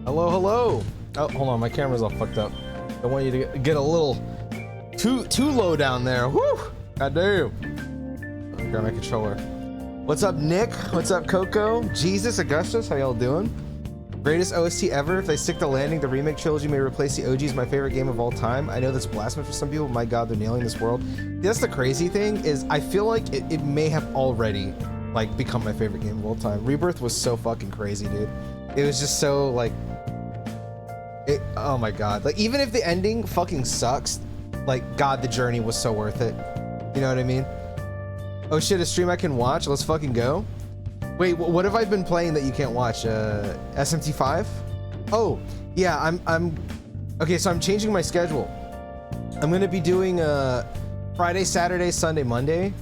Hello, hello. Oh, hold on, my camera's all fucked up. I want you to get a little too low down there. Woo! God damn. I'll grab my controller. What's up, Nick? What's up, Coco? Jesus, Augustus, how y'all doing? Greatest OST ever. If they stick to landing, the remake trilogy may replace the OG as my favorite game of all time. I know that's blasphemous for some people. My God, they're nailing this world. That's the crazy thing is I feel like it may have already like become my favorite game of all time. Rebirth was so fucking crazy, dude. It was just so like, oh my God. Like even if the ending fucking sucks, like God, the journey was so worth it. You know what I mean? Oh shit, a stream I can watch. Let's fucking go. Wait, what have I been playing that you can't watch? SMT5? Oh, yeah, I'm okay, so I'm changing my schedule. I'm gonna be doing Friday, Saturday, Sunday, Monday.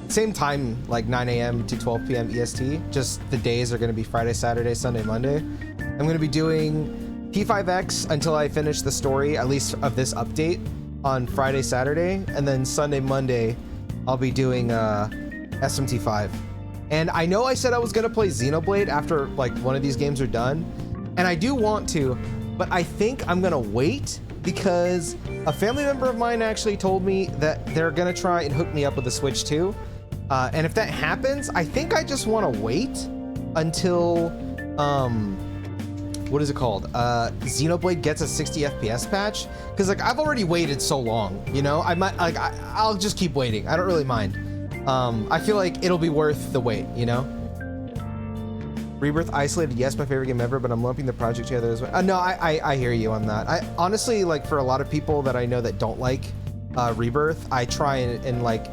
Same time, like 9 a.m. to 12 p.m. EST. Just the days are gonna be Friday, Saturday, Sunday, Monday. I'm gonna be doing P5X until I finish the story, at least of this update, on Friday, Saturday, and then Sunday, Monday, I'll be doing SMT5. And I know I said I was gonna play Xenoblade after like one of these games are done, and I do want to, but I think I'm gonna wait because a family member of mine actually told me that they're gonna try and hook me up with the Switch too. And if that happens, I think I just want to wait until what is it called? Xenoblade gets a 60 FPS patch, because like I've already waited so long, you know. I might like I'll just keep waiting. I don't really mind. I feel like it'll be worth the wait, you know? Rebirth Isolated, yes, my favorite game ever, but I'm lumping the project together as well. No, I hear you on that. I honestly, like, for a lot of people that I know that don't like Rebirth, I try and like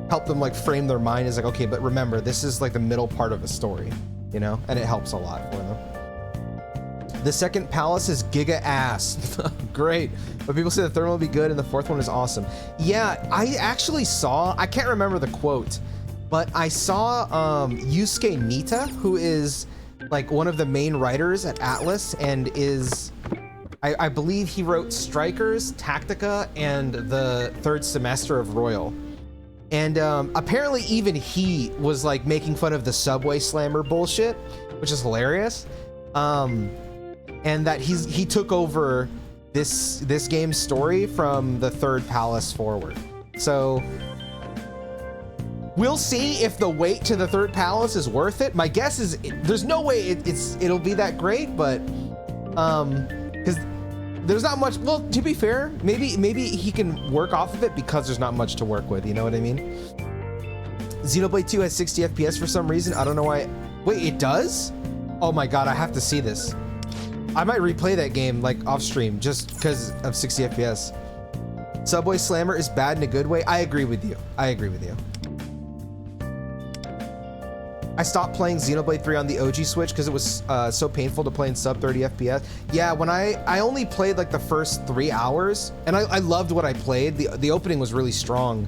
help them like frame their mind as like, okay, but remember, this is like the middle part of a story, you know? And it helps a lot for them. The second palace is giga ass. Great. But people say the third one will be good and the fourth one is awesome. Yeah, I actually saw, I can't remember the quote, but I saw Yusuke Mita, who is like one of the main writers at Atlas and is, I believe he wrote Strikers, Tactica, and the third semester of Royal. And apparently even he was like making fun of the Subway Slammer bullshit, which is hilarious. And that he took over this game's story from the third palace forward. So we'll see if the wait to the third palace is worth it. My guess is there's no way it'll be that great, but because there's not much. Well, to be fair, maybe he can work off of it because there's not much to work with. You know what I mean? Xenoblade 2 has 60 FPS for some reason. I don't know why. Wait, it does? Oh my God, I have to see this. I might replay that game like off stream just because of 60 FPS. Subway Slammer is bad in a good way. I agree with you. I agree with you. I stopped playing Xenoblade 3 on the OG Switch because it was so painful to play in sub 30 FPS. Yeah, when I only played like the first 3 hours, and I loved what I played. The opening was really strong,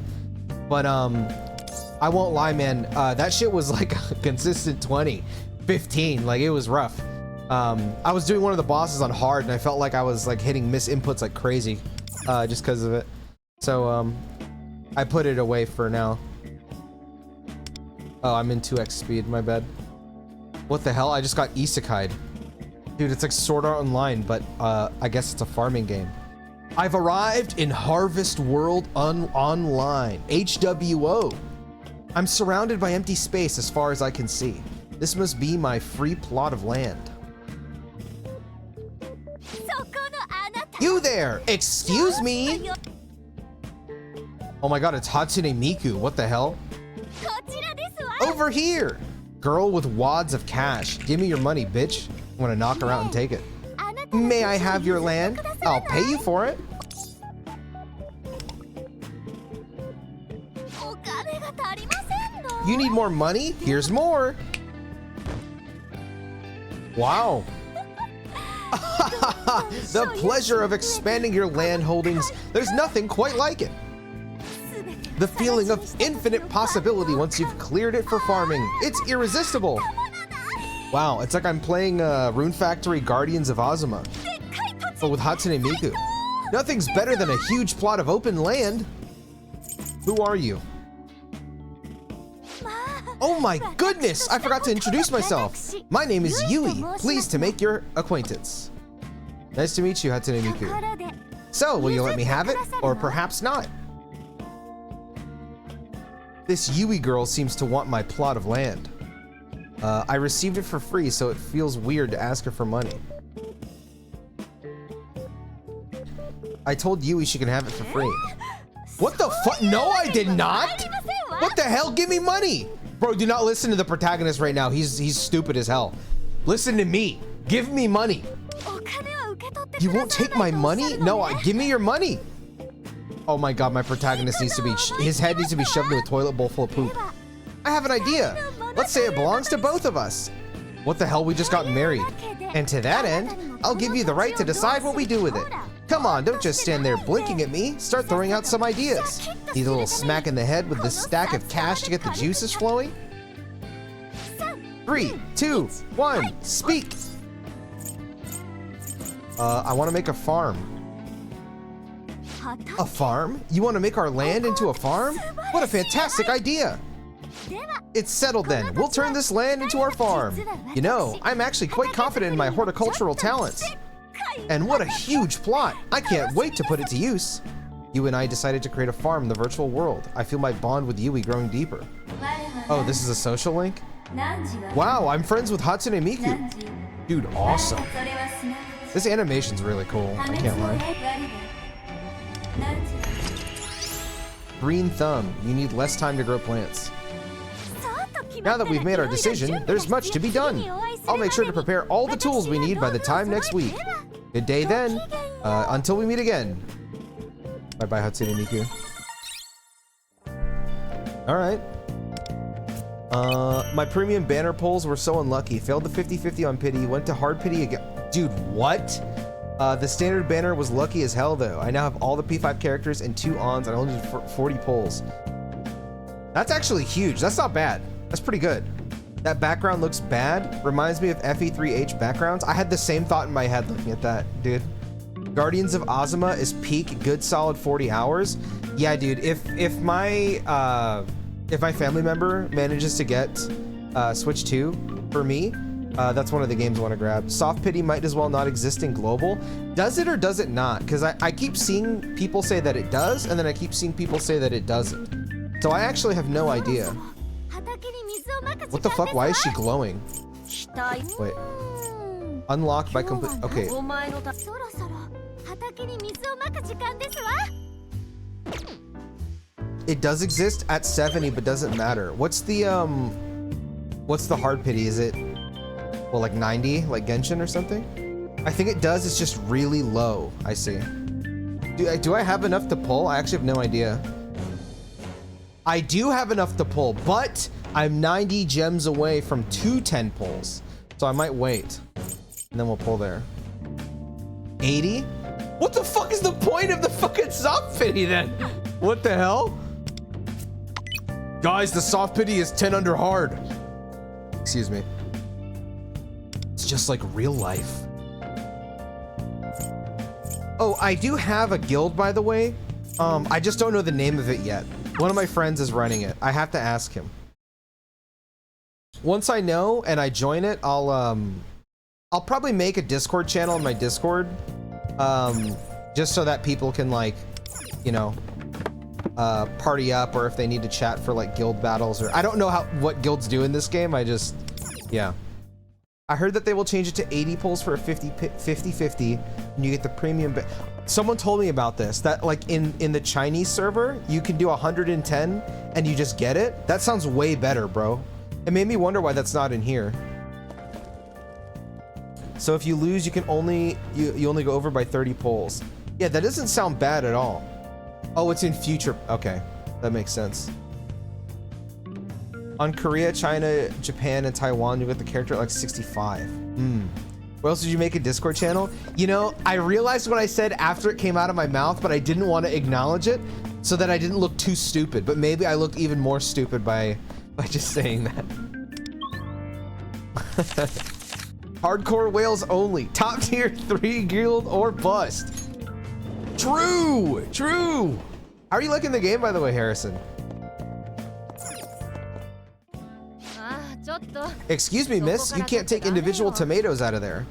but I won't lie, man. That shit was like a consistent 20, 15. Like it was rough. I was doing one of the bosses on hard and I felt like I was like hitting miss inputs like crazy, just because of it. So, I put it away for now. Oh, I'm in 2x speed, my bad. What the hell? I just got isekai'd. Dude, it's like Sword Art Online, but, I guess it's a farming game. I've arrived in Harvest World Online, HWO. I'm surrounded by empty space as far as I can see. This must be my free plot of land. You there! Excuse me! Oh my God, it's Hatsune Miku. What the hell? Over here! Girl with wads of cash. Give me your money, bitch. I'm gonna knock her out and take it. May I have your land? I'll pay you for it. You need more money? Here's more. Wow. The pleasure of expanding your land holdings. There's nothing quite like it. The feeling of infinite possibility once you've cleared it for farming. It's irresistible. Wow, it's like I'm playing Rune Factory Guardians of Azuma, but with Hatsune Miku. Nothing's better than a huge plot of open land. Who are you? Oh my goodness! I forgot to introduce myself. My name is Yui. Pleased to make your acquaintance. Nice to meet you, Hatsune Miku. So, will you let me have it? Or perhaps not? This Yui girl seems to want my plot of land. I received it for free, so it feels weird to ask her for money. I told Yui she can have it for free. What the fuck? No, I did not! What the hell? Give me money! Bro, do not listen to the protagonist right now. He's stupid as hell. Listen to me. Give me money. You won't take my money? No, give me your money. Oh my god, my protagonist needs to be... His head needs to be shoved into a toilet bowl full of poop. I have an idea. Let's say it belongs to both of us. What the hell? We just got married. And to that end, I'll give you the right to decide what we do with it. Come on, don't just stand there blinking at me. Start throwing out some ideas. Need a little smack in the head with this stack of cash to get the juices flowing? 3, 2, 1, speak. I want to make a farm. A farm? You want to make our land into a farm? What a fantastic idea. It's settled then. We'll turn this land into our farm. You know, I'm actually quite confident in my horticultural talents. And what a huge plot. I can't wait to put it to use. You and I decided to create a farm in the virtual world. I feel my bond with Yui growing deeper. Oh, this is a social link? Wow, I'm friends with Hatsune Miku. Dude, awesome. This animation's really cool. I can't lie. Green thumb. You need less time to grow plants. Now that we've made our decision, there's much to be done. I'll make sure to prepare all the tools we need by the time next week. Good day then. Until we meet again. Bye-bye, Hatsune Miku. Alright. My premium banner pulls were so unlucky. Failed the 50-50 on pity. Went to hard pity again. Dude, what? The standard banner was lucky as hell, though. I now have all the P5 characters and 2 ons. I only did 40 pulls. That's actually huge. That's not bad. That's pretty good. That background looks bad. Reminds me of FE3H backgrounds. I had the same thought in my head looking at that, dude. Guardians of Ozma is peak good solid 40 hours. Yeah, dude. If my family member manages to get Switch 2 for me, that's one of the games I want to grab. Soft pity might as well not exist in global. Does it or does it not? Because I keep seeing people say that it does, and then I keep seeing people say that it doesn't. So I actually have no idea. What the fuck? Why is she glowing? Wait. Unlocked by complete. Okay. It does exist at 70, but doesn't matter. What's the hard pity? Is it, well, like 90, like Genshin or something? I think it does. It's just really low. I see. Do I have enough to pull? I actually have no idea. I do have enough to pull, but I'm 90 gems away from 210 pulls. So I might wait. And then we'll pull there. 80? What the fuck is the point of the fucking soft pity then? What the hell? Guys, the soft pity is 10 under hard. Excuse me. It's just like real life. Oh, I do have a guild, by the way. I just don't know the name of it yet. One of my friends is running it. I have to ask him. Once I know and I join it, I'll probably make a Discord channel in my Discord, just so that people can, like, you know, party up, or if they need to chat for like guild battles, or I don't know what guilds do in this game. Yeah. I heard that they will change it to 80 pulls for a 50-50, and you get the premium. Someone told me about this, that like in the Chinese server, you can do 110 and you just get it. That sounds way better, bro. It made me wonder why that's not in here. So if you lose, you can only only go over by 30 pulls. Yeah, that doesn't sound bad at all. Oh, it's in future. Okay, that makes sense. On Korea, China, Japan, and Taiwan, you get the character at like 65. Where else did you make a Discord channel? You know, I realized what I said after it came out of my mouth, but I didn't want to acknowledge it so that I didn't look too stupid. But maybe I looked even more stupid by just saying that. Hardcore whales only. Top tier 3 guild or bust. True. True. How are you liking the game, by the way, Harrison? Excuse me, miss, you can't take individual tomatoes out of there.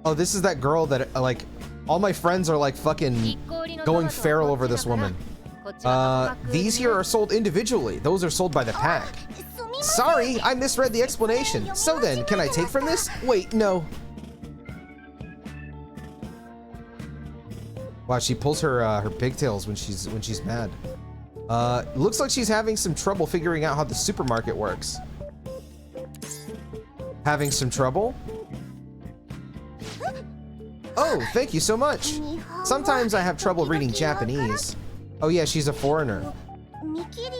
Oh, this is that girl that, like, all my friends are like fucking going feral over this woman. These here are sold individually. Those are sold by the pack. Sorry, I misread the explanation. So then, can I take from this? Wait, no. Wow, she pulls her pigtails when she's mad. Looks like she's having some trouble figuring out how the supermarket works. Having some trouble? Oh, thank you so much. Sometimes I have trouble reading Japanese. Oh yeah, she's a foreigner.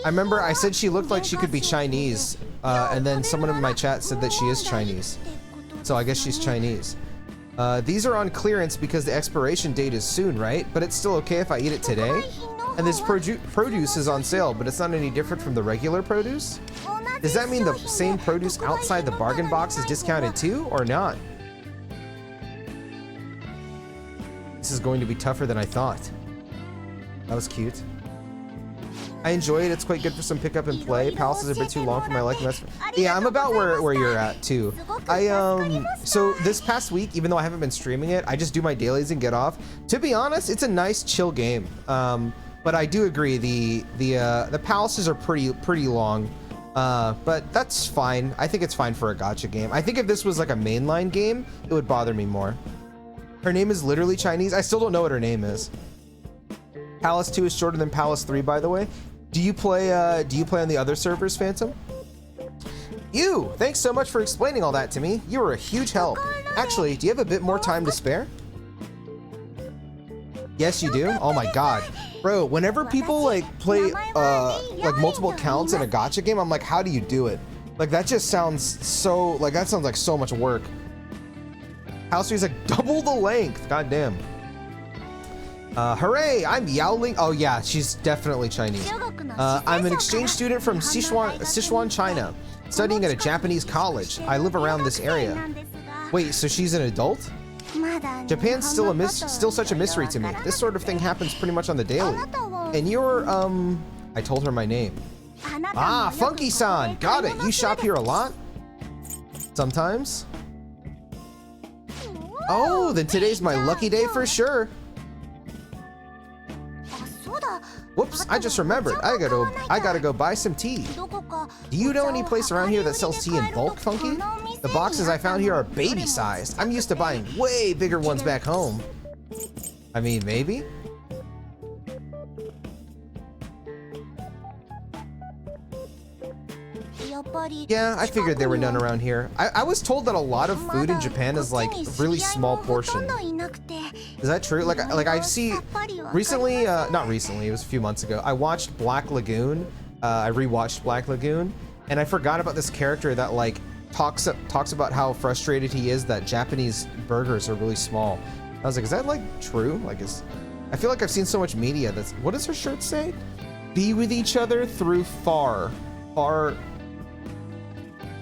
I remember I said she looked like she could be Chinese, and then someone in my chat said that she is Chinese. So I guess she's Chinese. These are on clearance because the expiration date is soon, right? But it's still okay if I eat it today? And this produce is on sale, but it's not any different from the regular produce? Does that mean the same produce outside the bargain box is discounted too, or not? This is going to be tougher than I thought. That was cute. I enjoy it. It's quite good for some pick up and play. Palace is a bit too long for my liking. Yeah, I'm about where you're at too. So this past week, even though I haven't been streaming it, I just do my dailies and get off. To be honest, it's a nice chill game. But I do agree the palaces are pretty long. But that's fine. I think it's fine for a gacha game. I think if this was like a mainline game, it would bother me more. Her name is literally Chinese. I still don't know what her name is. Palace 2 is shorter than Palace 3, by the way. Do you play on the other servers, Phantom? You! Thanks so much for explaining all that to me. You were a huge help. Actually, do you have a bit more time to spare? Yes, you do? Oh my god. Bro, whenever people like play like multiple accounts in a gacha game, I'm like, how do you do it? Like that just sounds so, like that sounds like so much work. House 3 is like double the length. God damn. Hooray! I'm Yaoling. Oh yeah, she's definitely Chinese. I'm an exchange student from Sichuan, China, studying at a Japanese college. I live around this area. Wait, so she's an adult? Japan's still such a mystery to me. This sort of thing happens pretty much on the daily. And you're, I told her my name. Ah, Funky-san! Got it! You shop here a lot? Sometimes? Oh, then today's my lucky day for sure. Whoops, I just remembered. I gotta go buy some tea. Do you know any place around here that sells tea in bulk, Funky? The boxes I found here are baby-sized. I'm used to buying way bigger ones back home. I mean, maybe? Yeah, I figured there were none around here. I was told that a lot of food in Japan is like really small portion. Is that true? Like I see recently, not recently, it was a few months ago, I watched Black Lagoon. I rewatched Black Lagoon, and I forgot about this character that like talks about how frustrated he is that Japanese burgers are really small. I was like, is that like true? Like, I feel like I've seen so much media that's, what does her shirt say? Be with each other through far,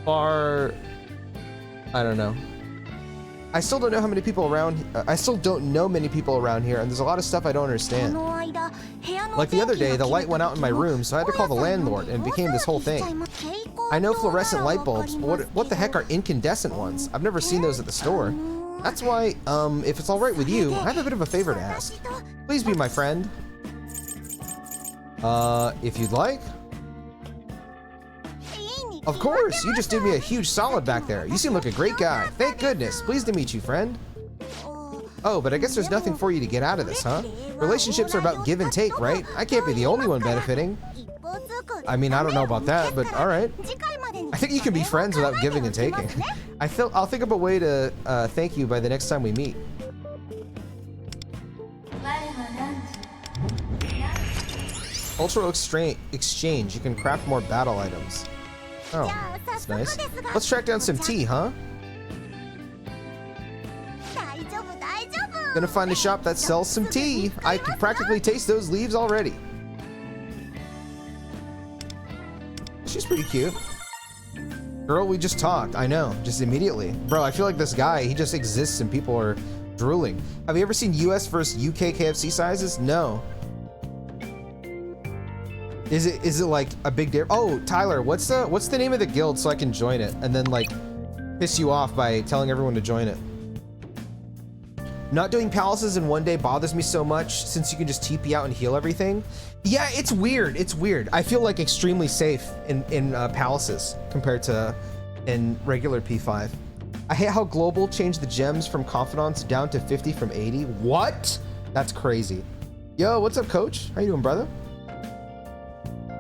I don't know. I still don't know how many people around. I still don't know many people around here, and there's a lot of stuff I don't understand. Like the other day, the light went out in my room, so I had to call the landlord, and it became this whole thing. I know fluorescent light bulbs, but what the heck are incandescent ones? I've never seen those at the store. That's why, if it's all right with you, I have a bit of a favor to ask. Please be my friend. If you'd like. Of course, you just did me a huge solid back there. You seem like a great guy. Thank goodness. Pleased to meet you, friend. Oh, but I guess there's nothing for you to get out of this, huh? Relationships are about give and take, right? I can't be the only one benefiting. I mean, I don't know about that, but all right. I think you can be friends without giving and taking. I'll think of a way to thank you by the next time we meet. Cultural exchange. You can craft more battle items. Oh, that's nice. Let's track down some tea, huh? Gonna find a shop that sells some tea. I can practically taste those leaves already. She's pretty cute. Girl, we just talked. I know, just immediately. Bro, I feel like this guy, he just exists and people are drooling. Have you ever seen US versus UK KFC sizes? No. Is it like a big deal? Oh, Tyler, what's the name of the guild so I can join it and then like piss you off by telling everyone to join it? Not doing palaces in one day bothers me so much since you can just TP out and heal everything. Yeah, it's weird. It's weird. I feel like extremely safe in palaces compared to in regular P5. I hate how global changed the gems from confidants down to 50 from 80. What? That's crazy. Yo, what's up, coach? How you doing, brother?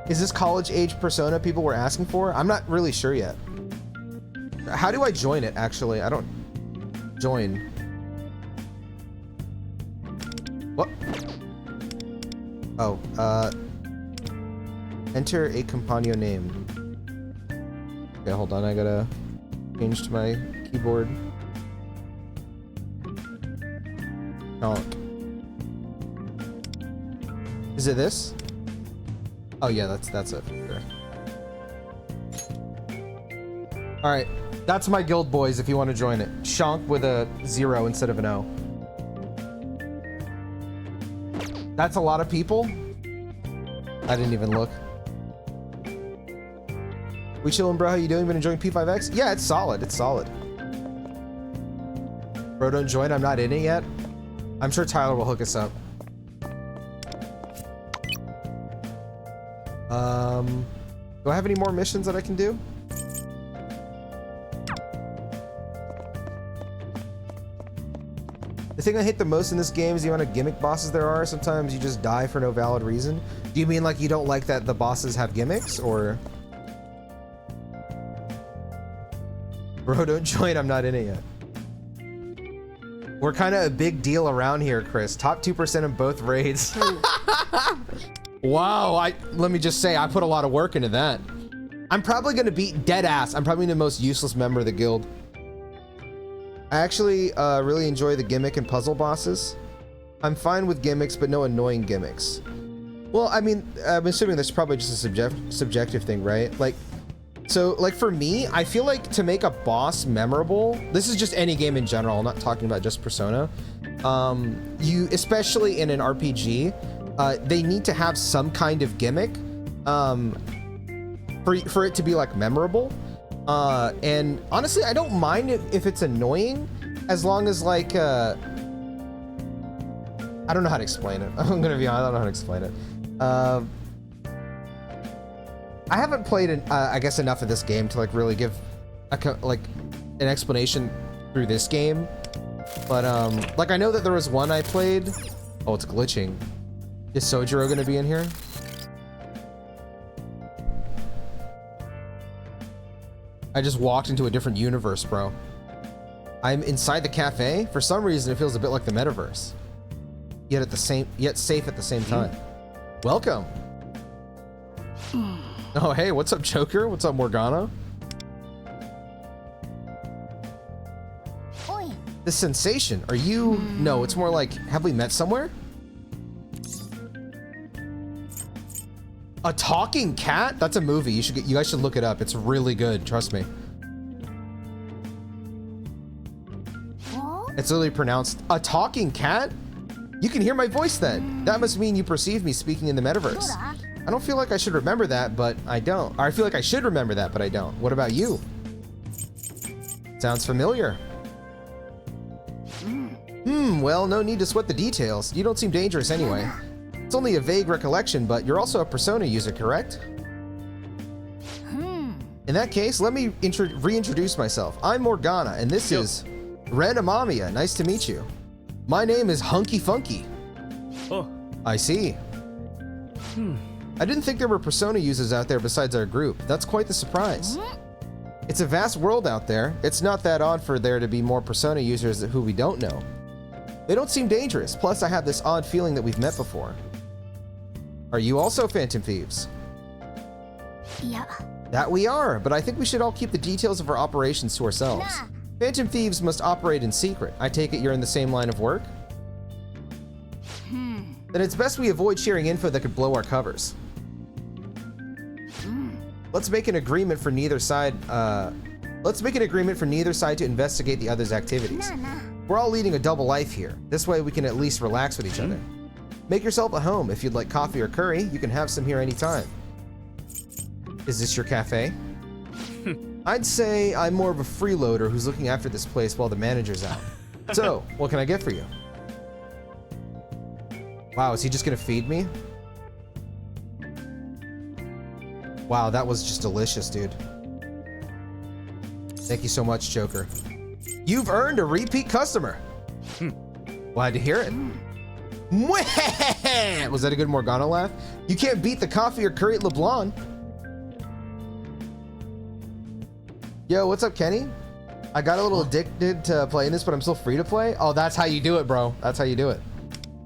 Is this college age persona people were asking for? I'm not really sure yet. How do I join it, actually? I don't join. What? Oh, enter a Compagno name. Okay, hold on, I gotta change to my keyboard. Oh. Is it this? Oh yeah, that's it. Sure. All right, that's my guild, boys. If you want to join it, Shonk with a 0 instead of an O. That's a lot of people. I didn't even look. We chillin', bro. How you doing? Been enjoying P5X? Yeah, it's solid. It's solid. Bro, don't join. I'm not in it yet. I'm sure Tyler will hook us up. Do I have any more missions that I can do? The thing I hate the most in this game is the amount of gimmick bosses there are. Sometimes you just die for no valid reason. Do you mean like you don't like that the bosses have gimmicks, or? Bro, don't join. I'm not in it yet. We're kind of a big deal around here, Chris. Top 2% in both raids. Wow, let me just say, I put a lot of work into that. I'm probably gonna beat dead ass. I'm probably the most useless member of the guild. I actually really enjoy the gimmick and puzzle bosses. I'm fine with gimmicks, but no annoying gimmicks. Well, I mean, I'm assuming that's probably just a subjective thing, right? Like, so like for me, I feel like to make a boss memorable, this is just any game in general, I'm not talking about just Persona. You, especially in an RPG, they need to have some kind of gimmick for it to be like memorable. And honestly, I don't mind if it's annoying, as long as like, I don't know how to explain it. I'm gonna be honest, I don't know how to explain it. I haven't played, I guess, enough of this game to like really give like an explanation through this game. But like I know that there was one I played. Oh, it's glitching. Is Sojiro gonna be in here? I just walked into a different universe, bro. I'm inside the cafe. For some reason, it feels a bit like the metaverse. Yet safe at the same time. Welcome. Oh, hey, what's up, Joker? What's up, Morgana? Oi. The sensation, are you? No, it's more like, have we met somewhere? A talking cat? That's a movie. You guys should look it up. It's really good. Trust me. What? It's literally pronounced a talking cat. You can hear my voice then. That must mean you perceive me speaking in the metaverse. I don't feel like I should remember that, but I don't. Or I feel like I should remember that, but I don't. What about you? Sounds familiar. Well, no need to sweat the details. You don't seem dangerous anyway. It's only a vague recollection, but you're also a Persona user, correct? In that case, let me reintroduce myself. I'm Morgana, and this is Ren Amamiya. Nice to meet you. My name is Hunky Funky. Oh. I see. I didn't think there were Persona users out there besides our group. That's quite the surprise. It's a vast world out there. It's not that odd for there to be more Persona users who we don't know. They don't seem dangerous. Plus, I have this odd feeling that we've met before. Are you also Phantom Thieves? Yeah. That we are, but I think we should all keep the details of our operations to ourselves. Nah. Phantom Thieves must operate in secret. I take it you're in the same line of work? Then it's best we avoid sharing info that could blow our covers. Let's make an agreement for neither side. Let's make an agreement for neither side to investigate the other's activities. Nah. We're all leading a double life here. This way we can at least relax with each other. Make yourself at home. If you'd like coffee or curry, you can have some here anytime. Is this your cafe? I'd say I'm more of a freeloader who's looking after this place while the manager's out. So, what can I get for you? Wow, is he just gonna feed me? Wow, that was just delicious, dude. Thank you so much, Joker. You've earned a repeat customer. Glad to hear it. Was that a good Morgana laugh? You can't beat the coffee or curry at LeBlanc. Yo, what's up, Kenny? I got a little addicted to playing this, but I'm still free to play. Oh, that's how you do it, bro. That's how you do it.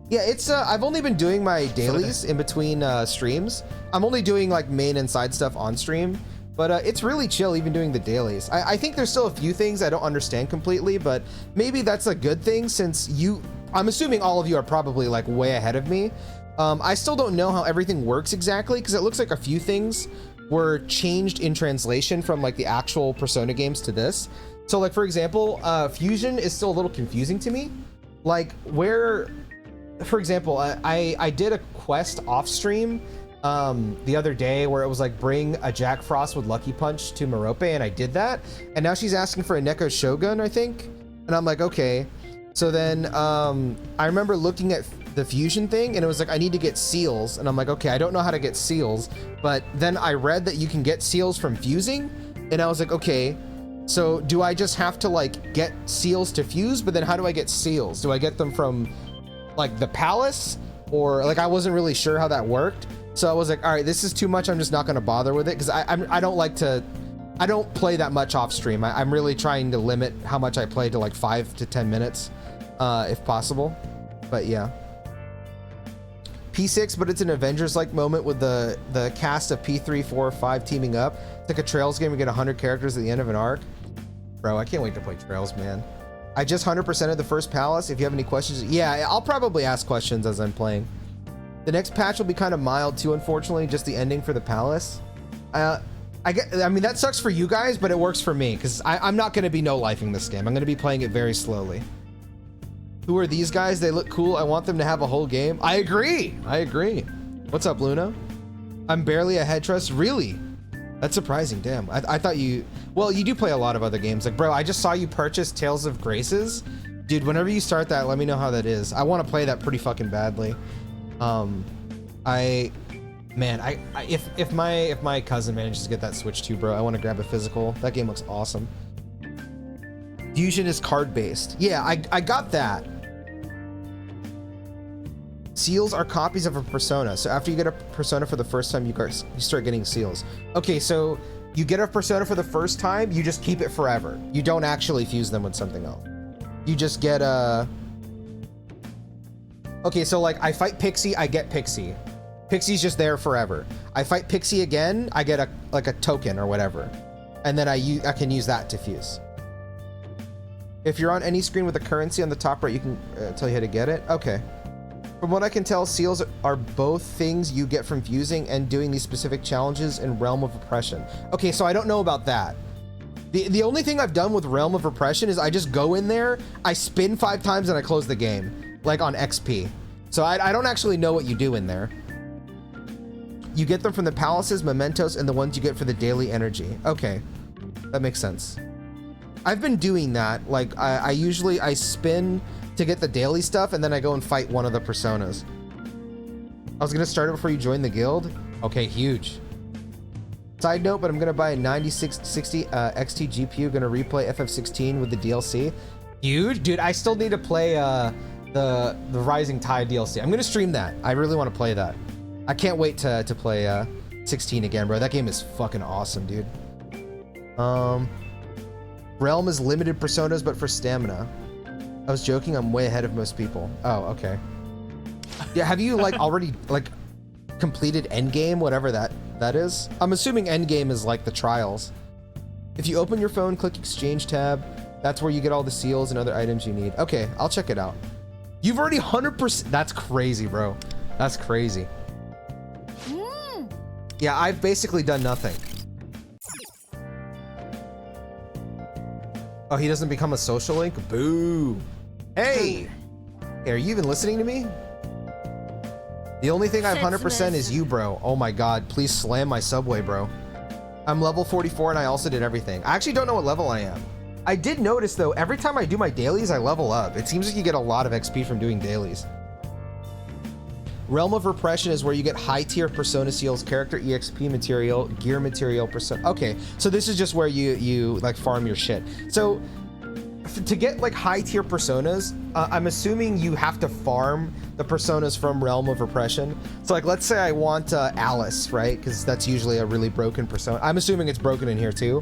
Yeah, it's I've only been doing my dailies in between streams. I'm only doing like main and side stuff on stream, but it's really chill even doing the dailies. I think there's still a few things I don't understand completely, but maybe that's a good thing since I'm assuming all of you are probably like way ahead of me. I still don't know how everything works exactly because it looks like a few things were changed in translation from like the actual Persona games to this. So like, for example, Fusion is still a little confusing to me. Like where, for example, I did a quest off stream the other day where it was like bring a Jack Frost with Lucky Punch to Merope, and I did that. And now she's asking for a Neko Shogun, I think. And I'm like, okay. So then I remember looking at the fusion thing and it was like, I need to get seals. And I'm like, okay, I don't know how to get seals. But then I read that you can get seals from fusing. And I was like, okay, so do I just have to like get seals to fuse? But then how do I get seals? Do I get them from like the palace? Or like, I wasn't really sure how that worked. So I was like, all right, this is too much. I'm just not going to bother with it. Cause I don't play that much off stream. I'm really trying to limit how much I play to like 5 to 10 minutes, if possible. But yeah. P6, but it's an Avengers-like moment with the cast of P3, 4, 5 teaming up. It's like a Trails game. You get 100 characters at the end of an arc. Bro, I can't wait to play Trails, man. I just 100%ed the first palace. If you have any questions, yeah, I'll probably ask questions as I'm playing. The next patch will be kind of mild too, unfortunately, just the ending for the palace. I mean, that sucks for you guys, but it works for me because I'm not going to be no-lifing this game. I'm going to be playing it very slowly. Who are these guys? They look cool. I want them to have a whole game. I agree. I agree. What's up, Luna? I'm barely a head trust. Really? That's surprising. Damn. I thought you... Well, you do play a lot of other games. Like, bro, I just saw you purchase Tales of Graces. Dude, whenever you start that, let me know how that is. I want to play that pretty fucking badly. Man, if my cousin manages to get that Switch too, bro, I want to grab a physical. That game looks awesome. Fusion is card-based. Yeah, I got that. Seals are copies of a persona. So after you get a persona for the first time, you start getting seals. Okay, so you get a persona for the first time, you just keep it forever. You don't actually fuse them with something else. You just get a... Okay, so like I fight Pixie, I get Pixie. Pixie's just there forever. I fight Pixie again, I get a token or whatever. And then I can use that to fuse. If you're on any screen with a currency on the top right, you can tell you how to get it. Okay. From what I can tell, seals are both things you get from fusing and doing these specific challenges in Realm of Oppression. Okay, so I don't know about that. The only thing I've done with Realm of Oppression is I just go in there, I spin 5 times and I close the game, like on XP. So I don't actually know what you do in there. You get them from the palaces, mementos, and the ones you get for the daily energy. Okay, that makes sense. I've been doing that. Like I usually spin to get the daily stuff and then I go and fight one of the personas. I was gonna start it before you join the guild. Okay, huge. Side note, but I'm gonna buy a 9660 XT GPU, gonna replay FF16 with the DLC. Huge, dude. I still need to play the Rising Tide DLC. I'm gonna stream that. I really want to play that. I can't wait to play 16 again, bro. That game is fucking awesome, dude. Realm is limited personas, but for stamina. I was joking, I'm way ahead of most people. Oh, okay. Yeah, have you like already like completed endgame, whatever that is? I'm assuming endgame is like the trials. If you open your phone, click exchange tab, that's where you get all the seals and other items you need. Okay, I'll check it out. You've already 100%, that's crazy, bro. That's crazy. Yeah, I've basically done nothing. Oh, he doesn't become a social link? Boo. Hey, are you even listening to me? The only thing I've 100% is you, bro. Oh my God, please slam my subway, bro. I'm level 44 and I also did everything. I actually don't know what level I am. I did notice though, every time I do my dailies, I level up. It seems like you get a lot of XP from doing dailies. Realm of Repression is where you get high tier persona seals, character EXP material, gear material, persona. Okay, so this is just where you like farm your shit. So to get like high tier personas, I'm assuming you have to farm the personas from Realm of Repression. So like, let's say I want Alice, right? Because that's usually a really broken persona. I'm assuming it's broken in here too.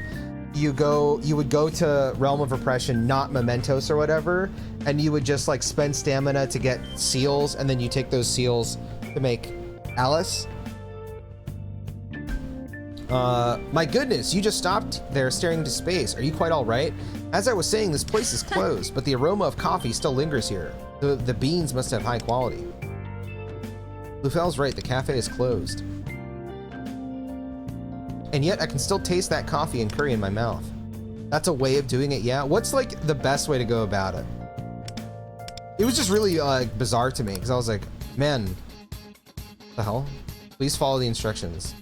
You would go to Realm of Repression, not Mementos or whatever, and you would just like spend stamina to get seals, and then you take those seals to make Alice. My goodness, you just stopped there staring into space. Are you quite all right? As I was saying, this place is closed, but the aroma of coffee still lingers here. The beans must have high quality. Lufel's right, the cafe is closed. And yet I can still taste that coffee and curry in my mouth. That's a way of doing it, yeah? What's like the best way to go about it? It was just really bizarre to me, because I was like, man, what the hell? Please follow the instructions.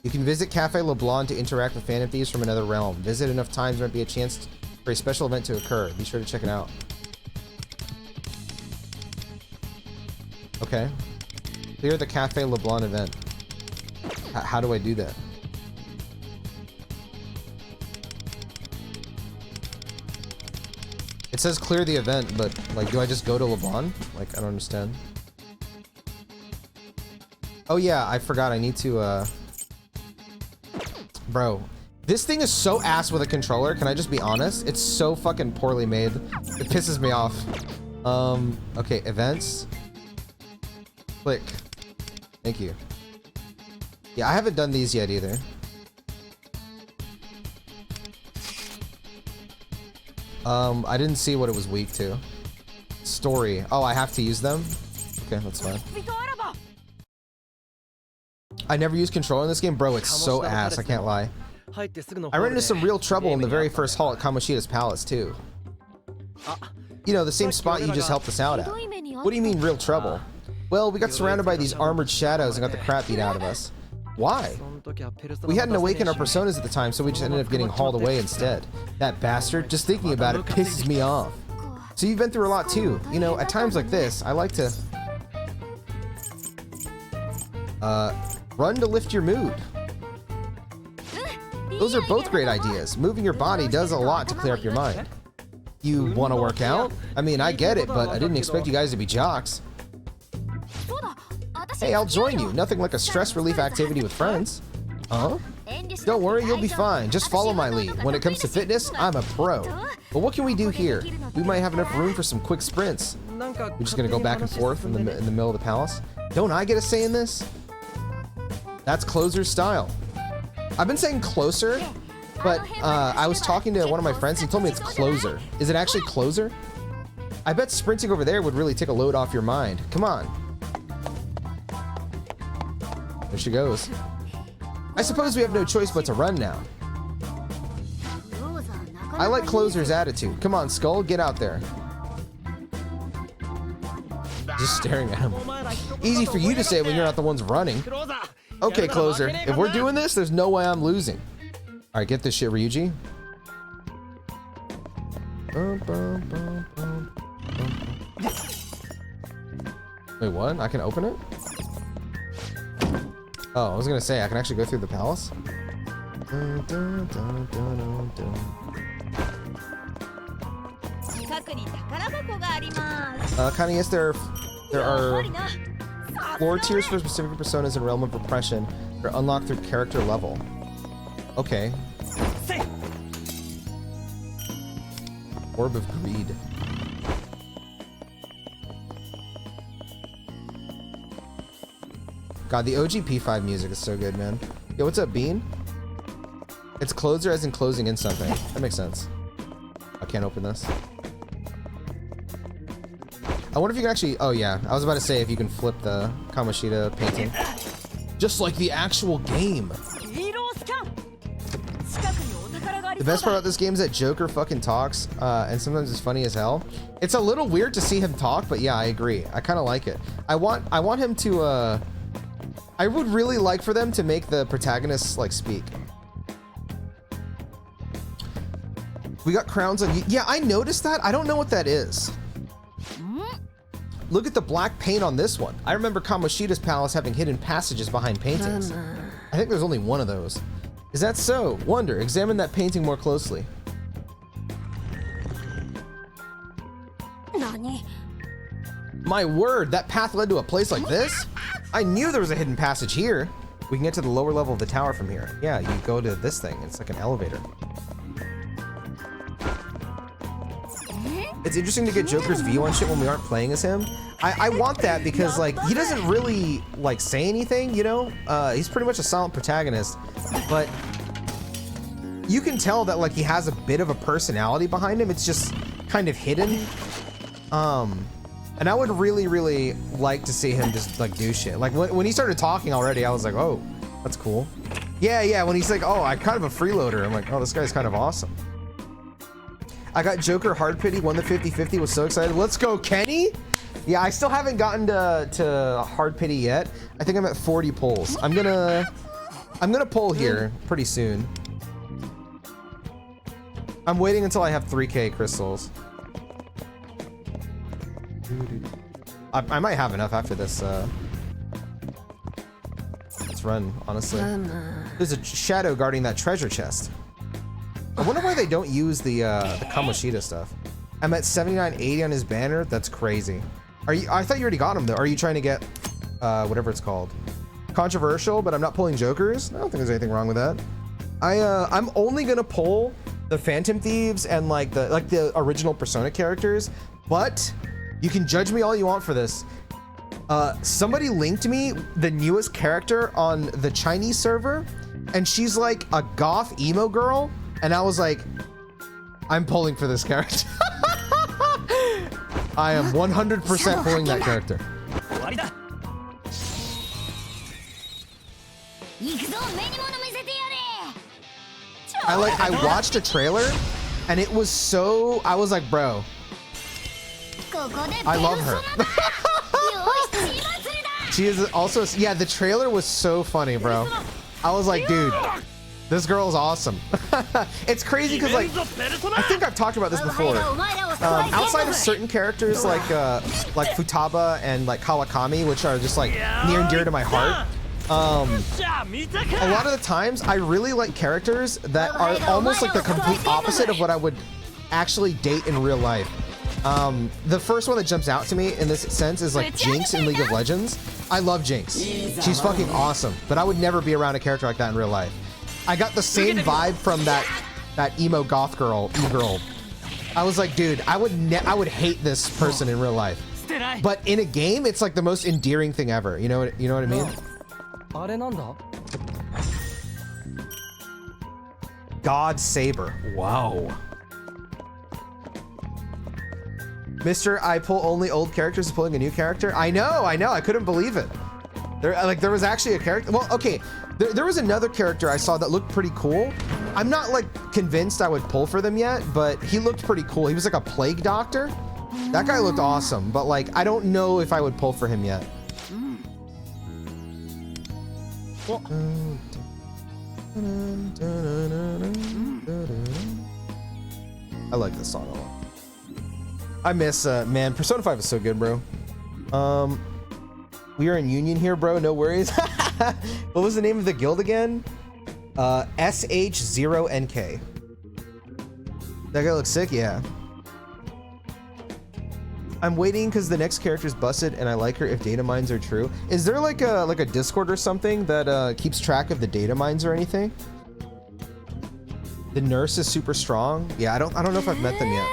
You can visit Cafe LeBlanc to interact with Phantom Thieves from another realm. Visit enough times, there might be a chance for a special event to occur. Be sure to check it out. Okay. Clear the Cafe LeBlanc event. How do I do that? It says clear the event, but like, do I just go to LeBlanc? Like, I don't understand. Oh yeah, I forgot. I need to, bro, this thing is so ass with a controller. Can I just be honest? It's so fucking poorly made. It pisses me off. Okay, events. Click. Thank you. Yeah, I haven't done these yet either. I didn't see what it was weak to. Story. Oh, I have to use them? Okay, that's fine. I never used controller in this game. Bro, it's so ass, I can't lie. I ran into some real trouble in the very first hall at Kamoshida's palace, too. You know, the same spot you just helped us out at. What do you mean, real trouble? Well, we got surrounded by these armored shadows and got the crap beat out of us. Why? We hadn't awakened our personas at the time, so we just ended up getting hauled away instead. That bastard, just thinking about it pisses me off. So you've been through a lot too. You know, at times like this, I like to... run to lift your mood. Those are both great ideas. Moving your body does a lot to clear up your mind. You want to work out? I mean, I get it, but I didn't expect you guys to be jocks. Hey, I'll join you. Nothing like a stress relief activity with friends. Huh? Don't worry, you'll be fine. Just follow my lead. When it comes to fitness, I'm a pro. But what can we do here? We might have enough room for some quick sprints. We're just gonna go back and forth in the middle of the palace. Don't I get a say in this? That's Closer's style. I've been saying closer, but I was talking to one of my friends. He told me it's closer. Is it actually closer? I bet sprinting over there would really take a load off your mind. Come on. There she goes. I suppose we have no choice but to run now. I like Closer's attitude. Come on, Skull, get out there. Just staring at him. Easy for you to say when you're not the ones running. Okay, Closer, if we're doing this, there's no way I'm losing. All right, get this shit, Ryuji. Wait, what? I can open it? Oh, I was gonna say, I can actually go through the palace? Kinda, yes, there are floor tiers for specific personas in Realm of Repression. They're unlocked through character level. Okay. Orb of Greed. God, the OG P5 music is so good, man. Yo, what's up, Bean? It's closer as in closing in something. That makes sense. I can't open this. I wonder if you can actually... Oh, yeah. I was about to say if you can flip the Kamoshida painting. Just like the actual game. The best part about this game is that Joker fucking talks, and sometimes it's funny as hell. It's a little weird to see him talk, but yeah, I agree. I kind of like it. I want him to, I would really like for them to make the protagonists like speak. We got crowns on you. Yeah, I noticed that. I don't know what that is. Look at the black paint on this one. I remember Kamoshida's palace having hidden passages behind paintings. I think there's only one of those. Is that so? Wonder. Examine that painting more closely. Nani? My word, that path led to a place like this? I knew there was a hidden passage here. We can get to the lower level of the tower from here. Yeah, you go to this thing. It's like an elevator. It's interesting to get Joker's view on shit when we aren't playing as him. I want that because like he doesn't really like say anything, you know? He's pretty much a silent protagonist, but you can tell that like he has a bit of a personality behind him. It's just kind of hidden. And I would really, really like to see him just like do shit. Like when he started talking already, I was like, oh, that's cool. Yeah, when he's like, oh, I'm kind of a freeloader. I'm like, oh, this guy's kind of awesome. I got Joker hard pity, won the 50-50, was so excited. Let's go, Kenny! Yeah, I still haven't gotten to hard pity yet. I think I'm at 40 pulls. I'm gonna pull here pretty soon. I'm waiting until I have 3K crystals. I might have enough after this. Let's run, honestly. There's a shadow guarding that treasure chest. I wonder why they don't use the Kamoshida stuff. I'm at 79.80 on his banner. That's crazy. Are you? I thought you already got him though. Are you trying to get whatever it's called? Controversial, but I'm not pulling Jokers. I don't think there's anything wrong with that. I'm only gonna pull the Phantom Thieves and like the original Persona characters, but you can judge me all you want for this. Somebody linked me the newest character on the Chinese server, and she's like a goth emo girl. And I was like, I'm pulling for this character. I am 100% pulling that character. I watched a trailer and it was so, I was like, bro, I love her. She is also, yeah, the trailer was so funny, bro. I was like, dude, this girl is awesome. It's crazy because like I think I've talked about this before. Outside of certain characters like Futaba and like Kawakami, which are just like near and dear to my heart, a lot of the times I really like characters that are almost like the complete opposite of what I would actually date in real life. The first one that jumps out to me in this sense is like Jinx in League of Legends. I love Jinx. She's fucking awesome, but I would never be around a character like that in real life. I got the same vibe from that emo goth girl, e-girl. I was like, dude, I would hate this person in real life. But in a game, it's like the most endearing thing ever. You know what I mean? God Saber. Wow. Mr. I pull only old characters is pulling a new character. I know. I couldn't believe it. There was actually a character. Well, okay. There was another character I saw that looked pretty cool. I'm not like convinced I would pull for them yet, but he looked pretty cool. He was like a plague doctor. That guy looked awesome, but like I don't know if I would pull for him yet. I like this song a lot. I miss man, Persona 5 is so good, bro. We are in Union here, bro. No worries. What was the name of the guild again? SH0NK. That guy looks sick, yeah. I'm waiting because the next character is busted and I like her if data mines are true. Is there like a Discord or something that keeps track of the data mines or anything? The nurse is super strong. Yeah, I don't know if I've met them yet.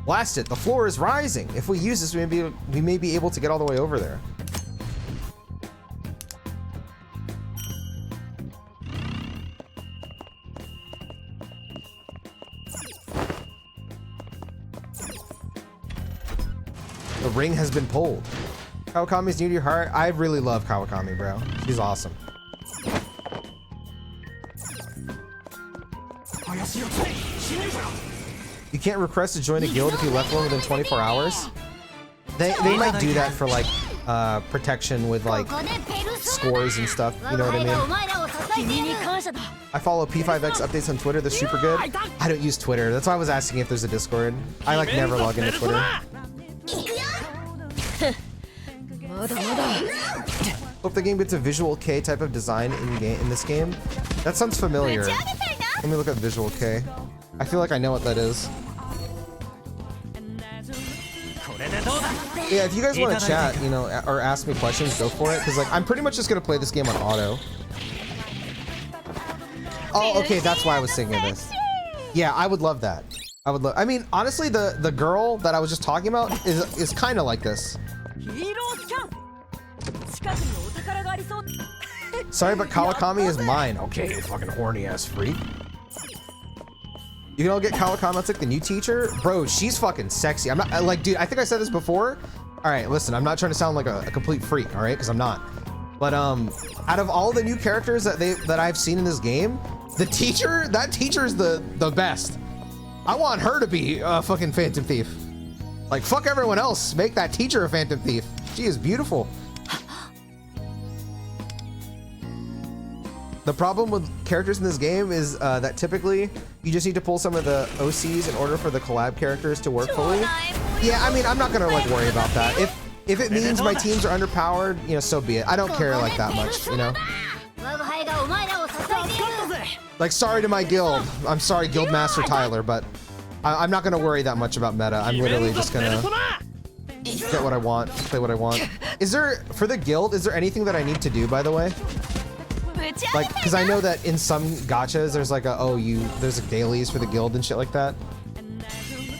Blast it, the floor is rising. If we use this, we may be able to get all the way over there. The ring has been pulled. Kawakami's new to your heart. I really love Kawakami, bro. She's awesome. You can't request to join a guild if you left one within 24 hours. They might do that for like protection with like scores and stuff. You know what I mean? I follow P5X updates on Twitter. They're super good. I don't use Twitter. That's why I was asking if there's a Discord. I like never log into Twitter. Hope the game gets a visual K type of design in this game. That sounds familiar. Let me look at visual K. I feel like I know what that is. Yeah, if you guys want to chat, you know, or ask me questions, go for it. Because like I'm pretty much just gonna play this game on auto. Oh, okay, that's why I was thinking of this. Yeah, I would love that. I mean, honestly, the girl that I was just talking about is kind of like this. Sorry, but Kawakami is mine. Okay, you fucking horny ass freak. You can all get Kawakami. That's like the new teacher, bro. She's fucking sexy. I'm not like, dude. I think I said this before. All right, listen. I'm not trying to sound like a complete freak. All right, because I'm not. But out of all the new characters that I've seen in this game, that teacher is the best. I want her to be a fucking Phantom Thief. Like fuck everyone else. Make that teacher a Phantom Thief. She is beautiful. The problem with characters in this game is that typically you just need to pull some of the OCs in order for the collab characters to work fully. Yeah, I mean, I'm not gonna like worry about that. If it means my teams are underpowered, you know, so be it. I don't care like that much, you know. Like, sorry to my guild. I'm sorry, Guildmaster Tyler, but I'm not gonna worry that much about meta. I'm literally just gonna get what I want, play what I want. Is there, for the guild, is there anything that I need to do, by the way? Like, because I know that in some gachas, there's like there's like dailies for the guild and shit like that.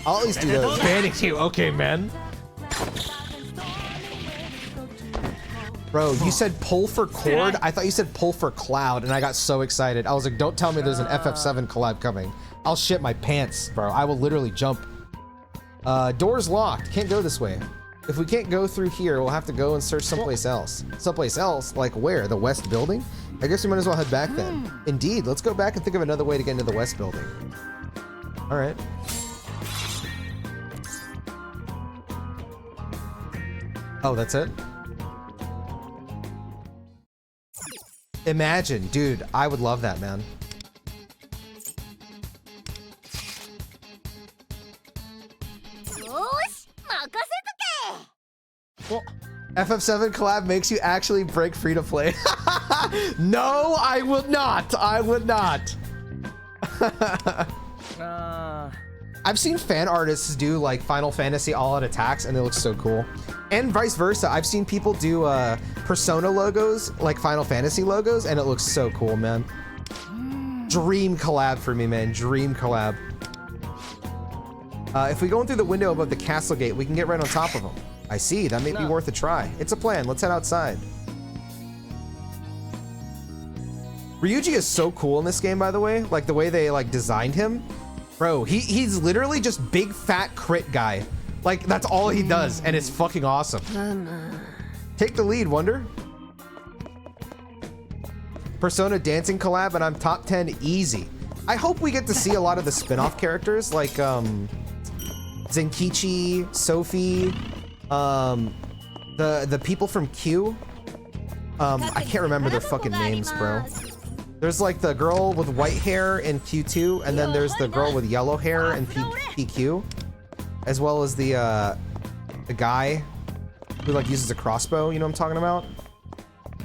I'll at least do those. Banning you, okay, man. Bro, you said pull for Cord? I thought you said pull for Cloud, and I got so excited. I was like, don't tell me there's an FF7 collab coming. I'll shit my pants, bro. I will literally jump. Door's locked. Can't go this way. If we can't go through here, we'll have to go and search someplace else. Someplace else? Like where? The West Building? I guess we might as well head back then. Indeed, let's go back and think of another way to get into the West Building. All right. Oh, that's it? Imagine, dude, I would love that, man. FF7 collab makes you actually break free to play. No, I would not. I would not. I've seen fan artists do like Final Fantasy all-out attacks and they look so cool. And vice versa. I've seen people do Persona logos, like Final Fantasy logos, and it looks so cool, man. Dream collab for me, man. Dream collab. If we go in through the window above the castle gate, we can get right on top of them. I see. That may be worth a try. It's a plan. Let's head outside. Ryuji is so cool in this game, by the way. Like the way they like designed him. Bro, he's literally just big fat crit guy. Like that's all he does, and it's fucking awesome. Take the lead, Wonder. Persona dancing collab, and I'm top 10 easy. I hope we get to see a lot of the spin-off characters like Zenkichi, Sophie, the people from Q. I can't remember their fucking names, bro. There's like the girl with white hair in Q2, and then there's the girl with yellow hair in PQ, as well as the guy who like uses a crossbow. You know what I'm talking about?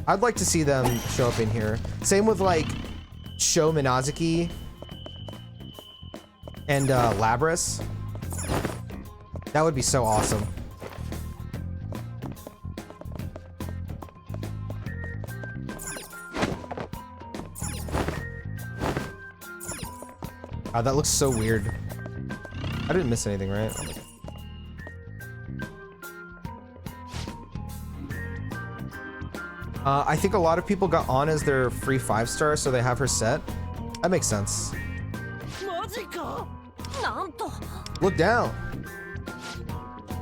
I'd like to see them show up in here. Same with like Sho Minazuki and Labras. That would be so awesome. That looks so weird. I didn't miss anything, right? I think a lot of people got on as their free 5-star, so they have her set. That makes sense. Look down.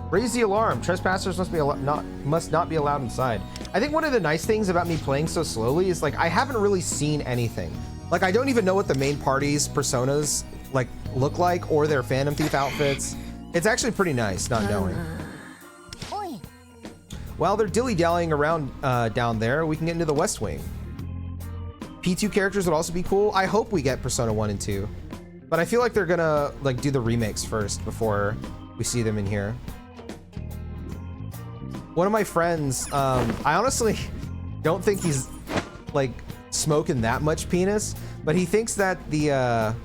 Raise the alarm. Trespassers must not be allowed inside. I think one of the nice things about me playing so slowly is like I haven't really seen anything. Like I don't even know what the main party's personas like look like or their Phantom Thief outfits. It's actually pretty nice not knowing. While they're dilly-dallying around down there, we can get into the West Wing. P2 characters would also be cool. I hope we get Persona 1 and 2. But I feel like they're gonna like do the remakes first before we see them in here. One of my friends, I honestly don't think he's like smoking that much penis, but he thinks that the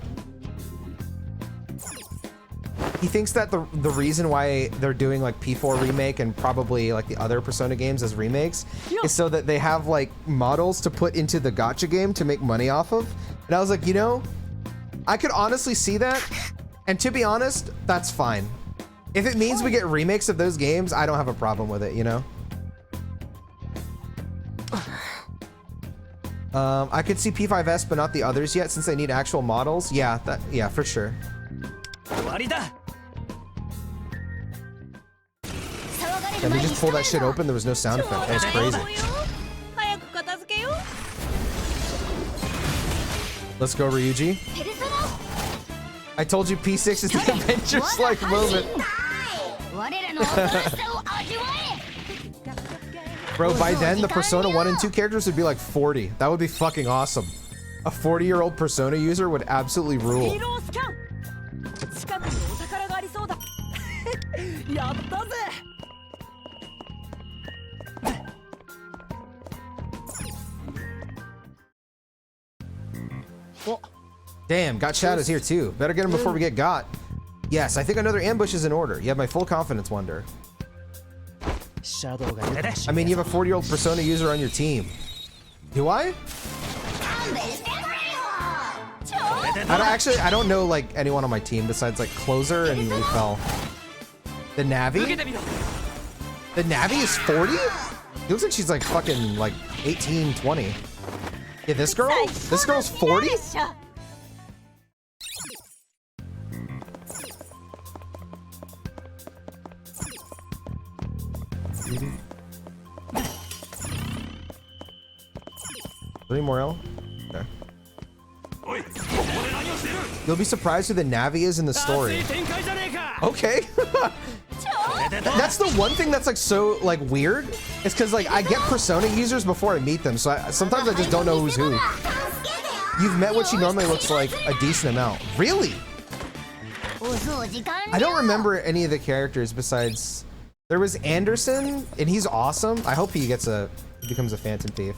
reason why they're doing like P4 remake and probably like the other Persona games as remakes is so that they have like models to put into the gacha game to make money off of. And I was like, you know, I could honestly see that. And to be honest, that's fine. If it means we get remakes of those games, I don't have a problem with it, you know? I could see P5S, but not the others yet since they need actual models. Yeah, for sure. Can we just pull that shit open? There was no sound effect. That was crazy. Let's go, Ryuji. I told you P6 is the Avengers-like moment. Bro, by then the Persona 1 and 2 characters would be like 40. That would be fucking awesome. A 40-year-old Persona user would absolutely rule. Damn, got Shadows here too. Better get him before we get got. Yes, I think another ambush is in order. You have my full confidence, Wonder. I mean, you have a 40-year-old Persona user on your team. Do I? I don't know like anyone on my team besides like Closer and Lufel. The Navi? The Navi is 40? It looks like she's like fucking like 18, 20. Yeah, this girl? This girl's 40? Three more L? Okay. You'll be surprised who the Navi is in the story. Okay. That's the one thing that's like so like weird. It's because like I get Persona users before I meet them, so sometimes I just don't know who's who. You've met what she normally looks like a decent amount. Really? I don't remember any of the characters besides there was Anderson, and he's awesome. I hope he becomes a Phantom Thief.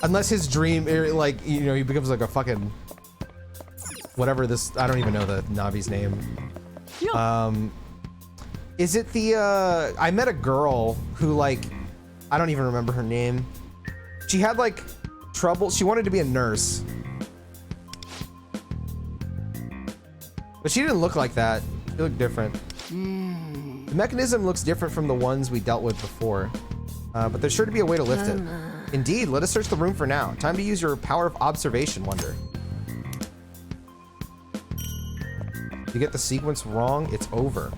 Unless his dream, like, you know, he becomes like a fucking whatever this, I don't even know the Navi's name. Is it the, I met a girl who like, I don't even remember her name. She had like trouble, she wanted to be a nurse. But she didn't look like that. She looked different. The mechanism looks different from the ones we dealt with before. But there's sure to be a way to lift it. Indeed, let us search the room for now. Time to use your power of observation, Wonder. If you get the sequence wrong, it's over.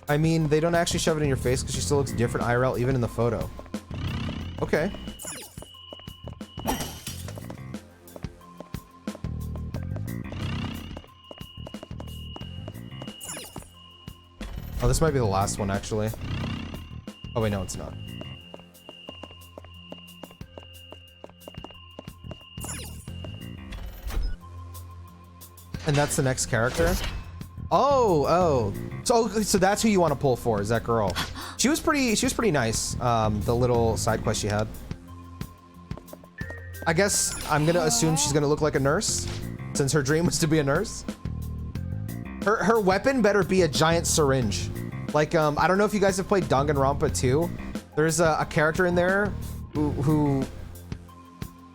I mean, they don't actually shove it in your face because she still looks different IRL even in the photo. Okay. Oh, this might be the last one, actually. Oh, wait, no, it's not. And that's the next character? Oh. So that's who you want to pull for, is that girl. She was pretty nice, the little side quest she had. I guess I'm gonna assume she's gonna look like a nurse, since her dream was to be a nurse. Her weapon better be a giant syringe. Like, I don't know if you guys have played Danganronpa 2. There's a character in there who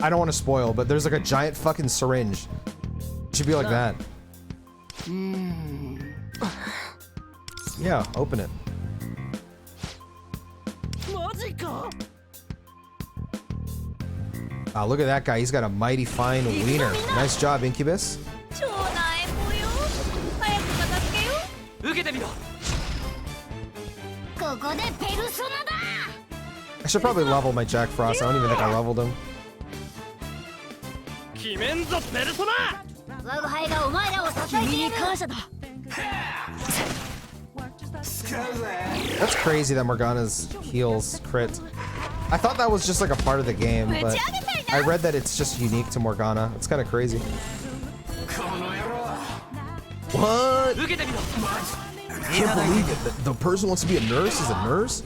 I don't want to spoil, but there's like a giant fucking syringe. It should be like that. Yeah, open it. Ah, look at that guy. He's got a mighty fine wiener. Nice job, Incubus. I should probably level my Jack Frost. I don't even think I leveled him. That's crazy that Morgana's heals crit. I thought that was just like a part of the game, but I read that it's just unique to Morgana. It's kind of crazy. What? I can't believe it. The person wants to be a nurse is a nurse?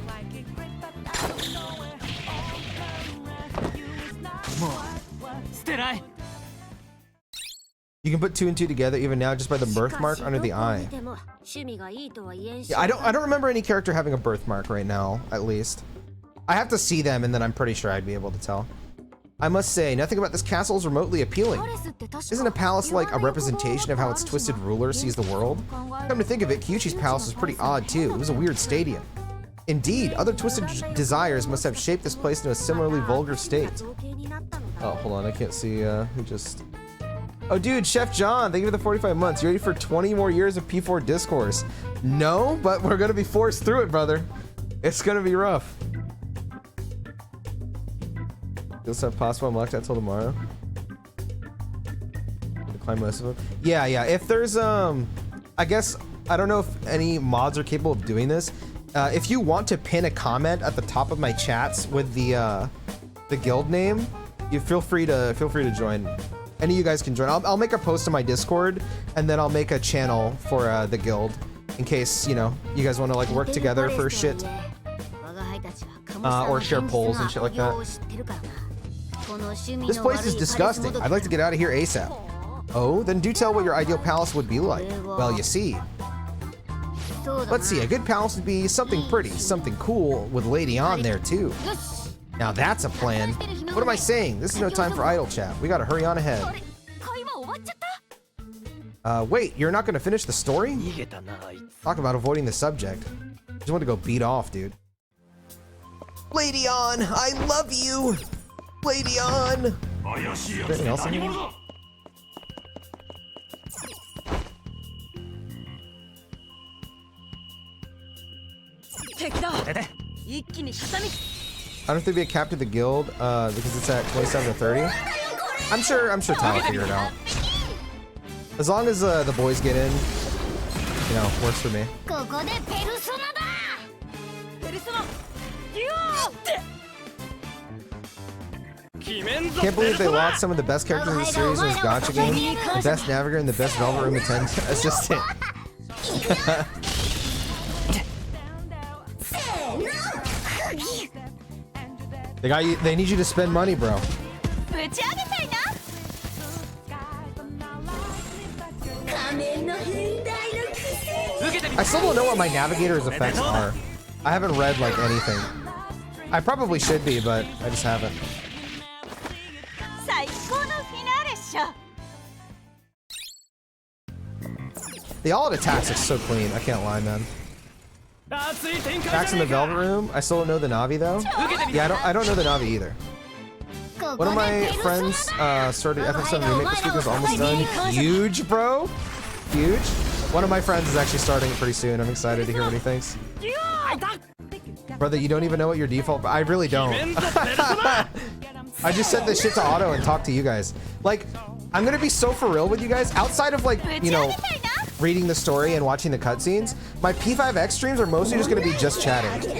You can put 2 and 2 together even now just by the birthmark under the eye. Yeah, I don't remember any character having a birthmark right now, at least. I have to see them and then I'm pretty sure I'd be able to tell. I must say, nothing about this castle is remotely appealing. Isn't a palace like a representation of how its twisted ruler sees the world? Come to think of it, Kyuchi's palace was pretty odd too. It was a weird stadium. Indeed, other twisted desires must have shaped this place into a similarly vulgar state. Oh, hold on, I can't see who just... Oh, dude, Chef John, thank you for the 45 months. You ready for 20 more years of P4 discourse? No, but we're gonna be forced through it, brother. It's gonna be rough. You'll have possible unlocked that till tomorrow. Climb most of them. Yeah. If there's I guess I don't know if any mods are capable of doing this. If you want to pin a comment at the top of my chats with the guild name, you feel free to join. Any of you guys can join. I'll make a post on my Discord, and then I'll make a channel for the guild in case you guys want to like work together for shit, or share polls and shit like that. This place is disgusting. I'd like to get out of here ASAP. Oh, then do tell what your ideal palace would be like. Well, you see. Let's see, a good palace would be something pretty, something cool with Lady On there too. Now that's a plan. What am I saying? This is no time for idle chat. We gotta hurry on ahead. Wait, you're not gonna finish the story? Talk about avoiding the subject. Just want to go beat off, dude. Lady On, I love you! Lady On! Is there anything else in here? I don't think be a captain of the guild because it's at 27 to 30. I'm sure Tyler will figure it out. As long as the boys get in, works for me. Can't believe they lost some of the best characters in the series in this gacha game. The best navigator and the best Velvet Room assistant. They need you to spend money, bro. I still don't know what my navigator's effects are. I haven't read like anything. I probably should be, but I just haven't. The all attacks are so clean. I can't lie, man. Attacks in the Velvet Room. I still don't know the Navi though. Yeah, I don't know the Navi either. One of my friends started FF7 Remake this week. Was almost done. Huge, bro. Huge. One of my friends is actually starting it pretty soon. I'm excited to hear what he thinks. Brother, you don't even know what your default... I really don't. I just set this shit to auto and talk to you guys. Like, I'm gonna be so for real with you guys. Outside of like, reading the story and watching the cutscenes, my P5X streams are mostly just gonna be just chatting.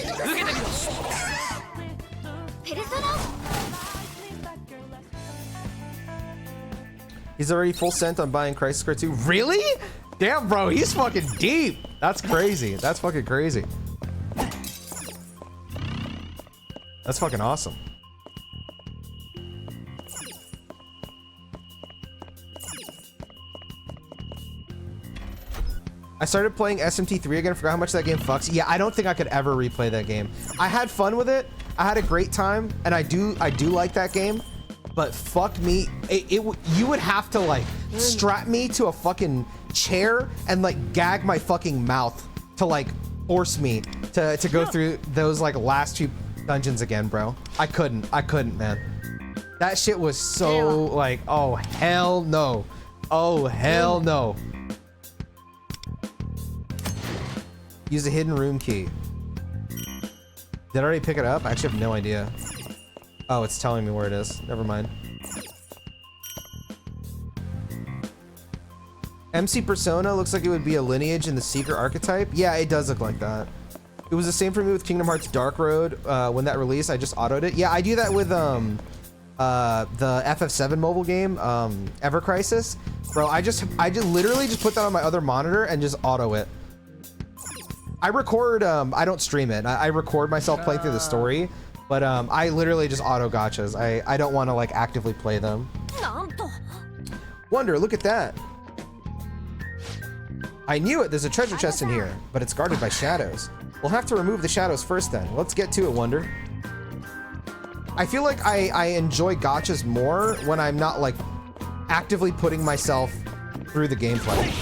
He's already full sent on buying Crisis Core 2. Really? Damn, bro, he's fucking deep. That's crazy. That's fucking crazy. That's fucking awesome. I started playing SMT3 again. I forgot how much that game fucks. Yeah, I don't think I could ever replay that game. I had fun with it. I had a great time, and I do like that game. But fuck me, you would have to like strap me to a fucking chair and like gag my fucking mouth to like force me to go through those like last 2 dungeons again, bro. I couldn't, man. That shit was so like, oh hell no. Oh hell no. Use a hidden room key. Did I already pick it up? I actually have no idea. Oh, it's telling me where it is. Never mind. MC Persona looks like it would be a lineage in the Seeker archetype. Yeah, it does look like that. It was the same for me with Kingdom Hearts Dark Road. When that released, I just autoed it. Yeah, I do that with the FF7 mobile game, Ever Crisis. Bro, I just literally just put that on my other monitor and just auto it. I record, I don't stream it. I record myself playing through the story, but I literally just auto gotchas. I don't want to like actively play them. Wonder, look at that. I knew it, there's a treasure chest in here, but it's guarded by shadows. We'll have to remove the shadows first then. Let's get to it, Wonder. I feel like I enjoy gotchas more when I'm not like actively putting myself through the gameplay.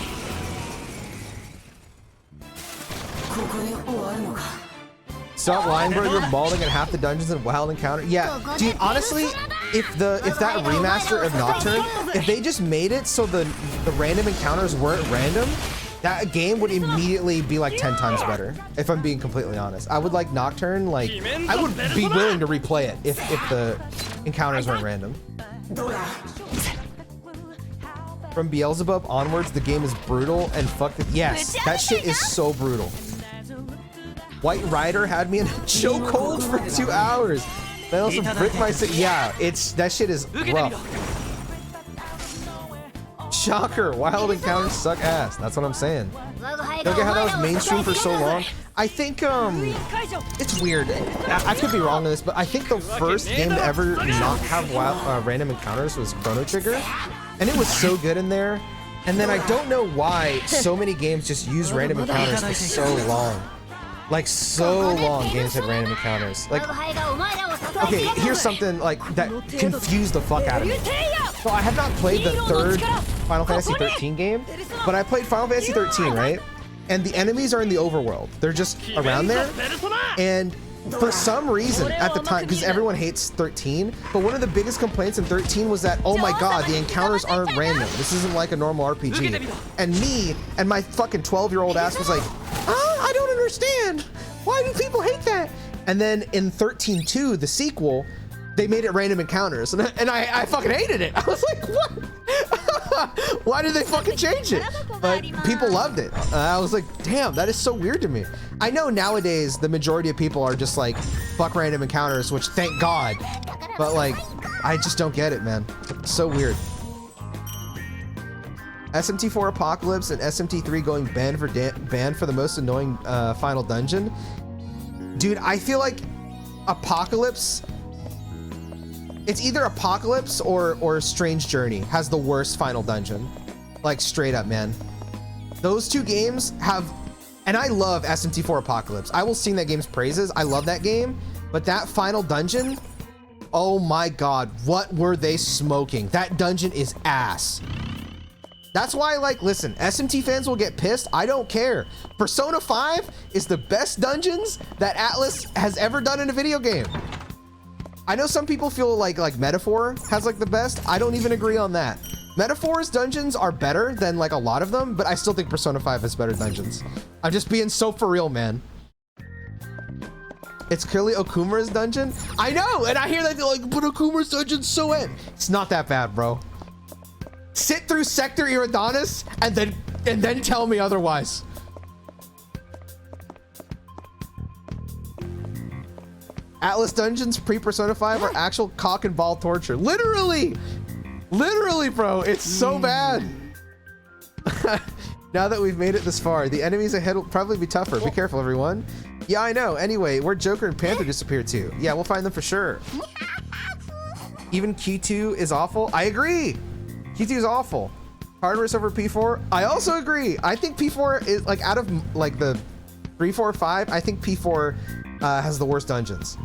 Stop lying, bro. You're balding in half the dungeons in Wild Encounter. Yeah, dude, honestly, if that remaster of Nocturne, if they just made it so the random encounters weren't random, that game would immediately be like 10 times better. If I'm being completely honest, I would like Nocturne. Like, I would be willing to replay it if the encounters weren't random. From Beelzebub onwards, the game is brutal and fuck it. Yes, that shit is so brutal. White Rider had me in a chokehold for 2 hours. Then also bricked my city. Yeah, that shit is rough. Shocker, Wild Encounters suck ass. That's what I'm saying. Look at how that was mainstream for so long. I think it's weird. I could be wrong on this, but I think the first game to ever not have random encounters was Chrono Trigger, and it was so good in there. And then I don't know why so many games just use random encounters for so long. Like so long, games had random encounters. Like, okay, here's something like that confused the fuck out of me. So I have not played the third Final Fantasy 13 game, but I played Final Fantasy 13, right? And the enemies are in the overworld. They're just around there. And for some reason at the time, because everyone hates 13, but one of the biggest complaints in 13 was that, oh my god, the encounters aren't random. This isn't like a normal RPG. And me and my fucking 12-year-old ass was like, I don't understand. Why do people hate that? And then in 13.2, the sequel, they made it random encounters, and I fucking hated it. I was like, what? Why did they fucking change it? But people loved it. I was like, damn, that is so weird to me. I know nowadays the majority of people are just like, fuck random encounters, which thank God. But like, I just don't get it, man. It's so weird. SMT4 Apocalypse and SMT3 going banned for the most annoying final dungeon. Dude, I feel like Apocalypse, it's either Apocalypse or Strange Journey has the worst final dungeon. Like, straight up, man. Those two games have, and I love SMT4 Apocalypse. I will sing that game's praises. I love that game, but that final dungeon, oh my god, what were they smoking? That dungeon is ass. That's why, like, listen, SMT fans will get pissed. I don't care. Persona 5 is the best dungeons that Atlas has ever done in a video game. I know some people feel like Metaphor has like the best. I don't even agree on that. Metaphor's dungeons are better than like a lot of them, but I still think Persona 5 has better dungeons. I'm just being so for real, man. It's clearly Okumura's dungeon. I know, and I hear that they're like, but Okumura's dungeon's so end. It's not that bad, bro. Sit through Sector Iridanis and then tell me otherwise. Atlas dungeons pre-Persona 5 are actual cock and ball torture. Literally, bro, it's so bad. Now that we've made it this far, the enemies ahead will probably be tougher. Be careful, everyone. Yeah, I know. Anyway, where'd Joker and Panther disappear to? Yeah, we'll find them for sure. Even Q2 is awful. I agree. Q2 is awful. Hardware over P4. I also agree. I think P4 is like, out of like the 3, 4, 5, I think P4 has the worst dungeons.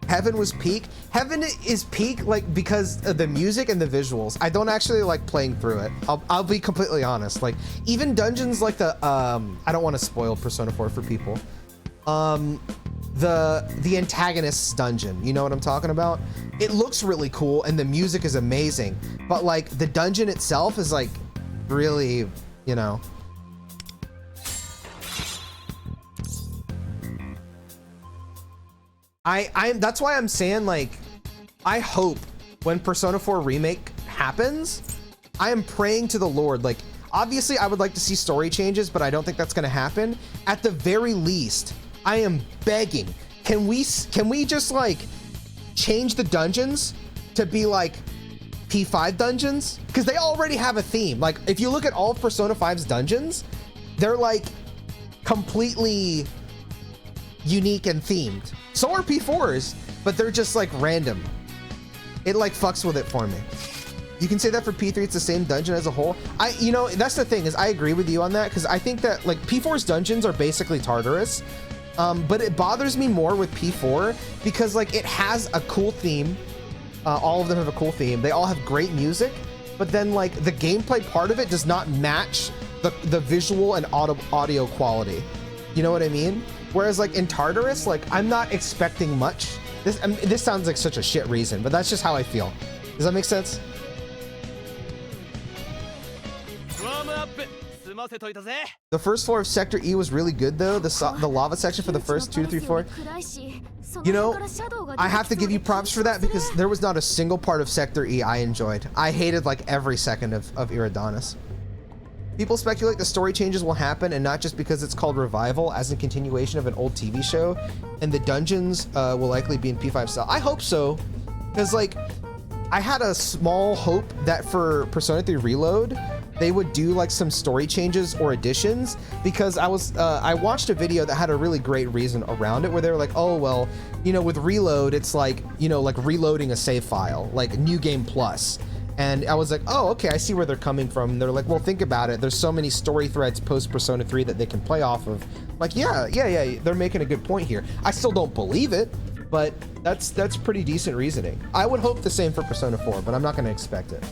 Heaven was peak. Heaven is peak like because of the music and the visuals. I don't actually like playing through it. I'll be completely honest. Like, even dungeons like the I don't want to spoil Persona 4 for people. The antagonist's dungeon, you know what I'm talking about? It looks really cool and the music is amazing, but like the dungeon itself is like really, you know. That's why I'm saying, like, I hope when Persona 4 Remake happens, I am praying to the Lord, like, Obviously, I would like to see story changes, but I don't think that's going to happen. At the very least, I am begging. Can we just like change the dungeons to be like P5 dungeons? Because they already have a theme. Like, if you look at all of Persona 5's dungeons, they're like completely unique and themed. So are P4's, but they're just like random. It like fucks with it for me. You can say that for P3, it's the same dungeon as a whole. You know, that's the thing, is I agree with you on that, because I think that like P4's dungeons are basically Tartarus, but it bothers me more with P4 because like it has a cool theme. All of them have a cool theme. They all have great music, but then like the gameplay part of it does not match the visual and audio quality. You know what I mean? Whereas like in Tartarus, like I'm not expecting much. This sounds like such a shit reason, but that's just how I feel. Does that make sense? The first floor of Sector E was really good though. The lava section for the first 2 to 3 floor. You know, I have to give you props for that because there was not a single part of Sector E I enjoyed. I hated like every second of Iridanis. People speculate the story changes will happen, and not just because it's called Revival, as in continuation of an old TV show, and the dungeons will likely be in P5 style. I hope so, because like I had a small hope that for Persona 3 Reload they would do like some story changes or additions, because I watched a video that had a really great reason around it where they were like, oh well, you know, with Reload it's like, you know, like reloading a save file, like New Game Plus. And I was like, oh, okay, I see where they're coming from. And they're like, well, think about it. There's so many story threads post Persona 3 that they can play off of. Like, yeah, they're making a good point here. I still don't believe it, but that's pretty decent reasoning. I would hope the same for Persona 4, but I'm not going to expect it.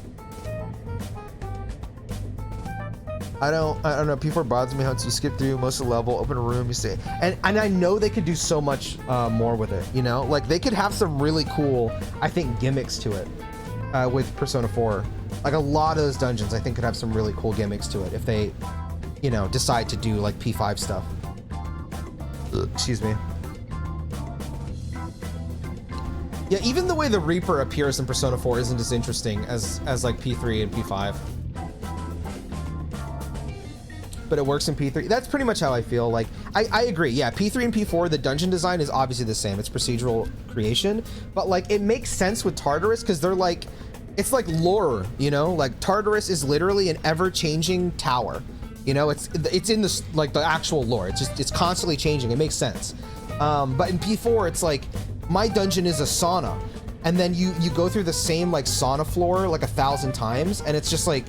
I don't know. P4 bothers me how you skip through most of the level, open a room, you stay. And I know they could do so much more with it, you know? Like, they could have some really cool, I think, gimmicks to it. With Persona 4, like a lot of those dungeons I think could have some really cool gimmicks to it if they, you know, decide to do like P5 stuff. Excuse me. Yeah, even the way the Reaper appears in Persona 4 isn't as interesting as like P3 and P5. But it works in P3. That's pretty much how I feel. Like, I agree. Yeah, P3 and P4, the dungeon design is obviously the same. It's procedural creation. But, like, it makes sense with Tartarus because they're, like, it's like lore, you know? Like, Tartarus is literally an ever-changing tower. You know, it's in the, like, the actual lore. It's constantly changing. It makes sense. But in P4, it's like, my dungeon is a sauna. And then you go through the same, like, sauna floor, like, 1,000 times. And it's just, like,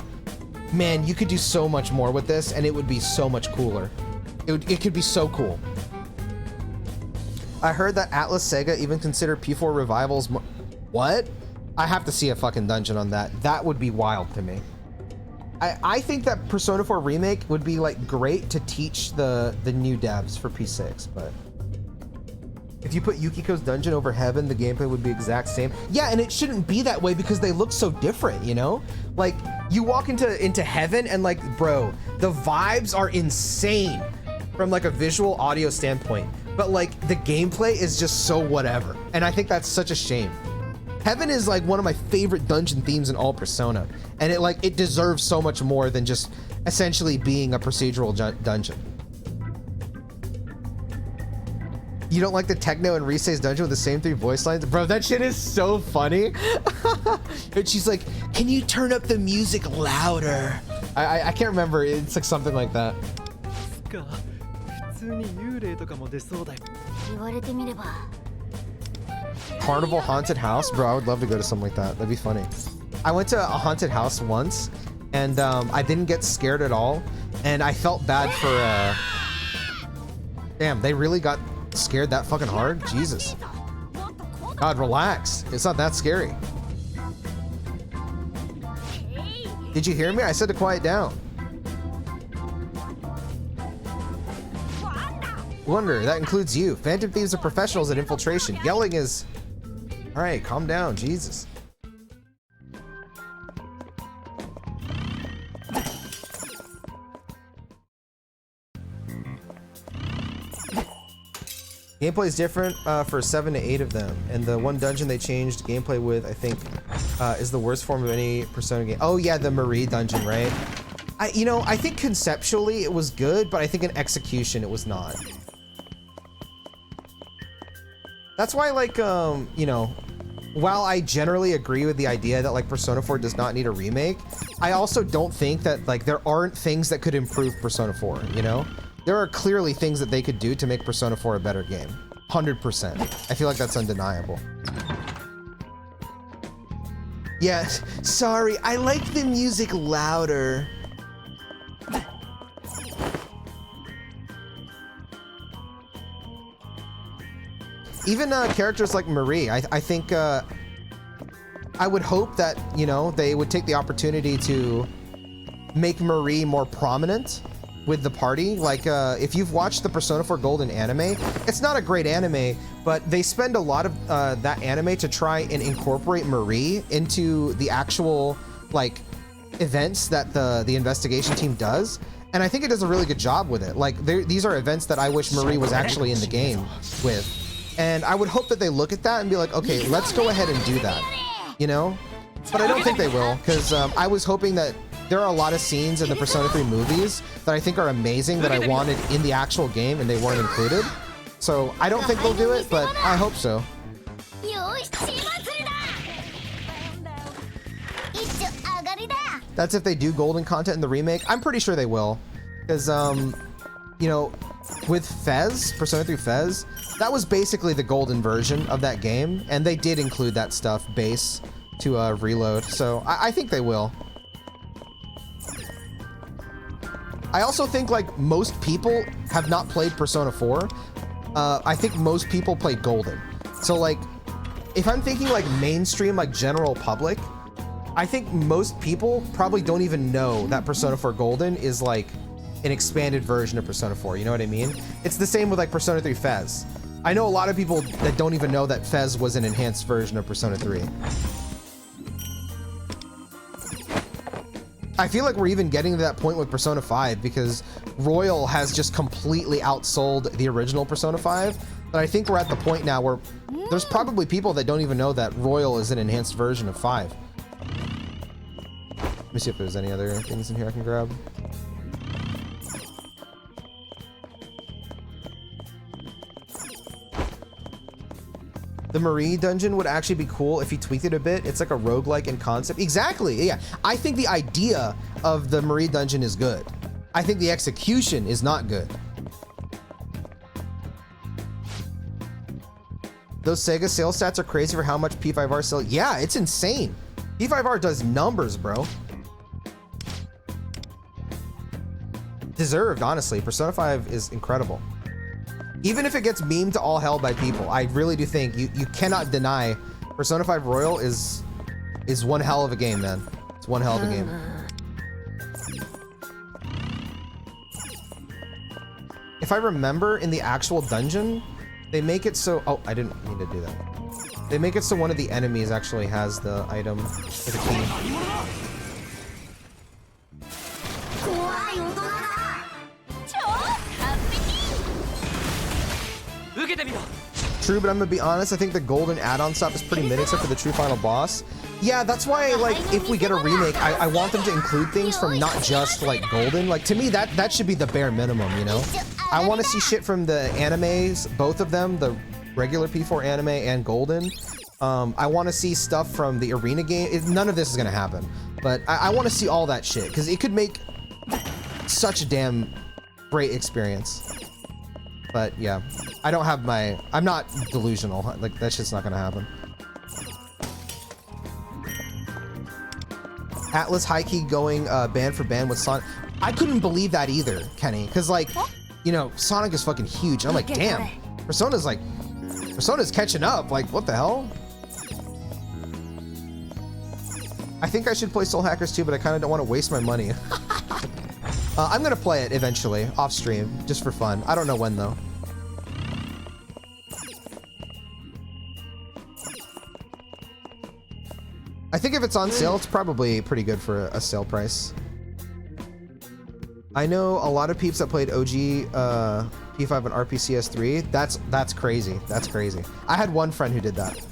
man, you could do so much more with this, and it would be so much cooler. It could be so cool. I heard that Atlas Sega even considered P4 revivals. What? I have to see a fucking dungeon on that. That would be wild to me. I think that Persona 4 Remake would be like great to teach the new devs for P6, but if you put Yukiko's dungeon over Heaven, the gameplay would be exact same. Yeah, and it shouldn't be that way because they look so different, you know? Like, you walk into Heaven and like, bro, the vibes are insane from like a visual audio standpoint, but like the gameplay is just so whatever. And I think that's such a shame. Heaven is like one of my favorite dungeon themes in all Persona, and it deserves so much more than just essentially being a procedural dungeon. You don't like the Techno and Risei's dungeon with the same 3 voice lines? Bro, that shit is so funny. And she's like, can you turn up the music louder? I can't remember. It's like something like that. Carnival Haunted House? Bro, I would love to go to something like that. That'd be funny. I went to a haunted house once, and I didn't get scared at all. And I felt bad for... Damn, they really got scared that fucking hard? Jesus. God, relax. It's not that scary. Did you hear me? I said to quiet down. Wonder, that includes you. Phantom Thieves are professionals at infiltration. Yelling is... Alright, calm down. Jesus. Gameplay is different for 7 to 8 of them, and the one dungeon they changed gameplay with, I think, is the worst form of any Persona game. Oh yeah, the Marie dungeon, right? I think conceptually it was good, but I think in execution it was not. That's why, like, while I generally agree with the idea that like Persona 4 does not need a remake, I also don't think that like there aren't things that could improve Persona 4, you know? There are clearly things that they could do to make Persona 4 a better game. 100%. I feel like that's undeniable. Yeah, sorry, I like the music louder. Even characters like Marie, I think I would hope that, you know, they would take the opportunity to make Marie more prominent with the party. Like, if you've watched the Persona 4 Golden anime, it's not a great anime, but they spend a lot of that anime to try and incorporate Marie into the actual, like, events that the investigation team does. And I think it does a really good job with it. Like, these are events that I wish Marie was actually in the game with. And I would hope that they look at that and be like, okay, let's go ahead and do that, you know? But I don't think they will, because I was hoping that there are a lot of scenes in the Persona 3 movies that I think are amazing that I wanted in the actual game and they weren't included. So I don't think they'll do it, but I hope so. That's if they do golden content in the remake. I'm pretty sure they will, because, you know, with Fez, Persona 3 Fez, that was basically the golden version of that game, and they did include that stuff base to reload, so I think they will. I also think like most people have not played Persona 4. I think most people played Golden. So like, if I'm thinking like mainstream, like general public, I think most people probably don't even know that Persona 4 Golden is like an expanded version of Persona 4, you know what I mean? It's the same with like Persona 3 Fez. I know a lot of people that don't even know that Fez was an enhanced version of Persona 3. I feel like we're even getting to that point with Persona 5 because Royal has just completely outsold the original Persona 5. But I think we're at the point now where there's probably people that don't even know that Royal is an enhanced version of 5. Let me see if there's any other things in here I can grab. The Marie dungeon would actually be cool if he tweaked it a bit. It's like a roguelike in concept. Exactly, yeah. I think the idea of the Marie dungeon is good. I think the execution is not good. Those Sega sales stats are crazy for how much P5R sells. Yeah, it's insane. P5R does numbers, bro. Deserved, honestly. Persona 5 is incredible. Even if it gets memed to all hell by people, I really do think you cannot deny Persona 5 Royal is one hell of a game, man. It's one hell of a game. If I remember, in the actual dungeon, they make it so... Oh, I didn't mean to do that. They make it so one of the enemies actually has the item for the key. True, but I'm gonna be honest, I think the golden add-on stuff is pretty mid except for the true final boss. Yeah, that's why, like, if we get a remake, I want them to include things from not just, like, golden. Like, to me, that should be the bare minimum, you know? I want to see shit from the animes, both of them, the regular P4 anime and golden. I want to see stuff from the arena game. None of this is gonna happen, but I want to see all that shit, because it could make such a damn great experience. But yeah, I don't have my... I'm not delusional. Like, that shit's not gonna happen. Atlas high-key going band for band with Sonic. I couldn't believe that either, Kenny. Because, like, you know, Sonic is fucking huge. I'm like, damn. Persona's catching up. Like, what the hell? I think I should play Soul Hackers too, but I kind of don't want to waste my money. I'm gonna play it eventually, off stream, just for fun. I don't know when though. I think if it's on sale, it's probably pretty good for a sale price. I know a lot of peeps that played OG P5 and RPCS3. That's crazy. That's crazy. I had one friend who did that.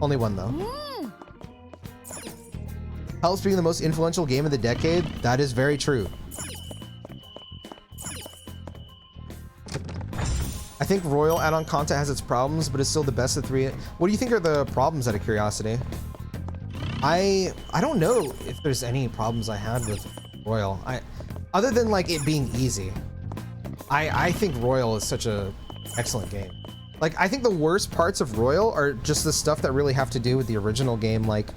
Only one though. Helps being the most influential game of the decade. That is very true. I think Royal add-on content has its problems, but it's still the best of 3. What do you think are the problems, out of curiosity? I don't know if there's any problems I had with Royal. Other than like it being easy. I think Royal is such a excellent game. Like, I think the worst parts of Royal are just the stuff that really have to do with the original game. Like,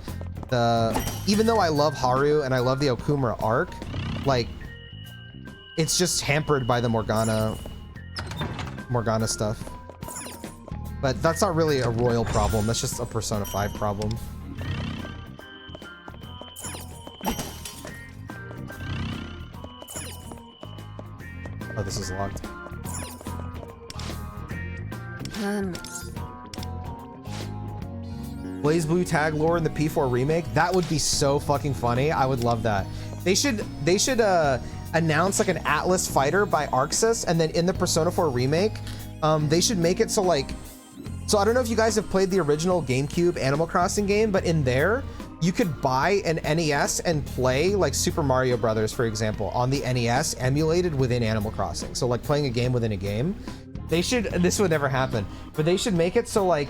even though I love Haru and I love the Okumura arc, like, it's just hampered by the Morgana stuff. But that's not really a Royal problem. That's just a Persona 5 problem. Oh, this is locked. Blaze Blue tag lore in the P4 remake. That would be so fucking funny. I would love that. They should announce like an Atlas fighter by Arxis, and then in the Persona 4 remake, they should make it so like, so I don't know if you guys have played the original GameCube Animal Crossing game, but in there, you could buy an NES and play like Super Mario Brothers, for example, on the NES emulated within Animal Crossing. So like playing a game within a game. They should, this would never happen, but they should make it so like,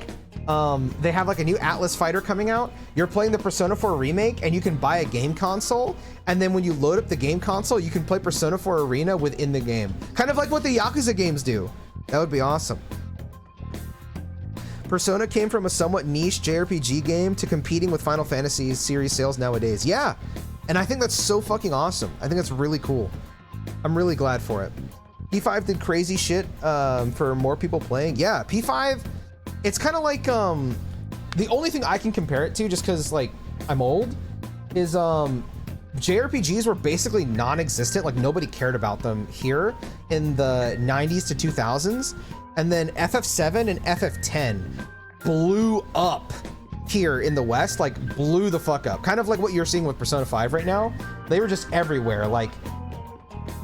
they have like a new Atlas fighter coming out. You're playing the Persona 4 remake and you can buy a game console. And then when you load up the game console, you can play Persona 4 Arena within the game. Kind of like what the Yakuza games do. That would be awesome. Persona came from a somewhat niche JRPG game to competing with Final Fantasy series sales nowadays. Yeah, and I think that's so fucking awesome. I think that's really cool. I'm really glad for it. P5 did crazy shit for more people playing. Yeah, P5, it's kind of like, the only thing I can compare it to, just because like I'm old, is JRPGs were basically non-existent. Like nobody cared about them here in the 90s to 2000s. And then FF7 and FF10 blew up here in the West, like blew the fuck up. Kind of like what you're seeing with Persona 5 right now. They were just everywhere, like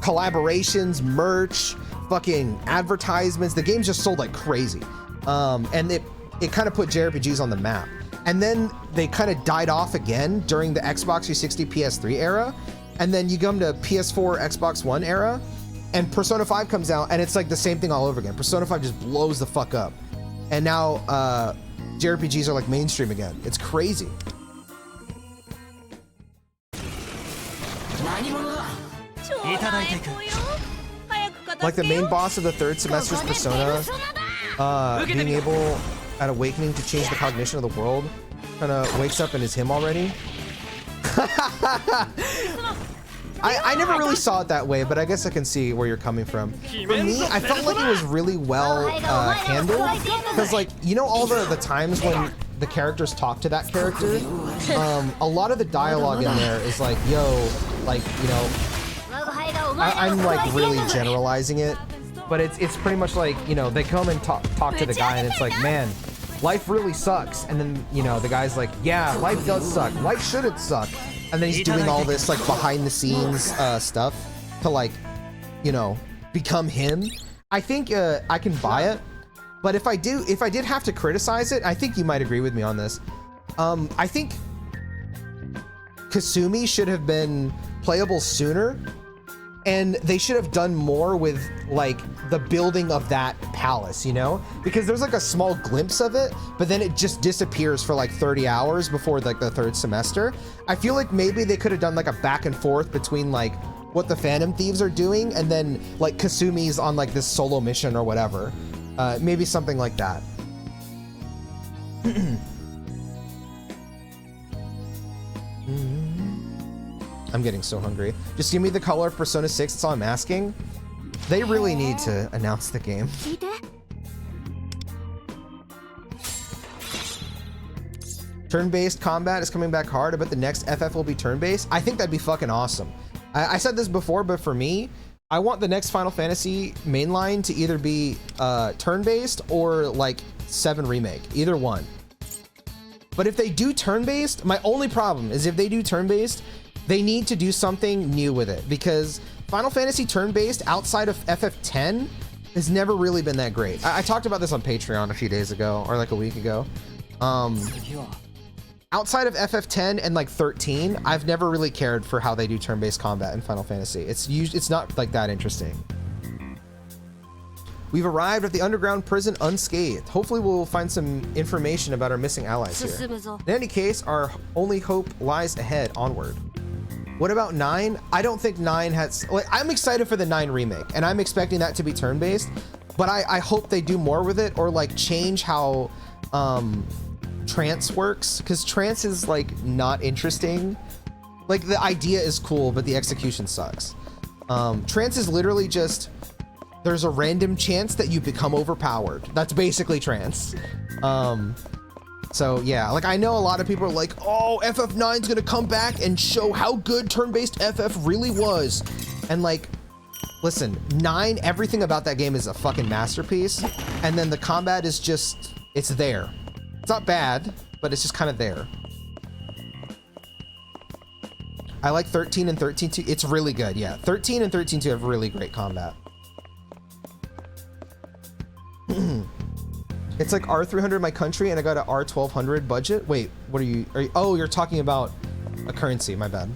collaborations, merch, fucking advertisements. The games just sold like crazy. And it kind of put JRPGs on the map. And then they kind of died off again during the Xbox 360 PS3 era. And then you come to PS4 Xbox One era, and Persona 5 comes out, and it's like the same thing all over again. Persona 5 just blows the fuck up. And now JRPGs are like mainstream again. It's crazy. Like the main boss of the third semester's Persona, being able at Awakening to change the cognition of the world, kind of wakes up and is him already. I never really saw it that way, but I guess I can see where you're coming from. For me, I felt like it was really well handled, because like, you know, all the times when the characters talk to that character, a lot of the dialogue in there is like, yo, like, you know, I'm like really generalizing it, but it's pretty much like, you know, they come and talk to the guy, and it's like, man, life really sucks. And then, you know, the guy's like, yeah, life does suck. Life shouldn't suck. And then he's doing all this like behind the scenes stuff to like, you know, become him. I think I can buy it, but if I did have to criticize it, I think you might agree with me on this. I think Kasumi should have been playable sooner, and they should have done more with like the building of that palace, you know, because there's like a small glimpse of it, but then it just disappears for like 30 hours before like the third semester. I feel like maybe they could have done like a back and forth between like what the Phantom Thieves are doing, and then like Kasumi's on like this solo mission or whatever. Maybe something like that. I'm getting so hungry. Just give me the color of Persona 6, that's all I'm asking. They really need to announce the game. Turn-based combat is coming back hard. I bet the next FF will be turn-based. I think that'd be fucking awesome. I said this before, but for me, I want the next Final Fantasy mainline to either be turn-based or like 7 Remake, either one. But if they do turn-based, my only problem is if they do turn-based, they need to do something new with it, because Final Fantasy turn-based outside of FF10 has never really been that great. I talked about this on Patreon a few days ago, or like a week ago. outside of FF10 and like 13, I've never really cared for how they do turn-based combat in Final Fantasy. It's not like that interesting. We've arrived at the underground prison unscathed. Hopefully we'll find some information about our missing allies here. In any case, our only hope lies ahead, onward. What about 9? I don't think 9 has, like, I'm excited for the 9 remake and I'm expecting that to be turn-based, but I hope they do more with it or like change how trance works, because trance is like not interesting. Like the idea is cool, but the execution sucks. Trance is literally just, there's a random chance that you become overpowered. That's basically trance. So yeah, like I know a lot of people are like, oh, FF9's gonna come back and show how good turn-based FF really was. And like, listen, 9, everything about that game is a fucking masterpiece. And then the combat is just, it's there. It's not bad, but it's just kind of there. I like 13 and 13.2. It's really good, yeah. 13 and 13.2 have really great combat. It's like R300 my country and I got a R1200 budget. Wait, what are you, oh, you're talking about a currency, my bad.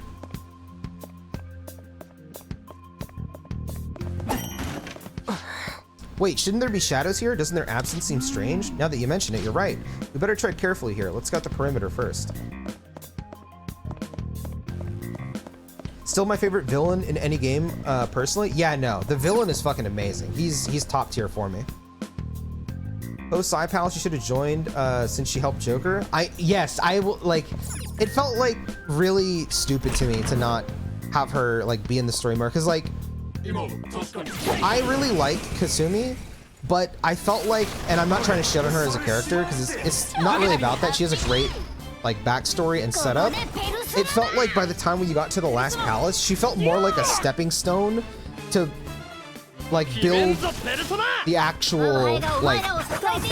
Wait, shouldn't there be shadows here? Doesn't their absence seem strange? Now that you mention it, you're right. We better tread carefully here. Let's scout the perimeter first. Still my favorite villain in any game, personally. Yeah, no, the villain is fucking amazing. He's top tier for me. Post Psy Palace, you should have joined since she helped Joker. Yes, I will. Like, it felt like really stupid to me to not have her like be in the story more, because like I really like Kasumi, but I felt like, and I'm not trying to shit on her as a character because it's not really about that. She has a great like backstory and setup. It felt like by the time when you got to the last palace, she felt more like a stepping stone to like build the actual like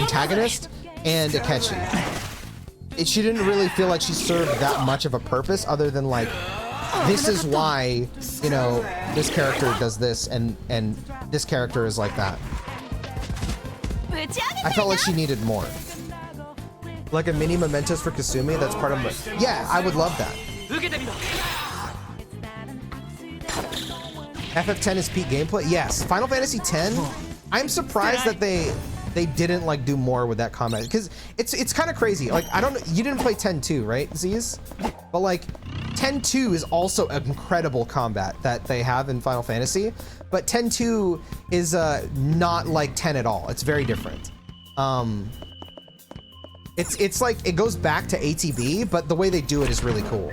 antagonist and Akechi. She didn't really feel like she served that much of a purpose other than like, this is why, you know, this character does this and this character is like that. I felt like she needed more. Like a mini mementos for Kasumi, that's part of my, yeah, I would love that. FF10 is peak gameplay. Yes, Final Fantasy X. I'm surprised that they didn't like do more with that combat, because it's kind of crazy. Like, I don't know, you didn't play 10-2, right, Z's? But like 10-2 is also incredible combat that they have in Final Fantasy, but 10-2 is not like 10 at all. It's very different. It's like it goes back to ATB, but the way they do it is really cool.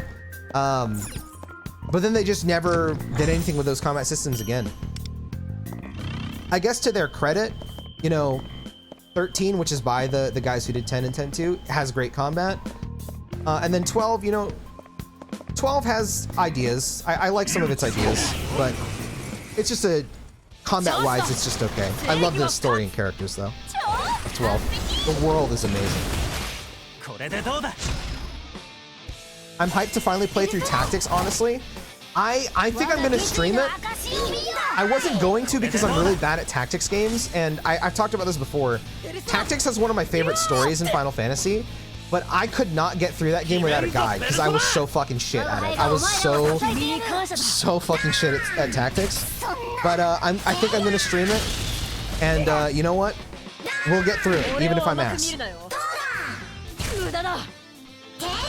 But then they just never did anything with those combat systems again. I guess to their credit, you know, 13, which is by the guys who did 10 and 10-2, has great combat. And then 12, you know, 12 has ideas. I like some of its ideas, but it's just a combat-wise, it's just okay. I love the story and characters though. 12. The world is amazing. I'm hyped to finally play through Tactics, honestly. I think I'm gonna stream it. I wasn't going to because I'm really bad at Tactics games, and I've talked about this before. Tactics has one of my favorite stories in Final Fantasy, but I could not get through that game without a guide because I was so fucking shit at it. I was so fucking shit at Tactics. But I think I'm gonna stream it, and you know what? We'll get through it, even if I'm ass.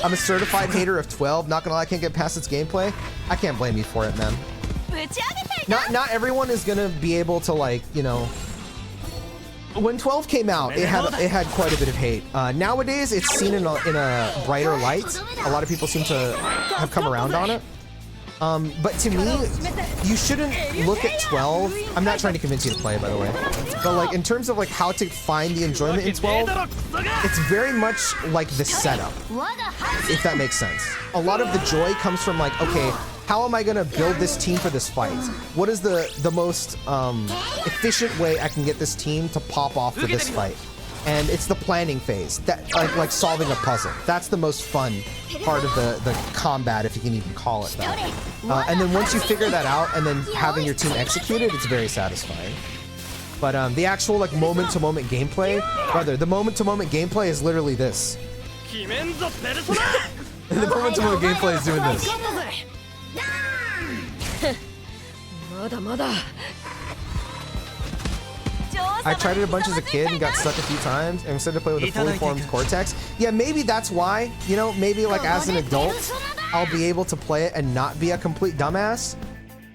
I'm a certified hater of 12. Not gonna lie, I can't get past its gameplay. I can't blame you for it, man. Not everyone is gonna be able to, like, you know. When 12 came out, it had quite a bit of hate. Nowadays, it's seen in a brighter light. A lot of people seem to have come around on it. But to me, you shouldn't look at 12. I'm not trying to convince you to play, by the way. But like in terms of like how to find the enjoyment in 12, it's very much like the setup, if that makes sense. A lot of the joy comes from like, okay, how am I gonna build this team for this fight? What is the most efficient way I can get this team to pop off for this fight? And it's the planning phase, that like solving a puzzle. That's the most fun part of the combat, if you can even call it that. And then once you figure that out and then having your team execute it, it's very satisfying. But the actual like moment-to-moment gameplay, brother, the moment-to-moment gameplay is literally this. The momentum of the gameplay is doing this. I tried it a bunch as a kid and got stuck a few times and instead to play with a fully formed Cortex. Yeah, maybe that's why, you know, maybe like as an adult, I'll be able to play it and not be a complete dumbass.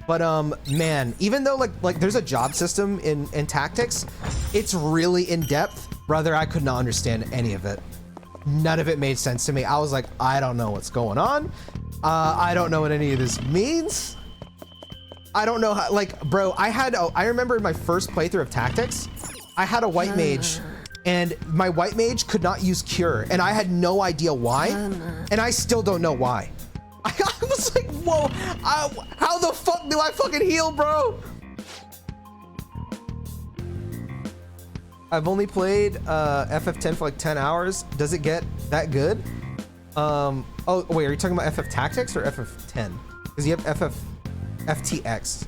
But man, even though like there's a job system in tactics, it's really in depth. Brother, I could not understand any of it. None of it made sense to me. I was like, I don't know what's going on. I don't know what any of this means. I don't know how, like, bro, I remember in my first playthrough of Tactics, I had a white mage and my white mage could not use cure and I had no idea why. And I still don't know why. I was like, whoa, how the fuck do I fucking heal, bro? I've only played FF10 for like 10 hours. Does it get that good? Oh, wait, are you talking about FF Tactics or FF10? Because you have FTX.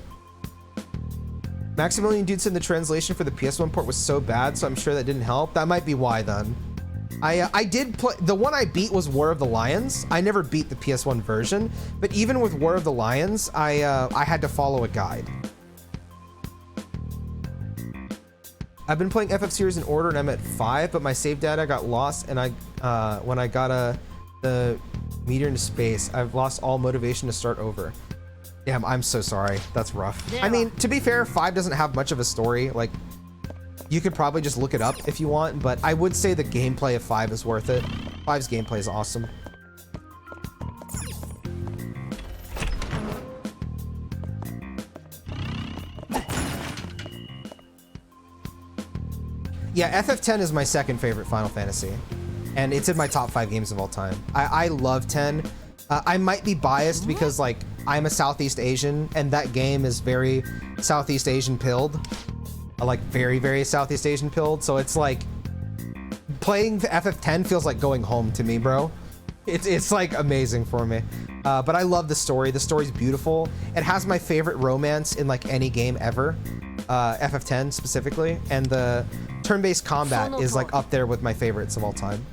Maximilian Dude said the translation for the PS1 port was so bad, so I'm sure that didn't help. That might be why then. I did play, the one I beat was War of the Lions. I never beat the PS1 version, but even with War of the Lions, I had to follow a guide. I've been playing FF series in order and I'm at 5, but my save data got lost and when I got the meteor into space, I've lost all motivation to start over. Damn, I'm so sorry. That's rough. I mean, to be fair, 5 doesn't have much of a story. Like, you could probably just look it up if you want, but I would say the gameplay of 5 is worth it. 5's gameplay is awesome. Yeah, FF10 is my second favorite Final Fantasy, and it's in my top 5 games of all time. I love 10. I might be biased because, like, I'm a Southeast Asian, and that game is very Southeast Asian pilled. Like, very, very Southeast Asian pilled, so it's like, playing the FF10 feels like going home to me, bro. It's like amazing for me. But I love the story. The story's beautiful. It has my favorite romance in like any game ever. FF10 specifically, and the turn-based combat is like up there with my favorites of all time.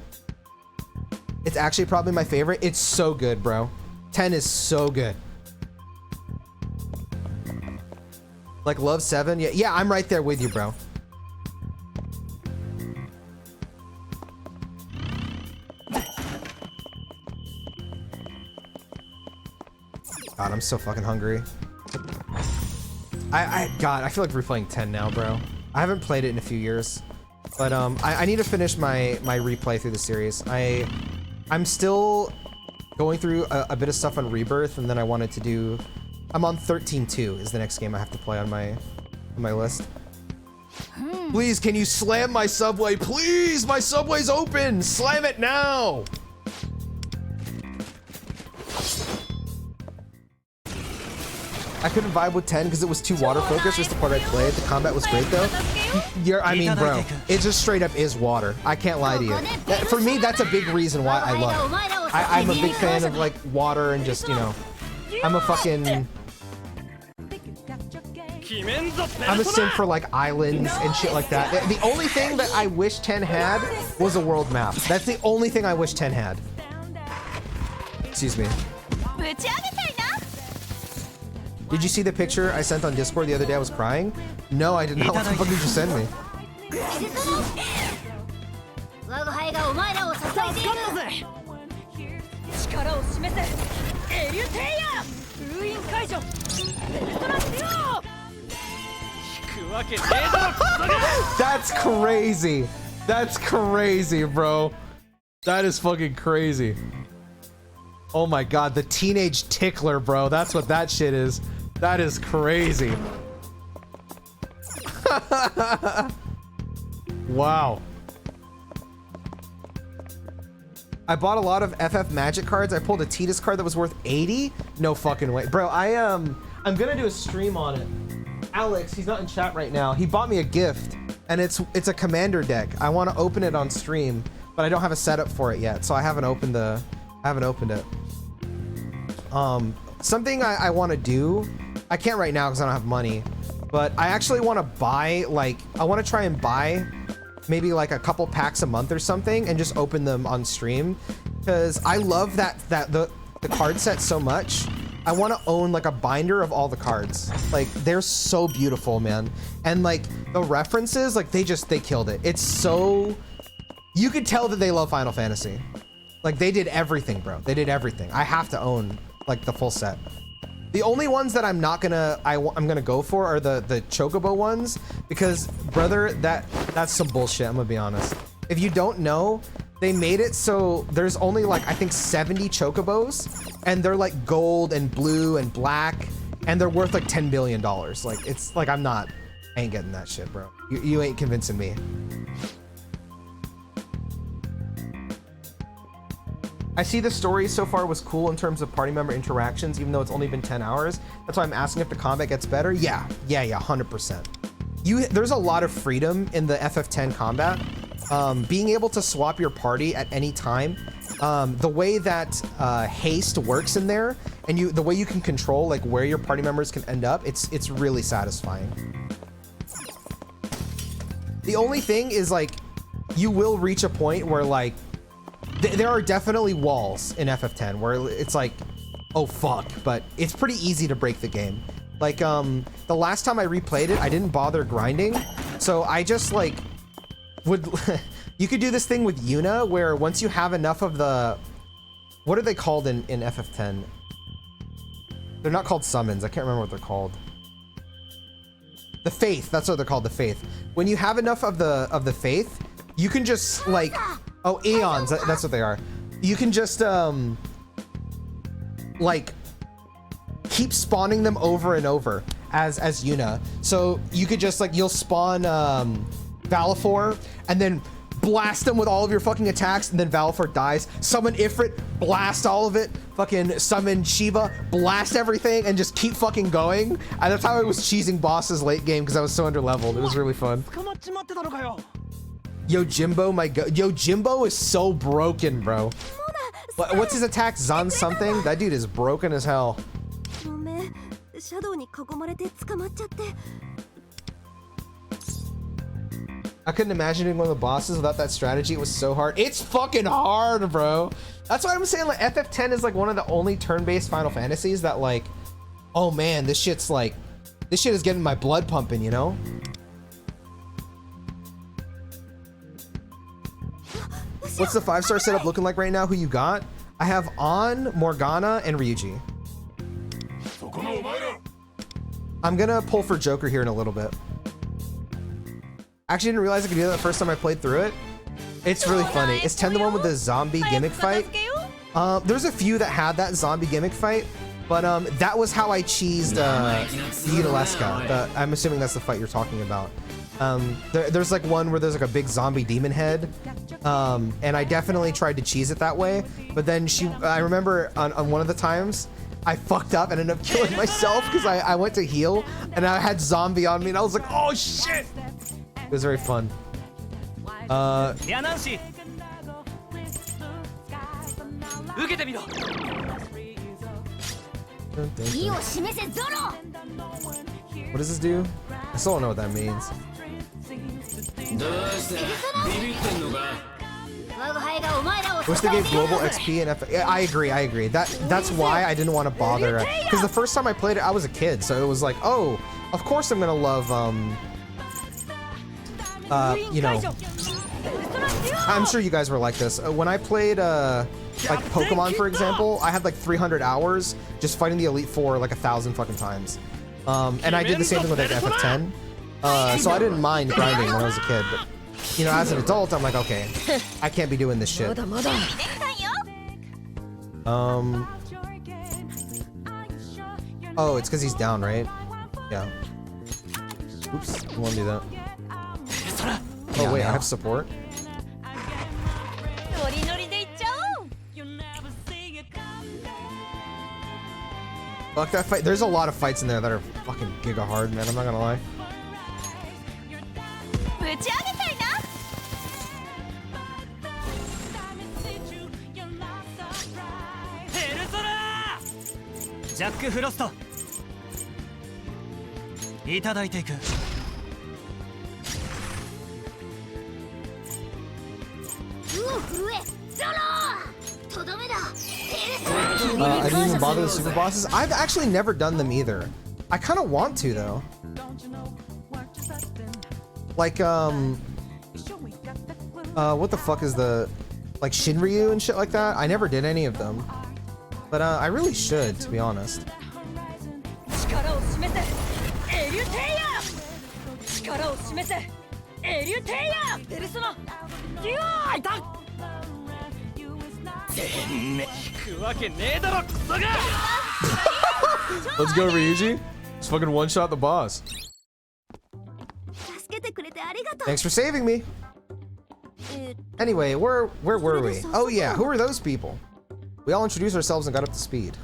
It's actually probably my favorite. It's so good, bro. 10 is so good. Like love 7. Yeah, I'm right there with you, bro. God, I'm so fucking hungry. God, I feel like replaying 10 now, bro. I haven't played it in a few years, but I need to finish my replay through the series. I'm still going through a bit of stuff on Rebirth, and then I wanted to do. I'm on 13-2 is the next game I have to play on my list. Please, can you slam my subway? Please, my subway's open. Slam it now. I couldn't vibe with 10 because it was too water focused. Just the part I played. The combat was great though. I mean, bro, it just straight up is water. I can't lie to you. For me, that's a big reason why I love it. I'm a big fan of like water and just, you know, I'm a simp for like islands and shit like that. The only thing that I wish 10 had was a world map. That's the only thing I wish 10 had. Excuse me. Did you see the picture I sent on Discord the other day? I was crying. No, I did not. What the fuck did you send me? That's crazy. That's crazy, bro. That is fucking crazy. Oh my god, the teenage tickler, bro. That's what that shit is. That is crazy. Wow. I bought a lot of FF Magic cards. I pulled a Tidus card that was worth 80. No fucking way. Bro, I'm gonna do a stream on it. Alex, he's not in chat right now. He bought me a gift, and it's a commander deck. I want to open it on stream, but I don't have a setup for it yet, so I haven't opened it. Something I want to do, I can't right now because I don't have money, but I actually want to buy, like, I want to try and buy maybe like a couple packs a month or something and just open them on stream, because I love the card set so much. I want to own like a binder of all the cards. Like, they're so beautiful, man. And like the references, like they killed it. It's so, you could tell that they love Final Fantasy. Like, they did everything, bro. They did everything. I have to own like the full set. The only ones that I'm not gonna, I'm gonna go for are the Chocobo ones, because brother, that's some bullshit. I'm gonna be honest. If you don't know, they made it so there's only like, I think 70 Chocobos, and they're like gold and blue and black, and they're worth like $10 billion. Like, it's like, I ain't getting that shit, bro. You ain't convincing me. I see the story so far was cool in terms of party member interactions, even though it's only been 10 hours. That's why I'm asking if the combat gets better. Yeah, 100%. There's a lot of freedom in the FF10 combat. Being able to swap your party at any time, the way that haste works in there, and the way you can control like where your party members can end up, it's really satisfying. The only thing is, like, you will reach a point where like there are definitely walls in FF10 where it's like, oh fuck, but it's pretty easy to break the game. Like, the last time I replayed it, I didn't bother grinding, so I just like would you could do this thing with Yuna where once you have enough of the, what are they called in FF10? They're not called summons. I can't remember what they're called. The Faith, that's what they're called, the Faith. When you have enough of the Faith, you can just like, oh, Aeons, that's what they are. You can just like keep spawning them over and over as Yuna. So you could just like, you'll spawn Valifor and then blast them with all of your fucking attacks, and then Valifor dies. Summon Ifrit, blast all of it. Fucking summon Shiva, blast everything, and just keep fucking going. And that's how I was cheesing bosses late game, because I was so underleveled. It was really fun. Yo Jimbo, my god. Yo Jimbo is so broken, bro. What's his attack? Zan something? That dude is broken as hell. I couldn't imagine doing one of the bosses without that strategy. It was so hard. It's fucking hard, bro. That's why I'm saying, like, FF10 is like one of the only turn-based Final Fantasies that, like, oh man, this shit's like, this shit is getting my blood pumping, you know? What's the 5-star setup looking like right now? Who you got? I have An, Morgana, and Ryuji. I'm gonna pull for Joker here in a little bit. Actually, didn't realize I could do that the first time I played through it. It's really funny. Is 10 the one with the zombie gimmick fight? There's a few that had that zombie gimmick fight, but that was how I cheesed Yudaleska. I'm assuming that's the fight you're talking about. There's like one where there's like a big zombie demon head, and I definitely tried to cheese it that way, but then I remember on one of the times, I fucked up and ended up killing myself because I went to heal, and I had zombie on me, and I was like, oh shit! It was very fun. What does this do? I still don't know what that means. Wish they gave global XP and yeah, I agree. That's why I didn't want to bother. Because the first time I played it, I was a kid, so it was like, oh, of course I'm gonna love you know, I'm sure you guys were like this. When I played, like Pokemon, for example, I had like 300 hours just fighting the Elite Four like 1,000 fucking times. And I did the same thing with like FF10. So I didn't mind grinding when I was a kid. But, you know, as an adult, I'm like, okay, I can't be doing this shit. Oh, it's because he's down, right? Yeah. Oops, I won't do that. Oh wait, I have support. Fuck that fight. There's a lot of fights in there that are fucking giga hard, man. I'm not gonna lie. I didn't even bother with super bosses. I've actually never done them either. I kind of want to though. Like what the fuck is the like Shinryu and shit like that? I never did any of them, but I really should, to be honest. Let's go, Ryuji. Let's fucking one-shot the boss. Thanks for saving me. Anyway, where were we? Oh yeah, who are those people? We all introduced ourselves and got up to speed.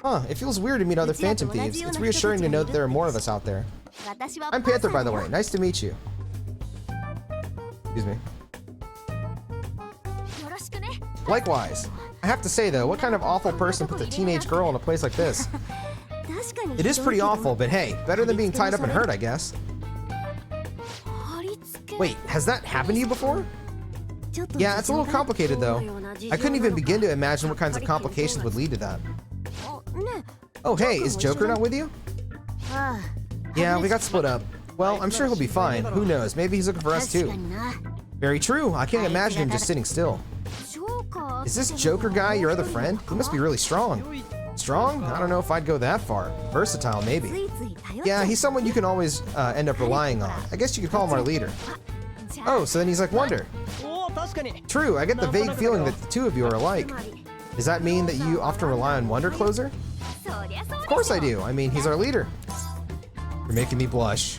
Huh, it feels weird to meet other Phantom Thieves. It's reassuring to know that there are more of us out there. I'm Panther, by the way. Nice to meet you. Excuse me. Likewise. I have to say though, what kind of awful person puts a teenage girl in a place like this? It is pretty awful, but hey, better than being tied up and hurt, I guess. Wait, has that happened to you before? Yeah, it's a little complicated though. I couldn't even begin to imagine what kinds of complications would lead to that. Oh hey, is Joker not with you? Yeah, we got split up. Well, I'm sure he'll be fine. Who knows, maybe he's looking for us too. Very true, I can't imagine him just sitting still. Is this Joker guy your other friend? He must be really strong. Strong? I don't know if I'd go that far. Versatile, maybe. Yeah, he's someone you can always end up relying on. I guess you could call him our leader. Oh, so then he's like Wonder. True, I get the vague feeling that the two of you are alike. Does that mean that you often rely on Wonder Closer? Of course I do. I mean, he's our leader. You're making me blush.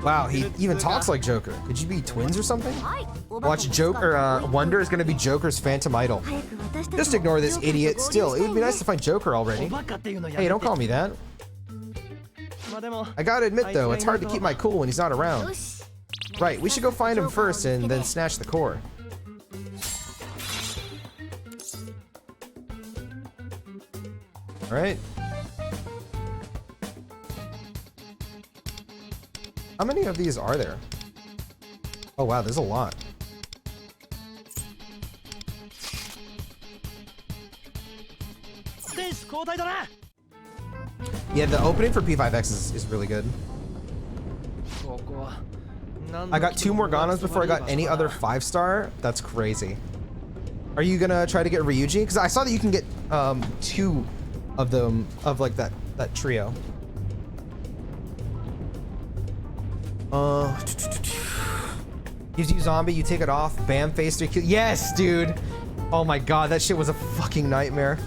Wow, he even talks like Joker. Could you be twins or something? Watch Joker, Wonder is gonna be Joker's phantom idol. Just ignore this idiot. Still, it would be nice to find Joker already. Hey, don't call me that. I gotta admit though, it's hard to keep my cool when he's not around. Right, we should go find him first and then snatch the core. Alright. How many of these are there? Oh wow, there's a lot. Yeah, the opening for P5X is really good. I got 2 Morganas before I got any other 5-star. That's crazy. Are you gonna try to get Ryuji? Because I saw that you can get 2 of them, of like that trio. Gives you zombie, you take it off, bam, phase 3 kill. Yes, dude! Oh my god, that shit was a fucking nightmare.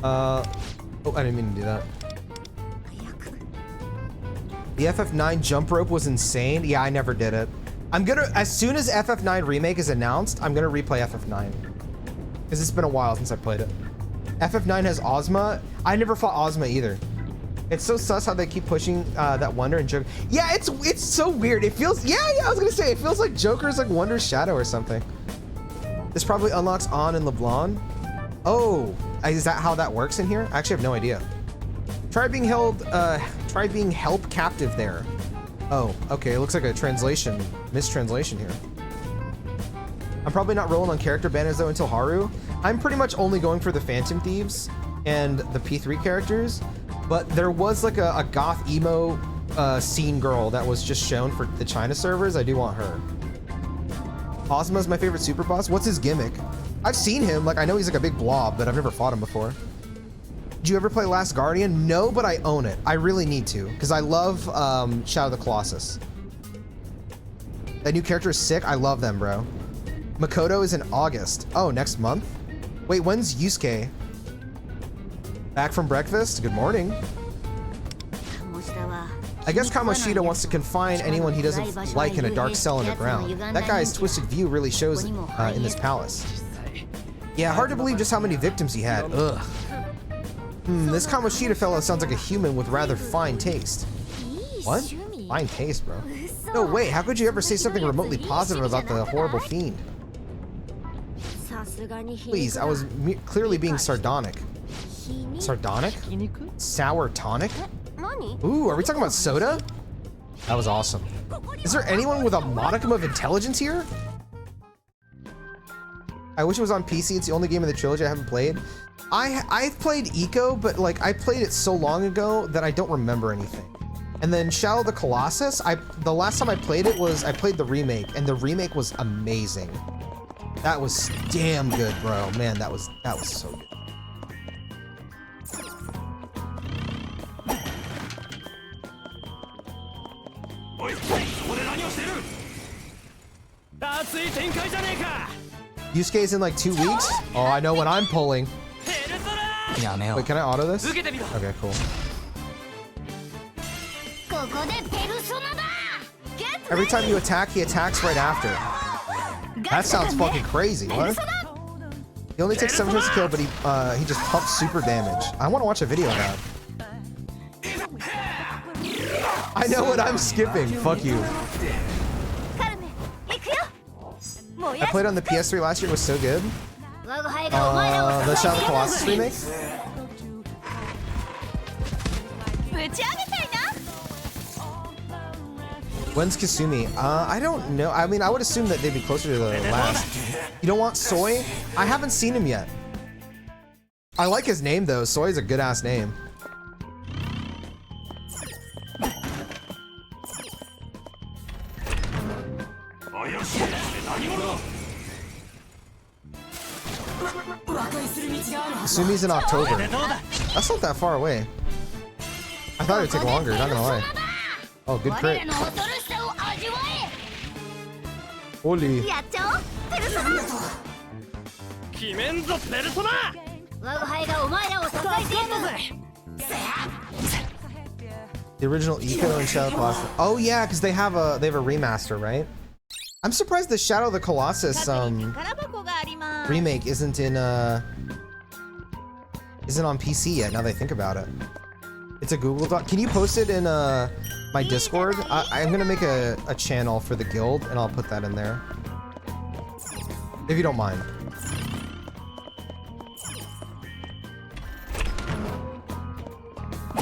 Oh, I didn't mean to do that. The FF9 jump rope was insane. Yeah, I never did it. I'm gonna, as soon as FF9 Remake is announced, I'm gonna replay FF9. Because it's been a while since I played it. FF9 has Ozma. I never fought Ozma either. It's so sus how they keep pushing that Wonder and Joker. Yeah, it's so weird. It feels, yeah, I was gonna say, it feels like Joker's like Wonder's shadow or something. This probably unlocks On and LeBlanc. Oh, is that how that works in here? I actually have no idea. Try being held captive there. Oh, okay, it looks like a mistranslation here. I'm probably not rolling on character banners though until Haru. I'm pretty much only going for the Phantom Thieves and the P3 characters, but there was like a goth emo scene girl that was just shown for the China servers. I do want her. Ozma's my favorite super boss. What's his gimmick? I've seen him, like I know he's like a big blob, but I've never fought him before. Did you ever play Last Guardian? No, but I own it. I really need to, because I love Shadow of the Colossus. That new character is sick. I love them, bro. Makoto is in August. Oh, next month? Wait, when's Yusuke? Back from breakfast? Good morning. I guess Kamoshida wants to confine anyone he doesn't like in a dark cell underground. That guy's twisted view really shows in this palace. Yeah, hard to believe just how many victims he had. Ugh. This Kamoshida fellow sounds like a human with rather fine taste. What? Fine taste, bro. No way, how could you ever say something remotely positive about the horrible fiend? Please, I was clearly being sardonic. Sardonic? ひき肉 Sour tonic? 何 Ooh, are we talking about soda? That was awesome. Is there anyone with a modicum of intelligence here? I wish it was on PC. It's the only game in the trilogy I haven't played. I've played Eco, but like I played it so long ago that I don't remember anything. And then Shadow of the Colossus, the last time I played it was I played the remake, and the remake was amazing. That was damn good, bro. Man, that was so good. Yusuke's in like 2 weeks? Oh, I know when I'm pulling. Wait, can I auto this? Okay, cool. Every time you attack, he attacks right after. That sounds fucking crazy. What? He only takes 7 turns to kill, but he just pumps super damage. I want to watch a video of that. I know what I'm skipping. Fuck you. I played on the PS3 last year. It was so good. The Shadow of the Colossus remake. When's Kasumi? I don't know. I mean, I would assume that they'd be closer to the last. You don't want Soy? I haven't seen him yet. I like his name though. Soy's a good ass name. Kasumi's in October. That's not that far away. I thought it would take longer, not gonna lie. Oh, good crit. Holy. The original Eco and Shadow of the Colossus. Oh yeah, because they have a remaster, right? I'm surprised the Shadow of the Colossus remake isn't on PC yet. Now that I think about it, it's a Google Doc. Can you post it in my Discord? I'm gonna make a channel for the guild, and I'll put that in there if you don't mind.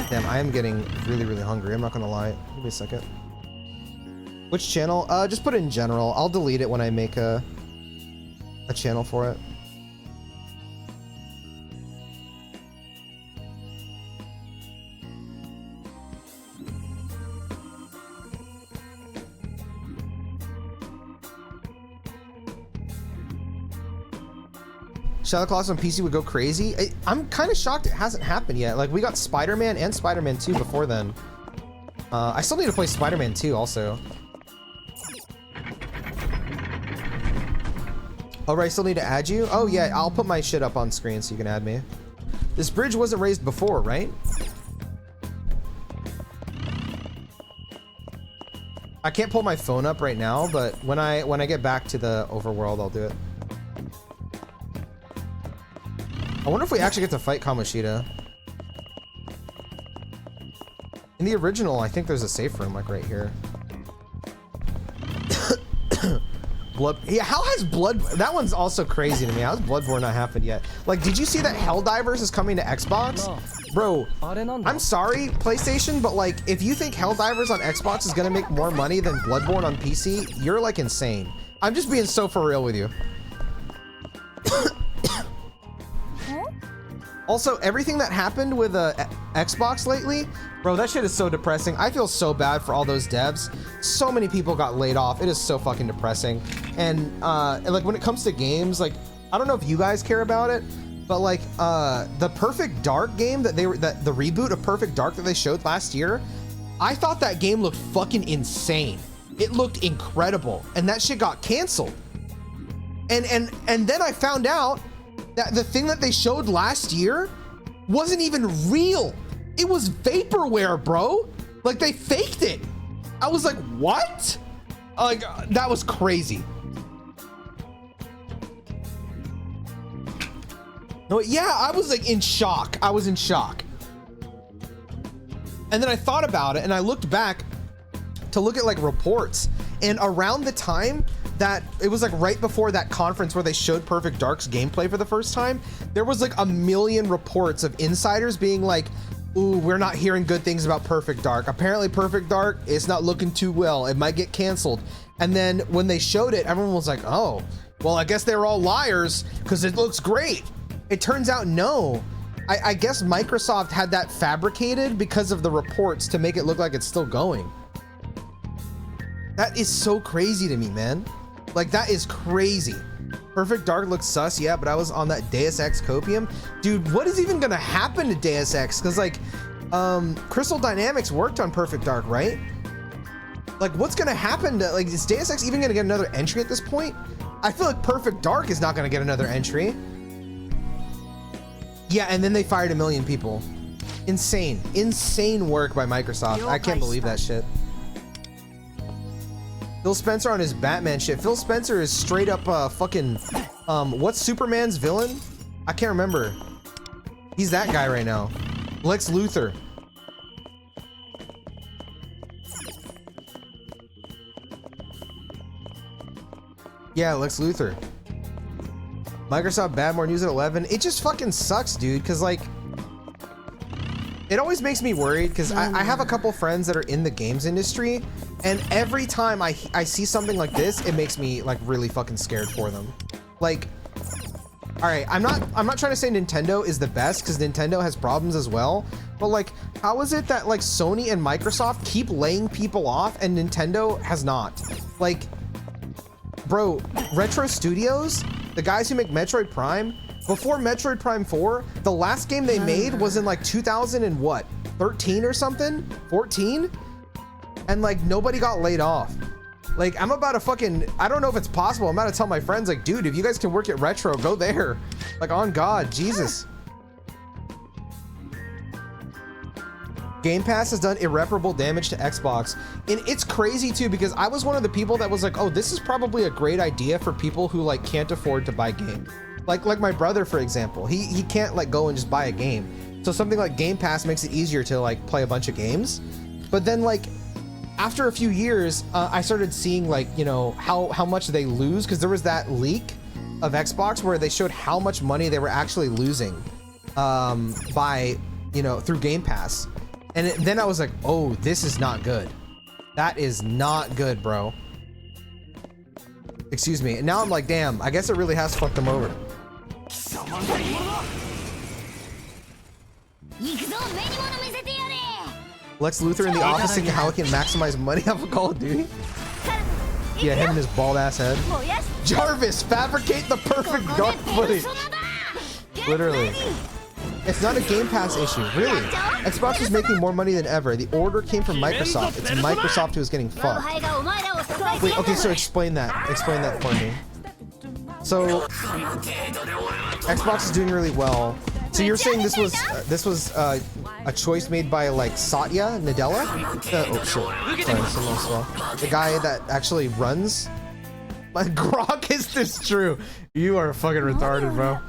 Damn, I am getting really, really hungry. I'm not gonna lie. Give me a second. Which channel? Just put it in general. I'll delete it when I make a channel for it. Shadow of the Colossus on PC would go crazy. I'm kind of shocked it hasn't happened yet. Like, we got Spider-Man and Spider-Man 2 before then. I still need to play Spider-Man 2 also. Oh, right, I still need to add you? Oh, yeah, I'll put my shit up on screen so you can add me. This bridge wasn't raised before, right? I can't pull my phone up right now, but when I get back to the overworld, I'll do it. I wonder if we actually get to fight Kamoshida. In the original, I think there's a safe room, like right here. Blood. Yeah, how has Blood... That one's also crazy to me. How's Bloodborne not happened yet? Like, did you see that Helldivers is coming to Xbox? Bro, I'm sorry, PlayStation, but like, if you think Helldivers on Xbox is gonna make more money than Bloodborne on PC, you're like insane. I'm just being so for real with you. Also, everything that happened with Xbox lately, bro, that shit is so depressing. I feel so bad for all those devs. So many people got laid off. It is so fucking depressing. And like when it comes to games, like I don't know if you guys care about it, but like the Perfect Dark game that the reboot of Perfect Dark that they showed last year, I thought that game looked fucking insane. It looked incredible, and that shit got canceled. And then I found out that the thing that they showed last year wasn't even real. It was vaporware, bro. Like, they faked it. I was like, what? Like, that was crazy. No, yeah, I was like in shock. I was in shock. And then I thought about it and I looked back to look at like reports, and around the time that it was like right before that conference where they showed Perfect Dark's gameplay for the first time, there was like a million reports of insiders being like, ooh, we're not hearing good things about Perfect Dark. Apparently Perfect Dark is not looking too well. It might get canceled. And then when they showed it, everyone was like, oh, well, I guess they were all liars because it looks great. It turns out no. I guess Microsoft had that fabricated because of the reports to make it look like it's still going. That is so crazy to me, man. Like, that is crazy. Perfect Dark looks sus, yeah, but I was on that Deus Ex Copium. Dude, what is even gonna happen to Deus Ex? Because, like, Crystal Dynamics worked on Perfect Dark, right? Like, what's gonna happen to, like, is Deus Ex even gonna get another entry at this point? I feel like Perfect Dark is not gonna get another entry. Yeah, and then they fired 1 million people. Insane. Insane work by Microsoft. I can't believe that shit. Phil Spencer on his Batman shit. Phil Spencer is straight up fucking what's Superman's villain? I can't remember. He's that guy right now. Lex Luthor. Yeah, Lex Luthor. Microsoft bad, more news at 11. It just fucking sucks, dude, because like it always makes me worried because I have a couple friends that are in the games industry, and every time I see something like this, it makes me like really fucking scared for them. Like, all right, I'm not trying to say Nintendo is the best because Nintendo has problems as well, but like, how is it that like Sony and Microsoft keep laying people off and Nintendo has not? Like, bro, Retro Studios, the guys who make Metroid Prime, before Metroid Prime 4, the last game they made was in like 2000 and what, 13 or something, 14, and like nobody got laid off. Like, I'm about to fucking, I don't know if it's possible. I'm about to tell my friends, like, dude, if you guys can work at Retro, go there. Like, on God, Jesus. Game Pass has done irreparable damage to Xbox. And it's crazy too, because I was one of the people that was like, oh, this is probably a great idea for people who like can't afford to buy games. Like my brother, for example, he can't like go and just buy a game. So something like Game Pass makes it easier to like play a bunch of games. But then like after a few years, I started seeing like, you know, how much they lose, because there was that leak of Xbox where they showed how much money they were actually losing by, you know, through Game Pass. And then I was like, oh, this is not good. That is not good, bro. Excuse me. And now I'm like, damn, I guess it really has fucked them over. Lex Luthor in the office thinking how he can maximize money off of Call of Duty. Yeah, him and his bald ass head. Jarvis, fabricate the perfect dark footage. Literally. It's not a Game Pass issue, really. Xbox is making more money than ever. The order came from Microsoft. It's Microsoft who is getting fucked. Wait, okay, so explain that. Explain that for me. So, Xbox is doing really well. So you're saying this was a choice made by like Satya Nadella? Oh shit! Sorry, someone else well. The guy that actually runs. My Grok, is this true? You are fucking retarded, bro.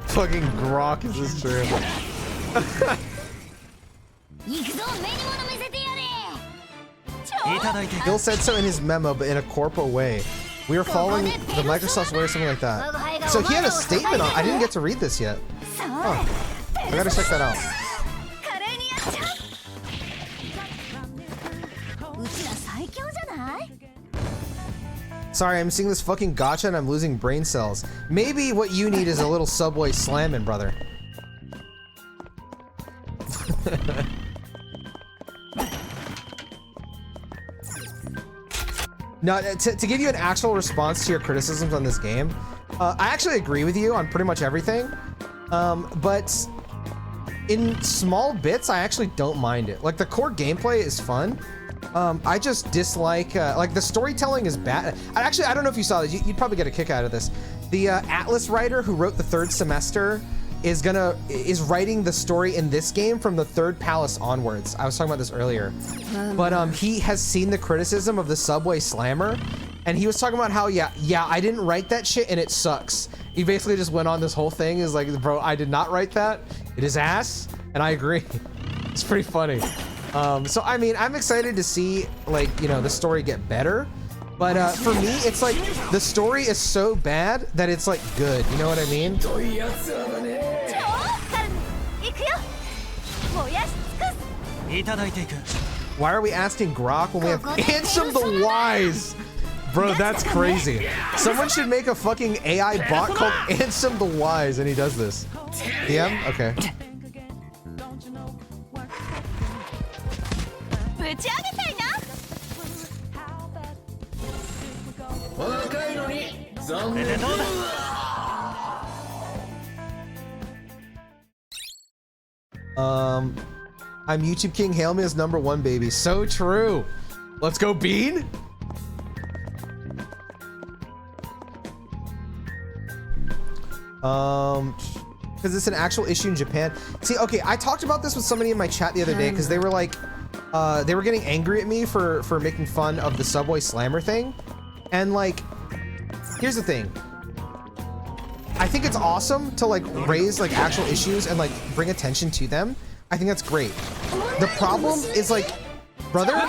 Fucking Grok, is this true? Bill said so in his memo, but in a corpo way. We are following the Microsoft's way or something like that. So he had a statement on. I didn't get to read this yet. Oh, I gotta check that out. Sorry, I'm seeing this fucking gacha and I'm losing brain cells. Maybe what you need is a little Subway slamming, brother. No, to give you an actual response to your criticisms on this game, I actually agree with you on pretty much everything. But in small bits, I actually don't mind it. Like, the core gameplay is fun. I just dislike, like, the storytelling is bad. I don't know if you saw this. You'd probably get a kick out of this. The Atlas writer who wrote the third semester is writing the story in this game from the third palace onwards. I was talking about this earlier. But he has seen the criticism of the Subway Slammer, and he was talking about how, yeah, I didn't write that shit and it sucks. He basically just went on this whole thing. Is like, bro, I did not write that. It is ass, and I agree. It's pretty funny. So I mean, I'm excited to see, like, you know, the story get better. But for me, it's like the story is so bad that it's like good. You know what I mean? Why are we asking Grok when we have Ansem the Wise? Bro, that's crazy. Someone should make a fucking AI bot called Ansem the Wise, and he does this. DM? Okay. I'm YouTube King. Hail me as #1, baby. So true. Let's go, Bean. Because it's an actual issue in Japan. See, okay, I talked about this with somebody in my chat the other day because they were like, they were getting angry at me for making fun of the Subway Slammer thing. And like, here's the thing. I think it's awesome to like raise like actual issues and like bring attention to them. I think that's great. The problem is like, brother,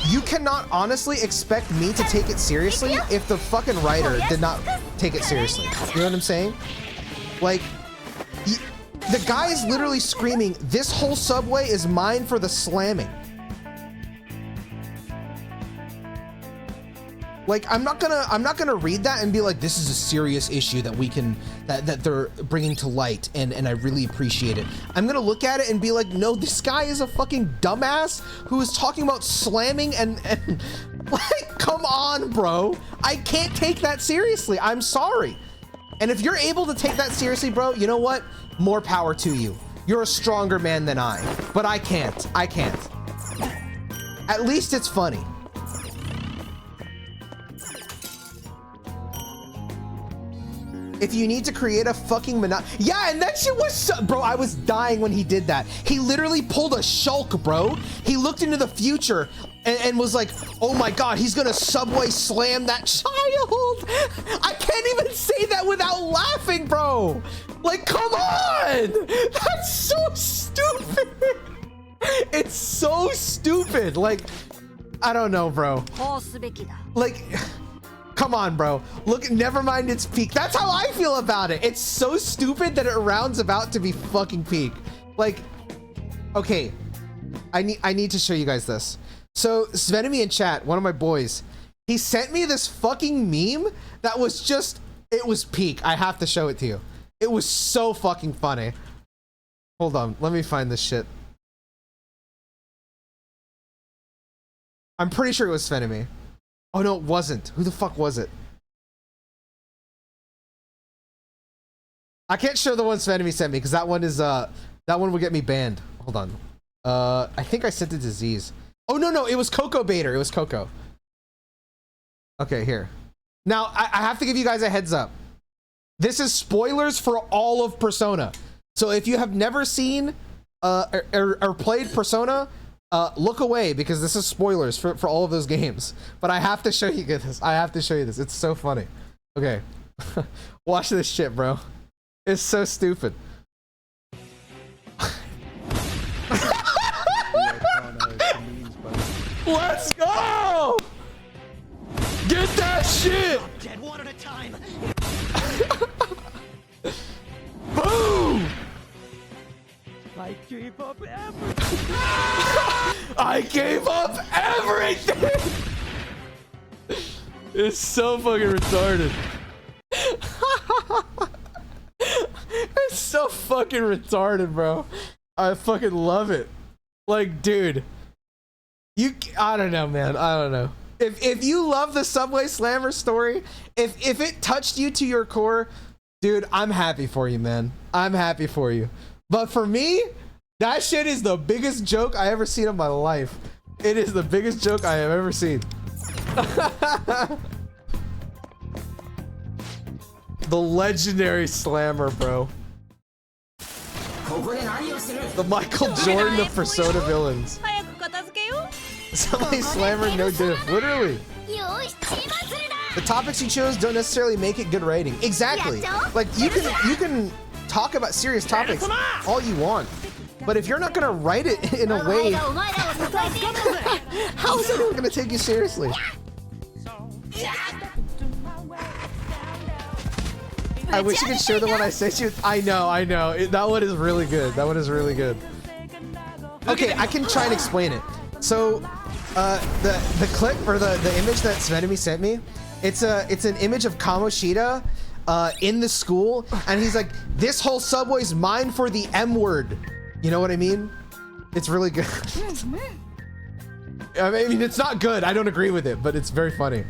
you cannot honestly expect me to take it seriously if the fucking writer did not take it seriously. You know what I'm saying? Like, the guy is literally screaming, "This whole subway is mine for the slamming." Like, I'm not gonna read that and be like, this is a serious issue that we can, that they're bringing to light, and I really appreciate it. I'm gonna look at it and be like, no, this guy is a fucking dumbass who is talking about slamming and like, come on, bro. I can't take that seriously. I'm sorry. And if you're able to take that seriously, bro, you know what? More power to you. You're a stronger man than I, but I can't. I can't. At least it's funny. If you need to create a fucking yeah, and that shit was so, bro, I was dying when he did that. He literally pulled a Shulk, bro. He looked into the future and was like, oh my god, he's gonna Subway Slam that child. I can't even say that without laughing, bro. Like, come on. That's so stupid. It's so stupid. Like, I don't know, bro. Like, come on, bro. Look, never mind its peak. That's how I feel about it. It's so stupid that it rounds about to be fucking peak. Like, okay, I need to show you guys this. So Svenemy in chat, one of my boys, he sent me this fucking meme that was just, it was peak. I have to show it to you. It was so fucking funny. Hold on, let me find this shit. I'm pretty sure it was Svenemy. Oh no, it wasn't. Who the fuck was it? I can't show the one Svenemy sent me because that one is that one will get me banned. Hold on. I think I sent it to Z's. Oh no, it was Coco Baiter. It was Coco. Okay, here. Now I have to give you guys a heads up. This is spoilers for all of Persona. So if you have never seen or played Persona, look away because this is spoilers for all of those games. But I have to show you this. I have to show you this. It's so funny. Okay. Watch this shit, bro. It's so stupid. Let's go! Get that shit! Dead one at a time. Boom! I gave up everything. I gave up everything! It's so fucking retarded. It's so fucking retarded, bro. I fucking love it. Like, dude, I don't know, man. I don't know. If you love the Subway Slammer story, if it touched you to your core, dude, I'm happy for you, man. I'm happy for you. But for me, that shit is the biggest joke I ever seen in my life. It is the biggest joke I have ever seen. The legendary Slammer, bro. The Michael Jordan of Persona villains. Subway Slammer, no diff. Literally. The topics you chose don't necessarily make it good writing. Exactly. Like you can talk about serious topics all you want, but if you're not gonna write it in a way, how is anyone gonna take you seriously? I wish you could share the one I sent you. I know. That one is really good. That one is really good. Okay, I can try and explain it. So, the clip or the image that Svenemy sent me, it's an image of Kamoshida in the school, and he's like, "This whole subway's mine for the M word." You know what I mean? It's really good. I mean, it's not good. I don't agree with it, but it's very funny.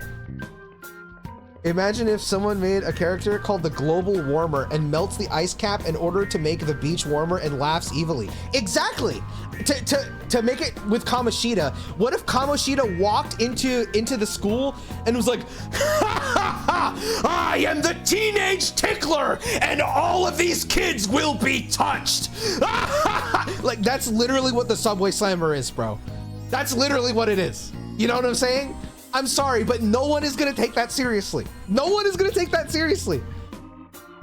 Imagine if someone made a character called the Global Warmer and melts the ice cap in order to make the beach warmer and laughs evilly. Exactly. To make it with Kamoshida. What if Kamoshida walked into the school and was like, "I am the teenage tickler, and all of these kids will be touched." Like, that's literally what the Subway Slammer is, bro. That's literally what it is. You know what I'm saying? I'm sorry, but no one is gonna take that seriously. No one is gonna take that seriously.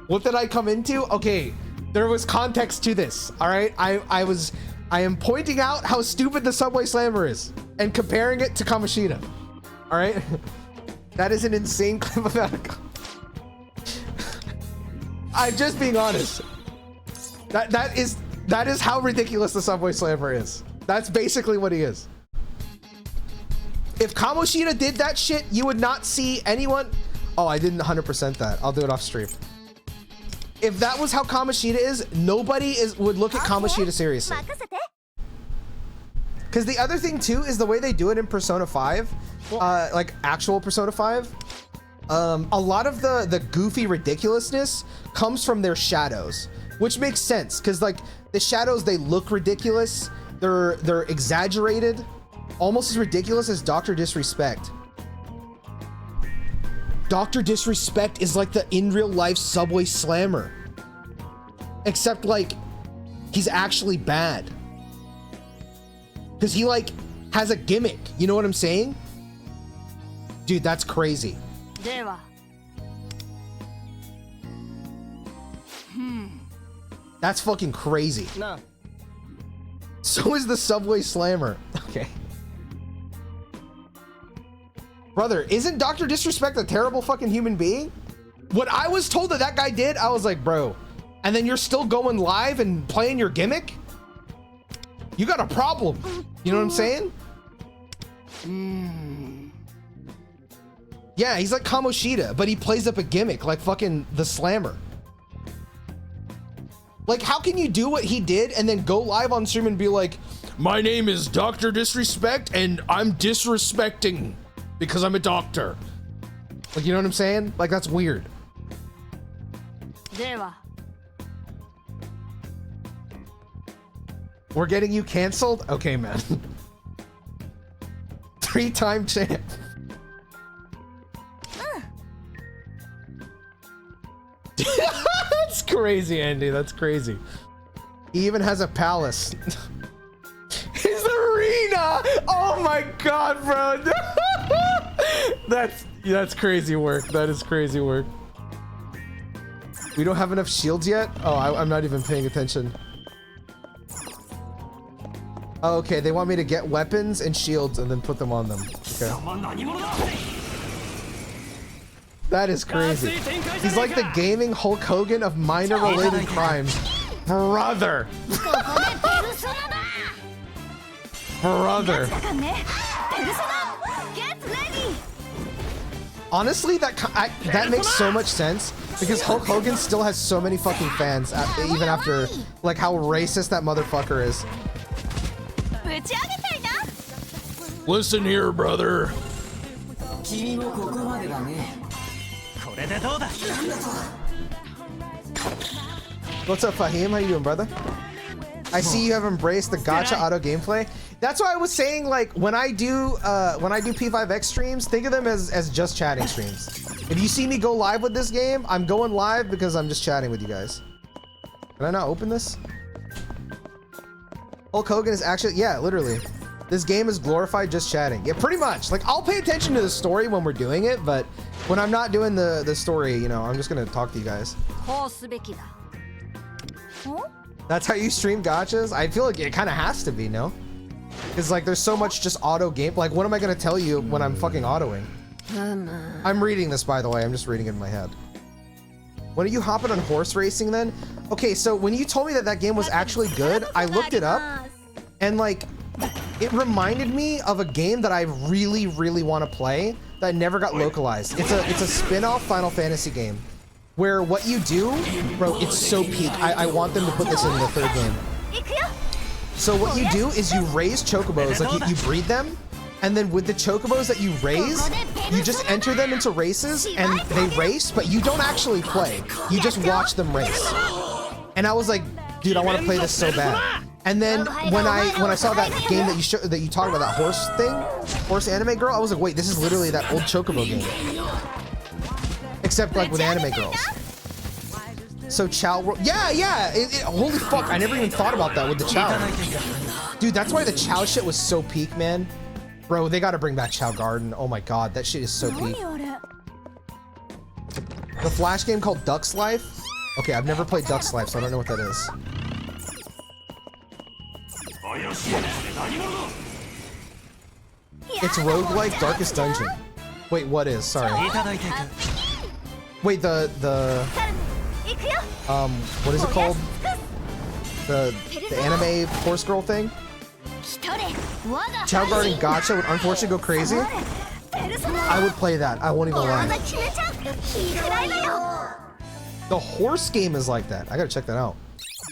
What did I come into? Okay, there was context to this. All right, I am pointing out how stupid the Subway Slammer is and comparing it to Kamoshida. All right, that is an insane clip about it. I'm just being honest. That is how ridiculous the Subway Slammer is. That's basically what he is. If Kamoshida did that shit, you would not see anyone. Oh, I didn't 100% that. I'll do it off stream. If that was how Kamoshida is, nobody would look at Kamoshida seriously. Because the other thing too is the way they do it in Persona 5, like actual Persona 5. A lot of the goofy ridiculousness comes from their shadows, which makes sense because like the shadows, they look ridiculous. They're exaggerated. Almost as ridiculous as Dr. Disrespect. Dr. Disrespect is like the in real life Subway Slammer. Except like he's actually bad. Because he like has a gimmick. You know what I'm saying? Dude, that's crazy. That's fucking crazy. No. So is the Subway Slammer. Okay. Brother, isn't Dr. Disrespect a terrible fucking human being? What I was told that guy did, I was like, bro, and then you're still going live and playing your gimmick? You got a problem. You know what I'm saying? Yeah, he's like Kamoshida, but he plays up a gimmick like fucking the Slammer. Like, how can you do what he did and then go live on stream and be like, "My name is Dr. Disrespect and I'm disrespecting because I'm a doctor." Like, you know what I'm saying? Like, that's weird. We're getting you canceled? Okay, man. 3-time champ. That's crazy, Andy. That's crazy. He even has a palace. His arena! Oh my god, bro. That's crazy work. That is crazy work. We don't have enough shields yet? Oh, I'm not even paying attention. Oh, okay, they want me to get weapons and shields and then put them on them. Okay. That is crazy. He's like the gaming Hulk Hogan of minor-related crimes. Brother. Brother. Honestly, that makes so much sense because Hulk Hogan still has so many fucking fans, even after like how racist that motherfucker is. Listen here, brother. What's up, Fahim? How you doing, brother? I see you have embraced the gacha auto gameplay. That's why I was saying, like, when I do P5X streams, think of them as just chatting streams. If you see me go live with this game, I'm going live because I'm just chatting with you guys. Can I not open this? Hulk Hogan is actually, yeah, literally. This game is glorified just chatting. Yeah, pretty much. Like, I'll pay attention to the story when we're doing it, but when I'm not doing the story, you know, I'm just gonna talk to you guys. That's how you stream gachas? I feel like it kind of has to be, no? Because, like, there's so much just auto game. Like, what am I gonna tell you when I'm fucking autoing? I'm reading this, by the way. I'm just reading it in my head. When are you hopping on horse racing then? Okay, so when you told me that that game was actually good, I looked it up, and, like, it reminded me of a game that I really, really want to play that never got localized. It's a spin-off Final Fantasy game where what you do, bro, it's so peak. I want them to put this in the third game. So what you do is you raise chocobos, like you breed them, and then with the chocobos that you raise, you just enter them into races and they race, but you don't actually play. You just watch them race. And I was like, dude, I want to play this so bad. And then when I saw that game that you talked about, that horse anime girl, I was like, wait, this is literally that old chocobo game, except like with anime girls. So Chow, yeah, holy fuck, I never even thought about that with the Chow. Dude, that's why the Chow shit was so peak, man. Bro, they gotta bring back Chow Garden. Oh my god, that shit is so peak. The Flash game called Duck's Life. Okay, I've never played Duck's Life, so I don't know what that is. It's roguelike Darkest Dungeon. Wait, what is? Sorry. Wait, what is it called? The anime horse girl thing? Chow Garden Gacha would unfortunately go crazy. I would play that. I won't even lie. The horse game is like that. I gotta check that out.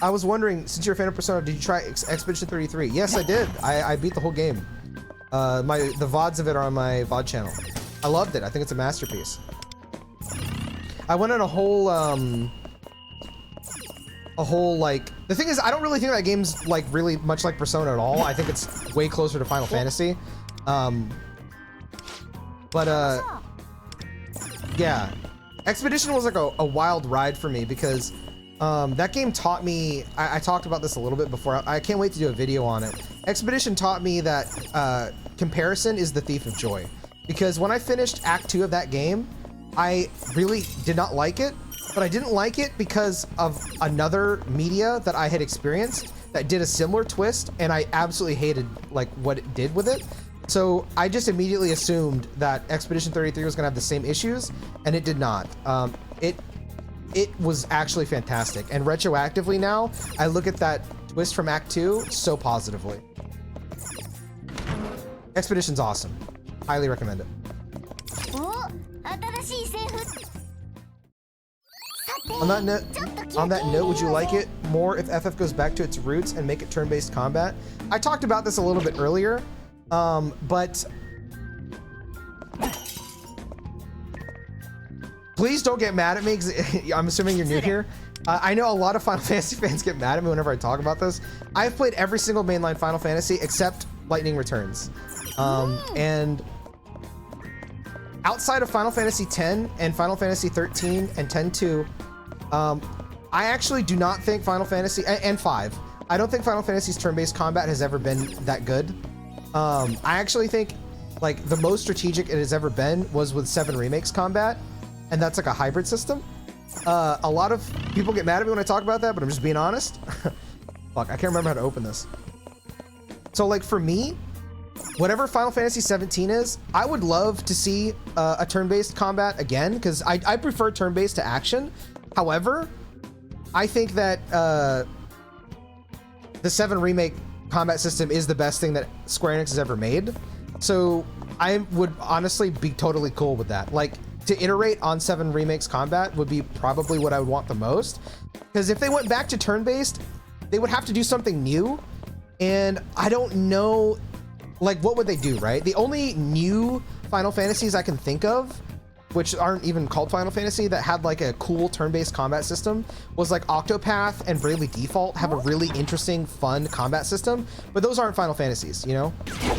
I was wondering, since you're a fan of Persona, did you try Expedition 33? Yes, I did. I beat the whole game. The VODs of it are on my VOD channel. I loved it. I think it's a masterpiece. I went on a whole like, the thing is, I don't really think that game's like really much like Persona at all. I think it's way closer to Final Fantasy. Yeah, Expedition was like a wild ride for me because that game taught me, I talked about this a little bit before, I can't wait to do a video on it. Expedition taught me that comparison is the thief of joy. Because when I finished Act 2 of that game, I really did not like it, but I didn't like it because of another media that I had experienced that did a similar twist, and I absolutely hated like what it did with it. So I just immediately assumed that Expedition 33 was gonna have the same issues, and it did not. It was actually fantastic, and retroactively now, I look at that twist from Act 2 so positively. Expedition's awesome. Highly recommend it. On that note, would you like it more if FF goes back to its roots and make it turn-based combat? I talked about this a little bit earlier, but please don't get mad at me, because I'm assuming you're new here. I know a lot of Final Fantasy fans get mad at me whenever I talk about this. I've played every single mainline Final Fantasy except Lightning Returns. And outside of Final Fantasy X and Final Fantasy 13 and 10-2, I actually do not think Final Fantasy, and 5, I don't think Final Fantasy's turn-based combat has ever been that good. I actually think like the most strategic it has ever been was with 7 Remakes combat, and that's like a hybrid system. A lot of people get mad at me when I talk about that, but I'm just being honest. Fuck, I can't remember how to open this. So like for me, whatever Final Fantasy 17 is, I would love to see a turn-based combat again, because I prefer turn-based to action. However, I think that the 7 Remake combat system is the best thing that Square Enix has ever made. So I would honestly be totally cool with that. Like, to iterate on 7 Remakes combat would be probably what I would want the most. Because if they went back to turn-based, they would have to do something new. And I don't know, like, what would they do, right? The only new Final Fantasies I can think of, which aren't even called Final Fantasy, that had like a cool turn-based combat system was like Octopath and Bravely Default have a really interesting, fun combat system, but those aren't Final Fantasies, you know?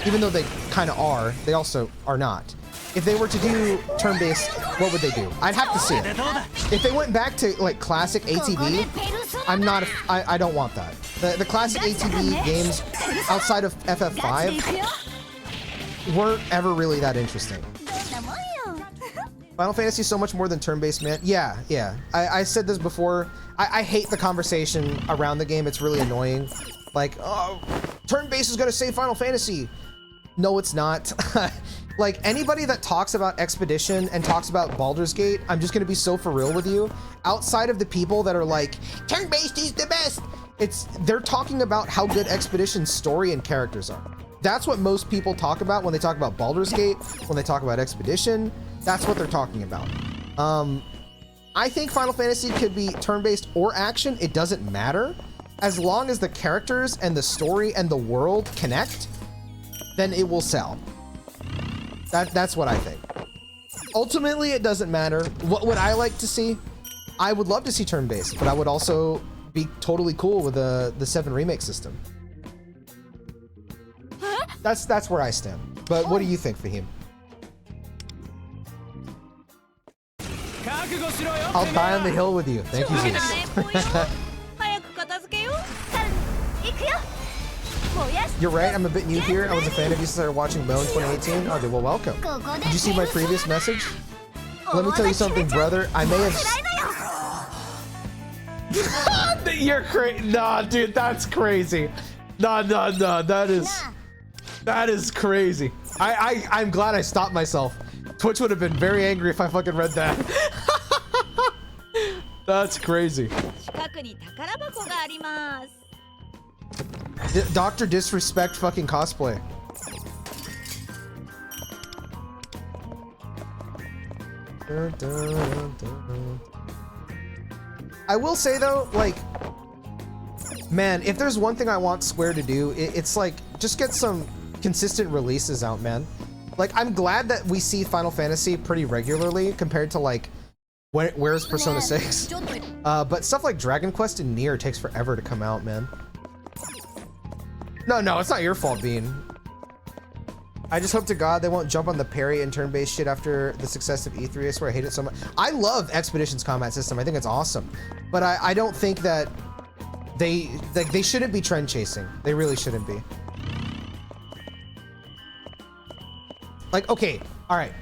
Even though they kind of are, they also are not. If they were to do turn-based, what would they do? I'd have to see it. If they went back to like classic ATB, I don't want that. The classic ATB games outside of FF5 weren't ever really that interesting. Final Fantasy is so much more than turn-based, man. Yeah. I said this before. I hate the conversation around the game. It's really annoying. Like, oh, turn-based is gonna save Final Fantasy. No, it's not. Like, anybody that talks about Expedition and talks about Baldur's Gate, I'm just gonna be so for real with you. Outside of the people that are like, turn-based is the best, they're talking about how good Expedition's story and characters are. That's what most people talk about when they talk about Baldur's Gate, when they talk about Expedition. That's what they're talking about. I think Final Fantasy could be turn-based or action. It doesn't matter. As long as the characters and the story and the world connect, then it will sell. That's what I think. Ultimately, it doesn't matter. What would I like to see? I would love to see turn-based, but I would also be totally cool with the 7 remake system. That's where I stand. But what do you think, Fahim? I'll die on the hill with you. Thank you, Zeus. You're right, I'm a bit new here. I was a fan of you since I started watching Mo in 2018. Oh, dude, well, welcome. Did you see my previous message? Let me tell you something, brother. I may have... You're crazy. Nah, dude, that's crazy. Nah, that is crazy. I'm glad I stopped myself. Twitch would have been very angry if I fucking read that. That's crazy. Dr. Disrespect fucking cosplay. I will say though, like, man, if there's one thing I want Square to do, it's like, just get some consistent releases out, man. Like, I'm glad that we see Final Fantasy pretty regularly compared to like, where's Persona 6? But stuff like Dragon Quest and Nier takes forever to come out, man. No, it's not your fault, Bean. I just hope to God they won't jump on the parry and turn-based shit after the success of E3. I swear I hate it so much. I love Expedition's combat system. I think it's awesome. But I don't think that they shouldn't be trend chasing. They really shouldn't be. Like, okay, all right.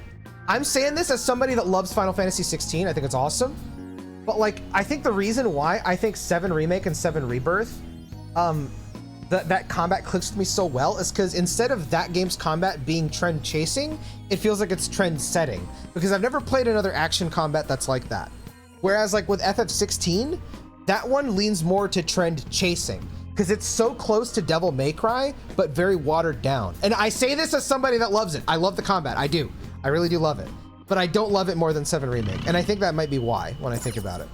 I'm saying this as somebody that loves Final Fantasy 16. I think it's awesome. But like, I think the reason why I think 7 Remake and 7 Rebirth, that combat clicks with me so well is because instead of that game's combat being trend chasing, it feels like it's trend setting. Because I've never played another action combat that's like that. Whereas like with FF16, that one leans more to trend chasing because it's so close to Devil May Cry, but very watered down. And I say this as somebody that loves it. I love the combat, I do. I really do love it. But I don't love it more than 7 Remake. And I think that might be why when I think about it.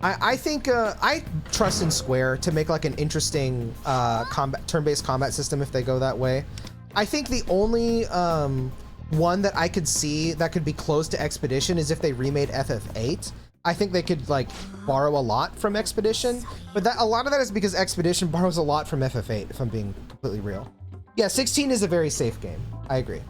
I think I trust in Square to make like an interesting turn-based combat system if they go that way. I think the only one that I could see that could be close to Expedition is if they remade FF8. I think they could like borrow a lot from Expedition, but a lot of that is because Expedition borrows a lot from FF8, if I'm being completely real. Yeah, 16 is a very safe game. I agree.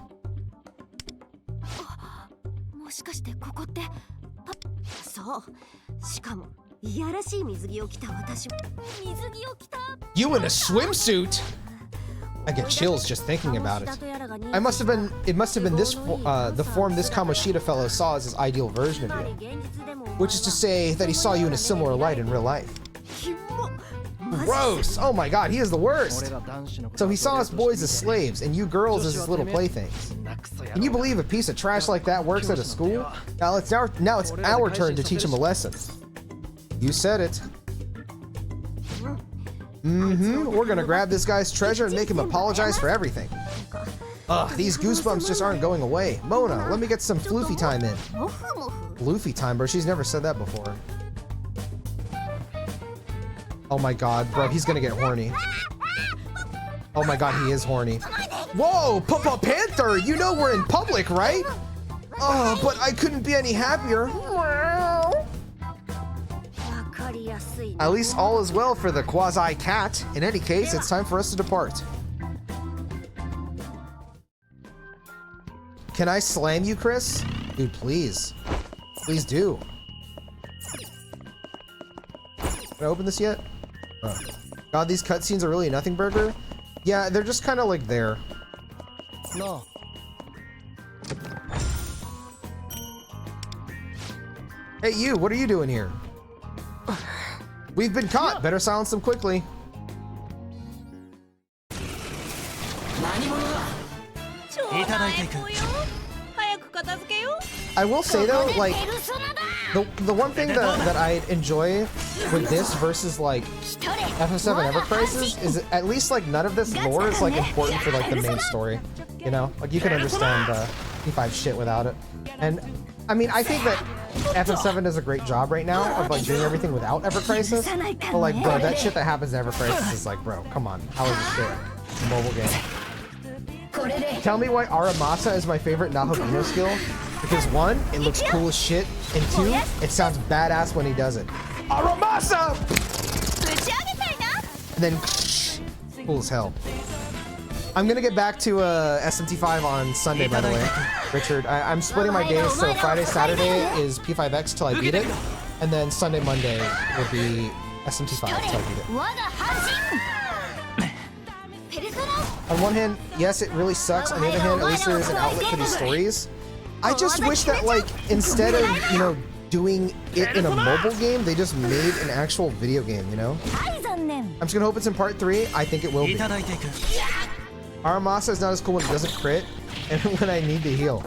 You in a swimsuit? I get chills just thinking about it. It must have been this the form this Kamoshida fellow saw as his ideal version of you. Which is to say that he saw you in a similar light in real life. Gross! Oh my god, he is the worst! So he saw us boys as slaves and you girls as his little playthings. Can you believe a piece of trash like that works at a school? Now it's our turn to teach him a lesson. You said it. We're gonna grab this guy's treasure and make him apologize for everything. Ugh, these goosebumps just aren't going away. Mona, let me get some floofy time in. Floofy time, bro? She's never said that before. Oh my god, bro, he's gonna get horny. Oh my god, he is horny. Whoa, Papa Panther, you know we're in public, right? Oh, but I couldn't be any happier. At least all is well for the quasi-cat. In any case, it's time for us to depart. Can I slam you, Chris? Dude, please. Please do. Can I open this yet? Oh. God, these cutscenes are really a nothing burger. Yeah, they're just kind of like there. No. Hey, you, what are you doing here? We've been caught. Better silence them quickly. I will say though, like, the one thing that I enjoy with this versus like FF7 Ever Crisis is at least like none of this lore is like important for like the main story. You know, like you can understand P5 shit without it. And I mean, I think that FF7 does a great job right now of like doing everything without Ever Crisis. But like, bro, that shit that happens in Ever Crisis is like, bro, come on, how is this shit? It's a mobile game. Tell me why Aramasa is my favorite Nahobino skill. Because one, it looks cool as shit, and two, it sounds badass when he does it. Aramasa! And then, cool as hell. I'm gonna get back to SMT5 on Sunday, by the way, Richard. I'm splitting my days, so Friday, Saturday is P5X till I beat it, and then Sunday, Monday will be SMT5 till I beat it. On one hand, yes, it really sucks. On the other hand, at least there is an outlet for these stories. I just wish that, like, instead of, you know, doing it in a mobile game, they just made an actual video game, you know? I'm just gonna hope it's in part 3. I think it will be. Aramasa is not as cool when it doesn't crit, and when I need to heal.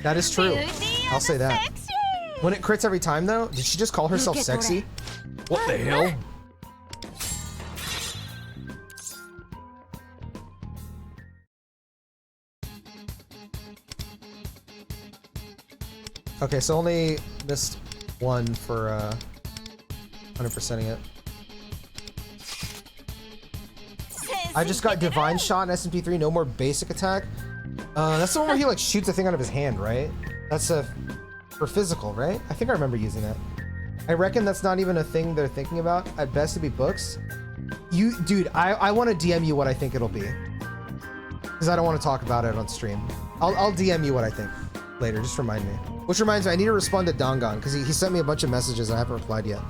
That is true. I'll say that. When it crits every time, though, did she just call herself sexy? What the hell? Okay, so only missed one for 100%ing it. I just got Divine Shot in SMP3, no more basic attack. That's the one where he like shoots a thing out of his hand, right? That's for physical, right? I think I remember using that. I reckon that's not even a thing they're thinking about. At best, it'd be books. Dude, I want to DM you what I think it'll be. Because I don't want to talk about it on stream. I'll DM you what I think later, just remind me. Which reminds me, I need to respond to Dongon, because he sent me a bunch of messages and I haven't replied yet.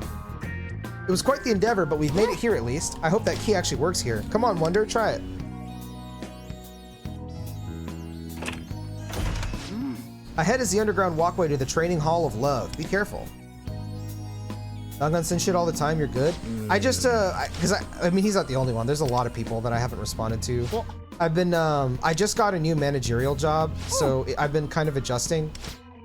It was quite the endeavor, but we've made it here at least. I hope that key actually works here. Come on, Wonder, try it. Ahead is the underground walkway to the training hall of love. Be careful. Dongon sends shit all the time, you're good? I just, because I mean, he's not the only one. There's a lot of people that I haven't responded to. I've been, I just got a new managerial job, so I've been kind of adjusting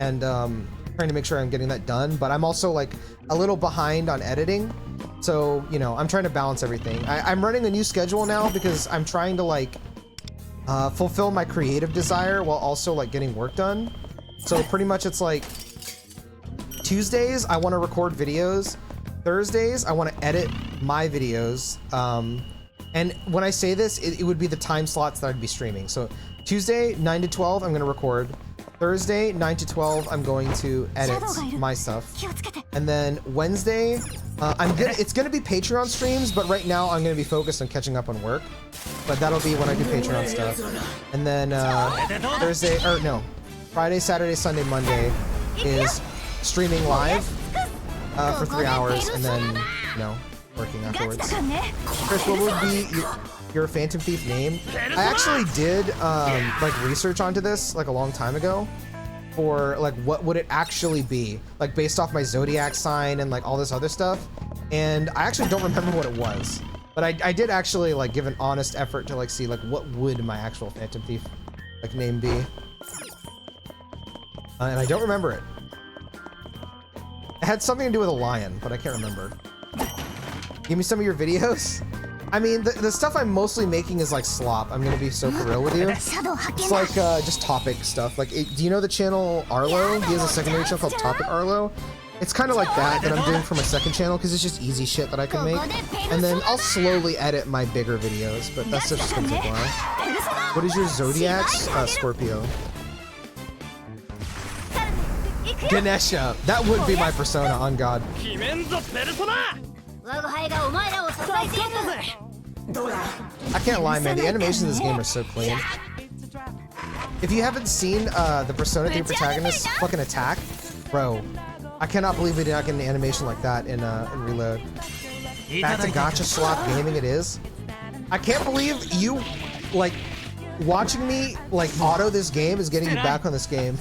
and trying to make sure I'm getting that done, but I'm also like a little behind on editing. So, you know, I'm trying to balance everything. I'm running a new schedule now because I'm trying to like fulfill my creative desire while also like getting work done. So pretty much it's like Tuesdays, I want to record videos. Thursdays, I want to edit my videos. And when I say this, it would be the time slots that I'd be streaming. So Tuesday, 9 to 12, I'm going to record. Thursday, 9 to 12, I'm going to edit my stuff. And then Wednesday, it's going to be Patreon streams, but right now I'm going to be focused on catching up on work. But that'll be when I do Patreon stuff. And then Friday, Saturday, Sunday, Monday is streaming live for 3 hours, and then, you know, working afterwards. Chris, what would be your Phantom Thief name? I actually did like research onto this like a long time ago for like what would it actually be, like based off my zodiac sign and like all this other stuff, and I actually don't remember what it was, but I did actually like give an honest effort to like see like what would my actual Phantom Thief like name be, and I don't remember it. It had something to do with a lion, but I can't remember. Give me some of your videos. I mean, the stuff I'm mostly making is like slop. I'm gonna be so for real with you. It's like just topic stuff. Like, do you know the channel Arlo? He has a secondary channel called Topic Arlo. It's kind of like that I'm doing for my second channel because it's just easy shit that I can make. And then I'll slowly edit my bigger videos, but that's just gonna take a while. What is your zodiac? Scorpio. Ganesha. That would be my persona, on God. I can't lie, man. The animations in this game are so clean. If you haven't seen the Persona 3 protagonist fucking attack, bro, I cannot believe we did not get an animation like that in Reload. Back to gacha slot gaming it is. I can't believe you, like, watching me, like, auto this game is getting you back on this game.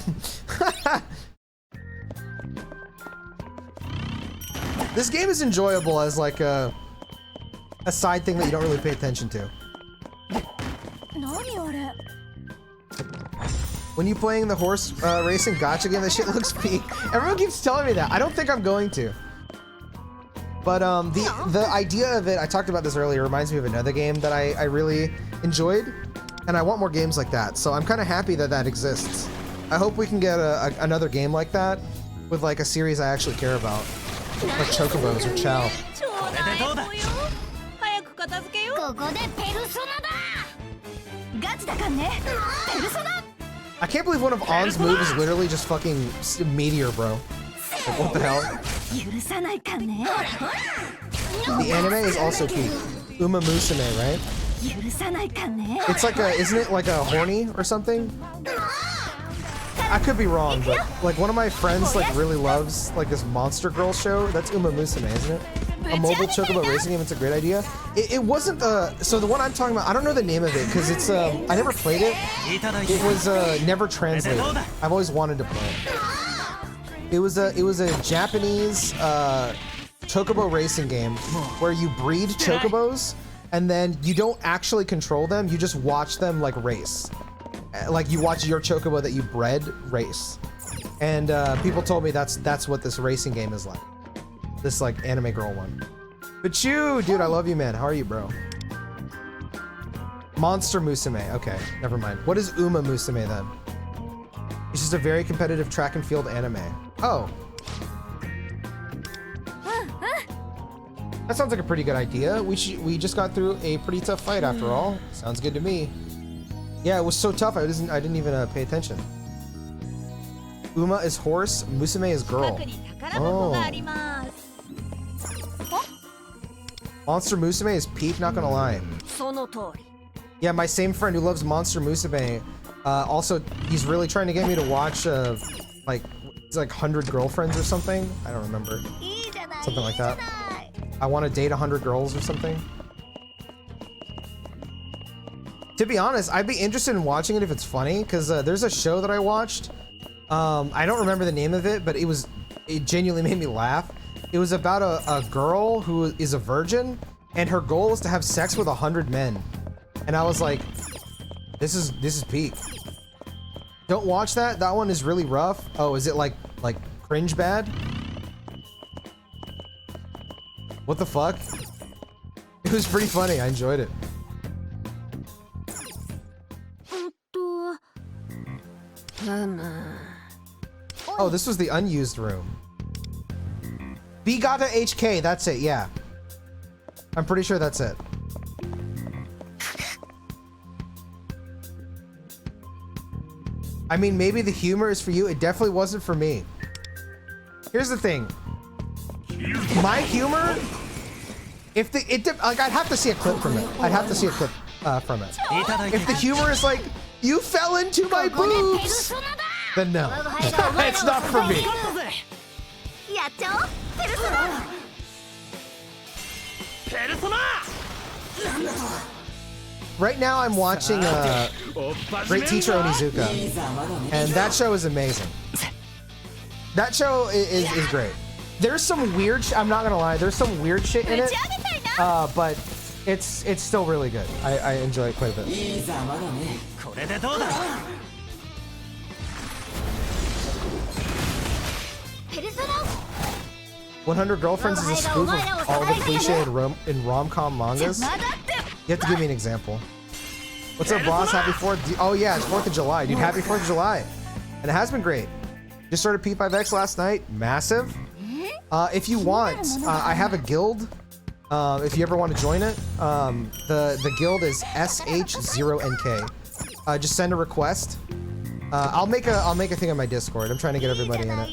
This game is enjoyable as, like, a side thing that you don't really pay attention to. When you playing the horse racing gacha game, that shit looks peak. Everyone keeps telling me that. I don't think I'm going to. But the idea of it, I talked about this earlier, reminds me of another game that I really enjoyed. And I want more games like that. So I'm kind of happy that that exists. I hope we can get another game like that with like a series I actually care about. Like Chocobos or Chow. I can't believe one of On's moves is literally just fucking meteor, bro. Like, what the hell? The anime is also peak. Uma Musume, right? It's like a, isn't it like a horny or something? I could be wrong, but like one of my friends like really loves like this Monster Girl show. That's Uma Musume, isn't it? A mobile chocobo racing game. It's a great idea. It wasn't so the one I'm talking about, I don't know the name of it because it's I never played it. It was never translated. I've always wanted to play it. It was a Japanese chocobo racing game where you breed chocobos and then you don't actually control them, you just watch them like race. Like you watch your chocobo that you bred race. And people told me that's what this racing game is like. This like anime girl one. But you, dude, I love you, man. How are you, bro? Monster Musume. Okay, never mind. What is Uma Musume then? It's just a very competitive track and field anime. Oh. That sounds like a pretty good idea. We just got through a pretty tough fight after all. Sounds good to me. Yeah, it was so tough I didn't even pay attention. Uma is horse, Musume is girl. Oh. Monster Musume is peak, not gonna lie. Yeah, my same friend who loves Monster Musume, also, he's really trying to get me to watch, like, it's like 100 Girlfriends or something. I don't remember. Something like that. I want to date 100 girls or something. To be honest, I'd be interested in watching it if it's funny, because there's a show that I watched. I don't remember the name of it, but it genuinely made me laugh. It was about a girl who is a virgin, and her goal is to have sex with 100 men. And I was like, this is peak. Don't watch that. That one is really rough. Oh, is it like cringe bad? What the fuck? It was pretty funny. I enjoyed it. Oh, this was the unused room. Bigata HK, that's it, yeah. I'm pretty sure that's it. I mean, maybe the humor is for you. It definitely wasn't for me. Here's the thing. My humor, like, I'd have to see a clip from it. I'd have to see a clip from it. If the humor is like, you fell into my boobs, then no. It's not for me. Right now I'm watching Great Teacher Onizuka, and that show is amazing. That show is great. There's some weird I'm not gonna lie, there's some weird shit in it, but it's still really good. I enjoy it quite a bit. 100 Girlfriends is a spoof of all the cliche in rom-com mangas. You have to give me an example. What's up, boss? Happy 4th. Oh yeah, it's 4th of July, dude. Happy 4th of July. And it has been great. Just started P5X last night. Massive. If you want, I have a guild. If you ever want to join it, the guild is SH0NK. Just send a request. I'll make a thing on my Discord. I'm trying to get everybody in it.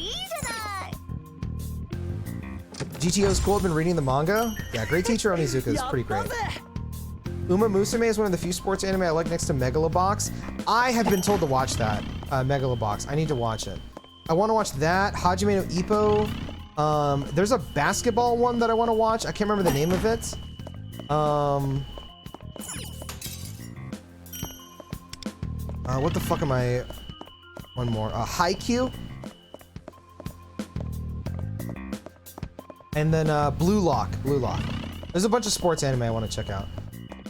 GTO's cool. I've been reading the manga. Yeah, Great Teacher Onizuka is pretty great. Uma Musume is one of the few sports anime I like next to Megalobox. I have been told to watch that, Megalobox. I need to watch it. I want to watch that. Hajime no Ippo. There's a basketball one that I want to watch. I can't remember the name of it. What the fuck am I? One more. Haikyuu. And then Blue Lock. Blue Lock. There's a bunch of sports anime I want to check out.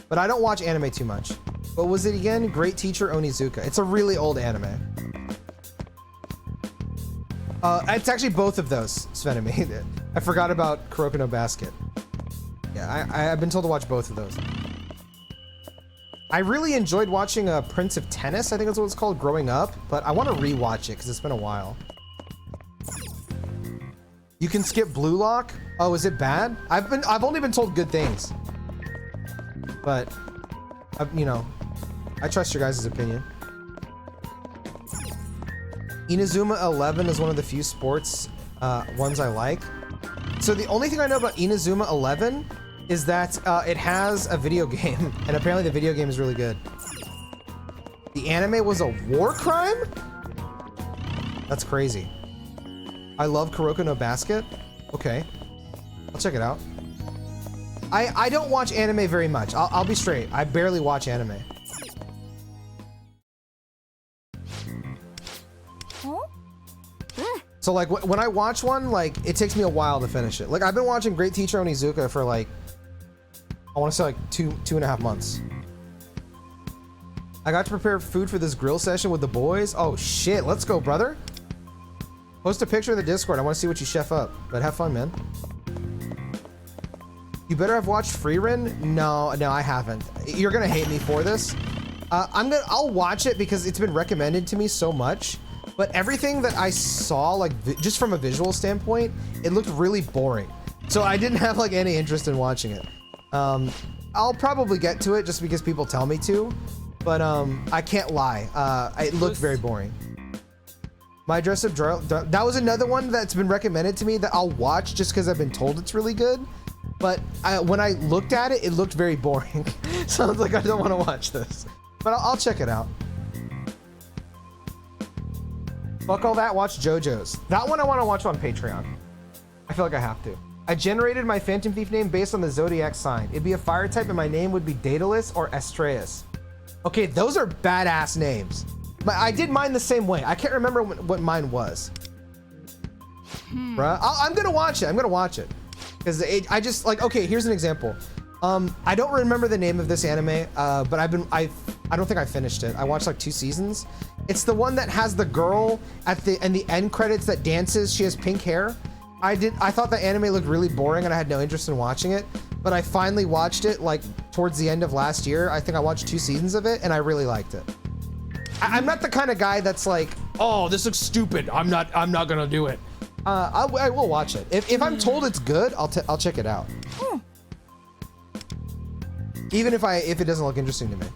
But I don't watch anime too much. What was it again? Great Teacher Onizuka. It's a really old anime. It's actually both of those, Svenemy. I forgot about Kuroko no Basket. Yeah, I've been told to watch both of those. I really enjoyed watching Prince of Tennis, I think that's what it's called, growing up, but I want to rewatch it because it's been a while. You can skip Blue Lock? Oh, is it bad? I've only been told good things. But, you know, I trust your guys' opinion. Inazuma 11 is one of the few sports ones I like. So the only thing I know about Inazuma 11 is that it has a video game, and apparently the video game is really good. The anime was a war crime? That's crazy. I love Kuroko no Basket. Okay, I'll check it out. I don't watch anime very much. I'll be straight. I barely watch anime. So like when I watch one, like it takes me a while to finish it. Like I've been watching Great Teacher Onizuka for like, I want to say like two and a half months. I got to prepare food for this grill session with the boys. Oh shit, let's go, brother. Post a picture in the Discord. I want to see what you chef up, but have fun, man. You better have watched Freerun. No, I haven't. You're gonna hate me for this. I'll watch it because it's been recommended to me so much. But everything that I saw, like just from a visual standpoint, it looked really boring. So I didn't have like any interest in watching it. I'll probably get to it just because people tell me to, but I can't lie. It looked very boring. My Dress Up that was another one that's been recommended to me that I'll watch just because I've been told it's really good. But when I looked at it, it looked very boring. Sounds like I don't want to watch this, but I'll check it out. Fuck all that, watch JoJo's. That one I want to watch on Patreon. I feel like I have to. I generated my Phantom Thief name based on the zodiac sign. It'd be a fire type and my name would be Daedalus or Astreus. Okay, those are badass names. But I did mine the same way. I can't remember what mine was. Bruh, I'm gonna watch it. I'm gonna watch it. Because I just like, okay, here's an example. I don't remember the name of this anime, but I don't think I finished it. I watched like 2 seasons. It's the one that has the girl at the end credits that dances. She has pink hair. I thought the anime looked really boring and I had no interest in watching it, but I finally watched it like towards the end of last year. I think I watched 2 seasons of it and I really liked it. I'm not the kind of guy that's like, oh, this looks stupid, I'm not gonna do it. I will watch it. If I'm told it's good, I'll check it out. Even if it doesn't look interesting to me.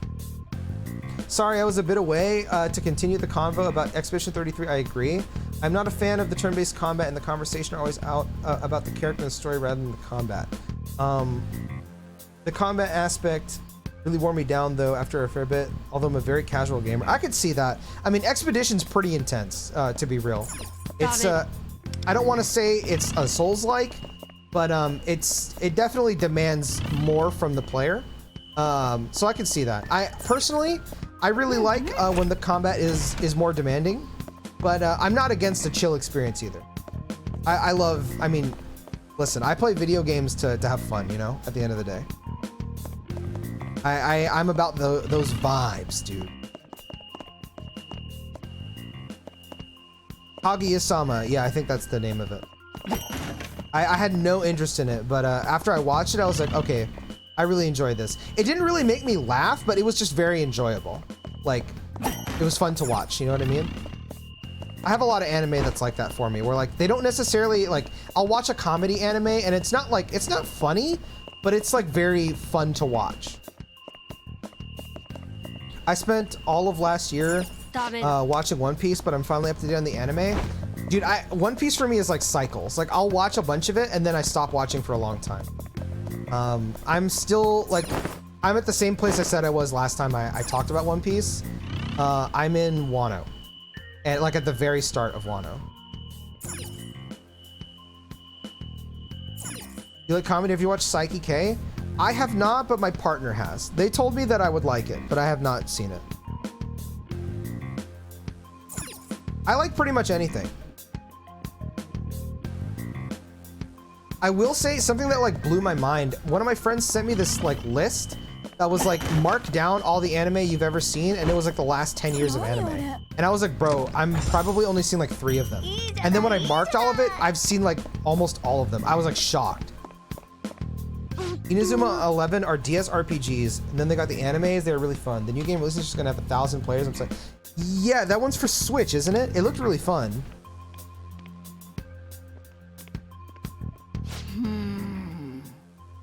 Sorry, I was a bit away. To continue the convo about Expedition 33, I agree. I'm not a fan of the turn-based combat, and the conversation are always out about the character and the story rather than the combat. The combat aspect really wore me down though after a fair bit, although I'm a very casual gamer. I could see that. I mean, Expedition's pretty intense, to be real. It's I don't want to say it's a Souls-like, but it definitely demands more from the player. So I can see that. I really like when the combat is more demanding, but I'm not against a chill experience either. I mean, listen, I play video games to have fun, you know, at the end of the day. I'm about those vibes, dude. Kaguya-sama, yeah, I think that's the name of it. I had no interest in it, but after I watched it, I was like, okay, I really enjoyed this. It didn't really make me laugh, but it was just very enjoyable. Like, it was fun to watch, you know what I mean? I have a lot of anime that's like that for me, where like, they don't necessarily, like, I'll watch a comedy anime, and it's not funny, but it's like very fun to watch. I spent all of last year watching One Piece, but I'm finally up to date on the anime. Dude, One Piece for me is like cycles. Like, I'll watch a bunch of it, and then I stop watching for a long time. I'm still like, I'm at the same place I said I was last time I talked about One Piece. I'm in Wano. And like at the very start of Wano. You like comedy? Have you watched Psyche K? I have not, but my partner has. They told me that I would like it, but I have not seen it. I like pretty much anything. I will say something that like blew my mind. One of my friends sent me this like list that was like marked down all the anime you've ever seen, and it was like the last 10 years of anime. And I was like, bro, I'm probably only seen like 3 of them. And then when I marked all of it, I've seen like almost all of them. I was like shocked. Inazuma 11 are DS RPGs, and then they got the animes. They're really fun. The new game release is just gonna have 1,000 players. I'm just like, yeah, that one's for Switch, isn't it? It looked really fun.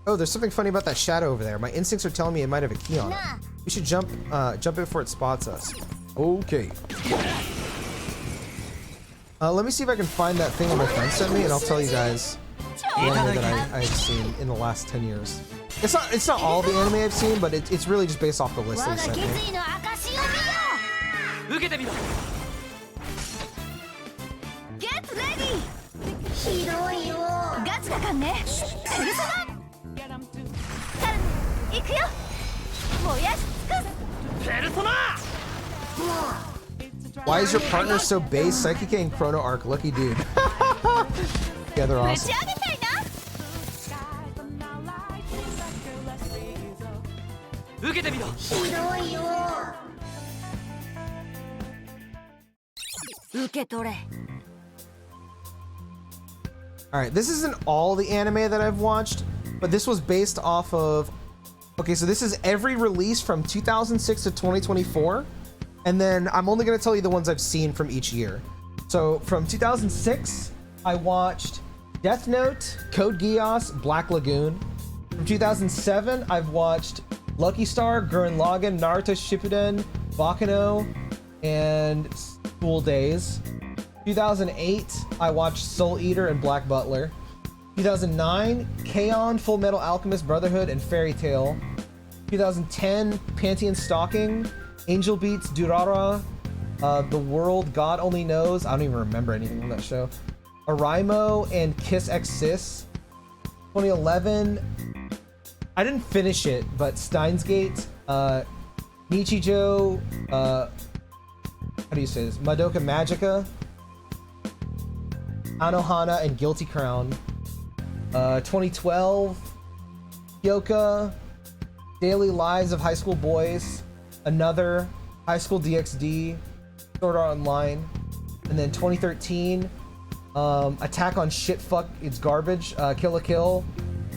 Oh, there's something funny about that shadow over there. My instincts are telling me it might have a key on it. We should jump it before it spots us. Okay. Let me see if I can find that thing that my friend sent me, and I'll tell you guys the anime that I've seen in the last 10 years. It's not all the anime I've seen, but it's really just based off the list they sent me. Get ready! ひどいよ。ガチだかんね。ペルソナ。行くよ。燃やし尽くす。ペルソナ。Why is your partner so base? Psyche and Chrono Arc, lucky dude. Yeah, they're awesome. Alright, this isn't all the anime that I've watched, but this was based off of... Okay, so this is every release from 2006 to 2024. And then I'm only going to tell you the ones I've seen from each year. So from 2006, I watched Death Note, Code Geass, Black Lagoon. From 2007, I've watched Lucky Star, Gurren Lagann, Naruto Shippuden, Baccano, and School Days. 2008, I watched Soul Eater and Black Butler. 2009, K-On!, Full Metal Alchemist Brotherhood, and Fairy Tail. 2010, Pantheon Stalking, Angel Beats, Durara, The World God Only Knows. I don't even remember anything from that show. Araimo and Kiss X Sis. 2011, I didn't finish it, but Steins Gate, Nichijou, how do you say this? Madoka Magica, Anohana, and Guilty Crown. 2012, Kyoka, Daily Lives of High School Boys, Another, High School DxD, Sword Art Online, and then 2013, Attack on Shit Fuck It's Garbage, Kill la Kill,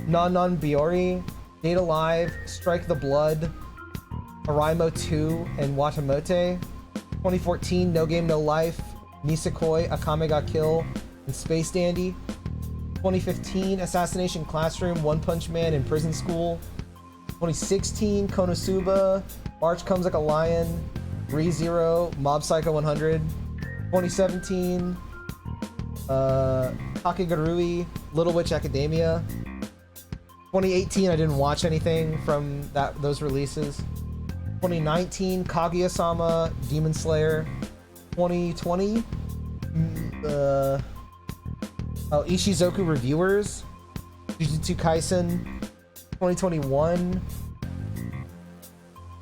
Non Non Biori, Date Alive, Strike the Blood, Araimo 2, and Watamote. 2014, No Game No Life, Nisekoi, Akame ga Kill, and Space Dandy. 2015, Assassination Classroom, One Punch Man, and Prison School. 2016, Konosuba, March Comes Like a Lion, ReZero, Mob Psycho 100. 2017, Kakegurui, Little Witch Academia. 2018, I didn't watch anything from those releases. 2019, Kaguya-sama, Demon Slayer. 2020, Ishizoku Reviewers, Jujutsu Kaisen. 2021,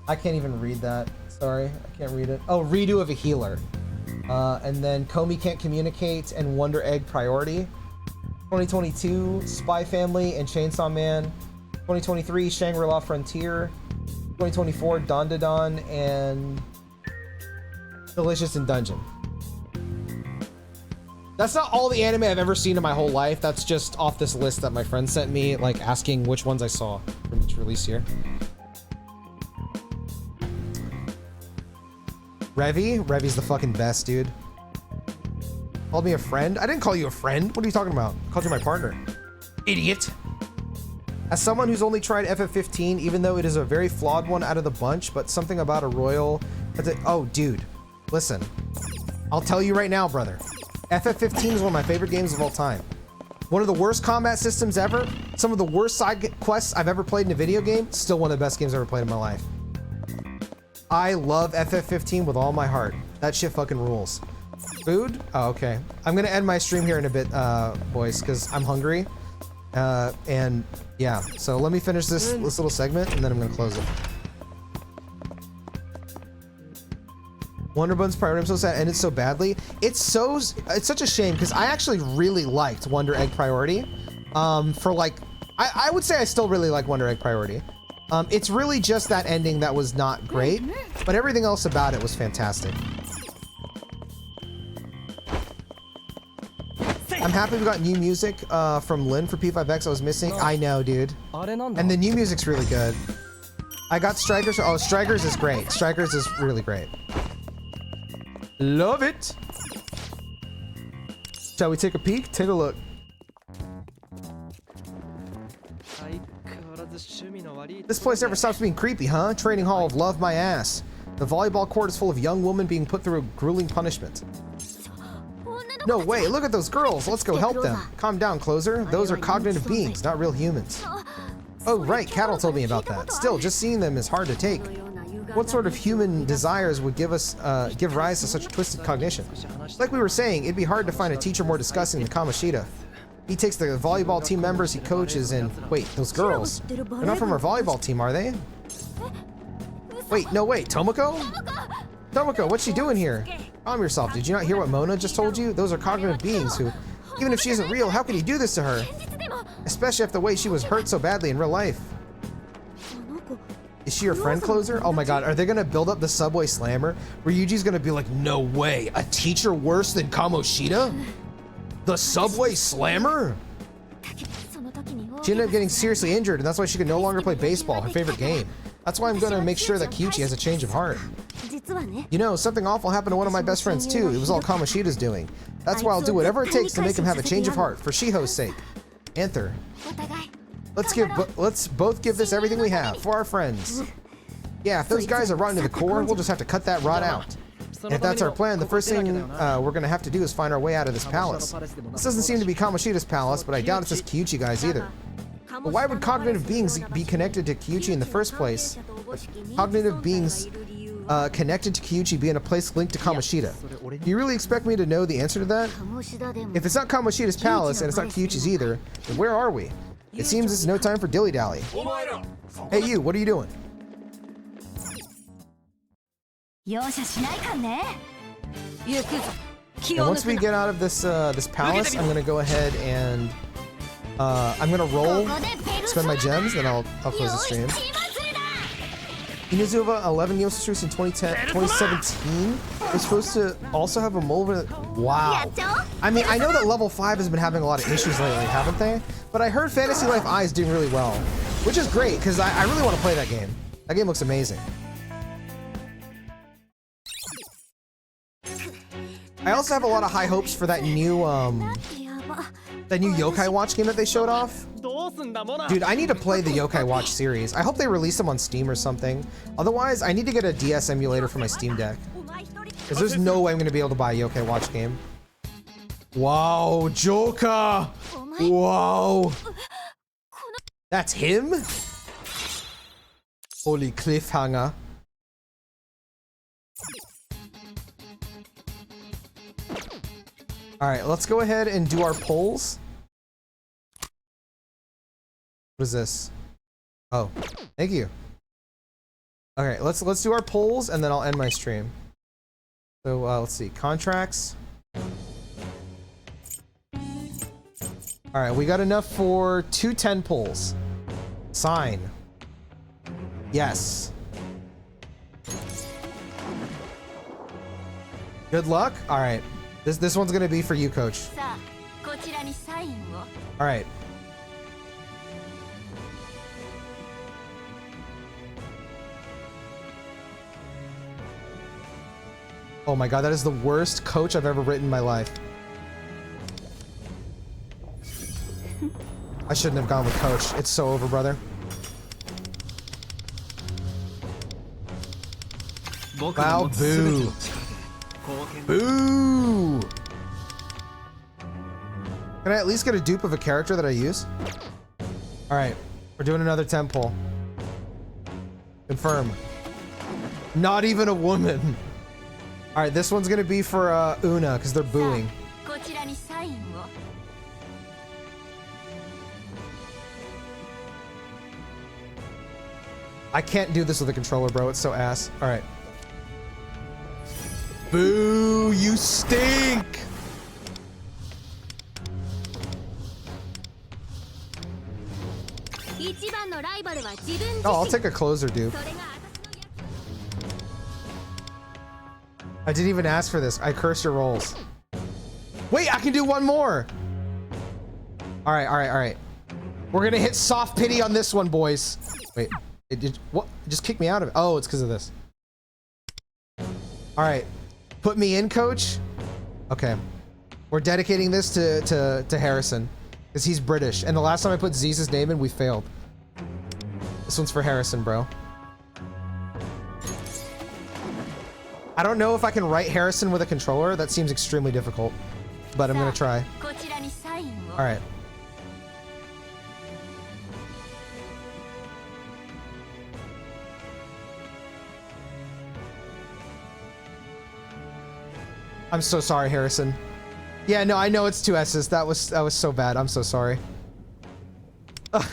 I can't even read that. Sorry, I can't read it. Oh, Redo of a Healer. And then Komi Can't Communicate and Wonder Egg Priority. 2022, Spy Family and Chainsaw Man. 2023, Shangri-La Frontier. 2024, Dandadan and Delicious in Dungeon. That's not all the anime I've ever seen in my whole life. That's just off this list that my friend sent me, like asking which ones I saw from each release here. Revi's the fucking best, dude. Called me a friend? I didn't call you a friend. What are you talking about? I called you my partner. Idiot. As someone who's only tried FF15, even though it is a very flawed one out of the bunch, but something about a royal... Oh, dude. Listen. I'll tell you right now, brother. FF15 is one of my favorite games of all time. One of the worst combat systems ever. Some of the worst side quests I've ever played in a video game. Still one of the best games I've ever played in my life. I love FF15 with all my heart. That shit fucking rules. Food? Oh, okay. I'm gonna end my stream here in a bit, boys, because I'm hungry. And yeah, so let me finish this little segment and then I'm gonna close it. Wonder Bun's Priority, I'm so sad, ended so badly. It's such a shame because I actually really liked Wonder Egg Priority. For like, I would say I still really like Wonder Egg Priority. It's really just that ending that was not great, but everything else about it was fantastic. I'm happy we got new music from Lynn for P5X. I was missing. I know, dude. And the new music's really good. I got Strikers. Oh, Strikers is great. Strikers is really great. Love it. Shall we take a peek? Take a look. This place never stops being creepy, huh? Training Hall of Love My Ass. The volleyball court is full of young women being put through a grueling punishment. No way, look at those girls. Let's go help them. Calm down, Closer. Those are cognitive beings, not real humans. Oh, right, Cattle told me about that. Still, just seeing them is hard to take. What sort of human desires would give rise to such twisted cognition? Like we were saying, it'd be hard to find a teacher more disgusting than Kamoshida. He takes the volleyball team members he coaches and... Wait, those girls. They're not from our volleyball team, are they? Wait, no wait, Tomoko? Tomoko, what's she doing here? Calm yourself, did you not hear what Mona just told you? Those are cognitive beings who... Even if she isn't real, how could he do this to her? Especially after the way she was hurt so badly in real life. Is she your friend, Closer? Oh my god, are they gonna build up the Subway Slammer? Where Yuji's gonna be like, no way, a teacher worse than Kamoshida? The Subway Slammer? She ended up getting seriously injured, and that's why she could no longer play baseball, her favorite game. That's why I'm gonna make sure that Kyuchi has a change of heart. You know, something awful happened to one of my best friends too. It was all Kamoshida's doing. That's why I'll do whatever it takes to make him have a change of heart, for Shiho's sake. Anther. Let's both give this everything we have, for our friends. Yeah, if those guys are rotten to the core, we'll just have to cut that rot out. And if that's our plan, the first thing we're gonna have to do is find our way out of this palace. This doesn't seem to be Kamoshida's palace, but I doubt it's just Kyuchi guys either. But why would cognitive beings be connected to Kyuchi in the first place? Cognitive beings connected to Kyuchi be in a place linked to Kamoshida. Do you really expect me to know the answer to that? If it's not Kamoshida's palace and it's not Kyuchi's either, then where are we? It seems it's no time for dilly-dally. Hey you, what are you doing? And once we get out of this this palace, I'm gonna go ahead and I'm gonna roll, spend my gems, then I'll close the stream. Inazuva 11 Yosu in 2017 was supposed to also have a mold. Wow. I mean, I know that level 5 has been having a lot of issues lately, haven't they? But I heard Fantasy Life I is doing really well, which is great because I really want to play that game. That game looks amazing. I also have a lot of high hopes for that new Yokai Watch game that they showed off. Dude, I need to play the Yokai Watch series. I hope they release them on Steam or something. Otherwise, I need to get a DS emulator for my Steam Deck. Because there's no way I'm going to be able to buy a Yokai Watch game. Wow, Joka! Wow! That's him? Holy cliffhanger. Alright, let's go ahead and do our polls. What is this? Oh, thank you. Okay, let's do our polls and then I'll end my stream. So let's see, contracts. All right, we got enough for 210 polls. Sign. Yes. Good luck. All right, this one's gonna be for you, Coach. All right. Oh my god, that is the worst coach I've ever written in my life. I shouldn't have gone with coach. It's so over, brother. Wow, boo. Boo! Could Can I at least get a dupe of a character that I use? All right, we're doing another temple. Confirm. Not even a woman. All right, this one's gonna be for Una because they're booing. I can't do this with a controller, bro. It's so ass. All right. Boo! You stink. Oh, I'll take a closer dupe. I didn't even ask for this. I curse your rolls. Wait, I can do one more. All right, all right, all right. We're gonna hit soft pity on this one, boys. Wait, what? It just kicked me out of it. Oh, it's because of this. All right, put me in, coach. Okay, we're dedicating this to Harrison because he's British, and the last time I put Z's name in, we failed. This one's for Harrison, bro. I don't know if I can write Harrison with a controller. That seems extremely difficult, but I'm gonna try. All right. I'm so sorry, Harrison. Yeah, no, I know it's two S's. That was so bad. I'm so sorry. Ugh.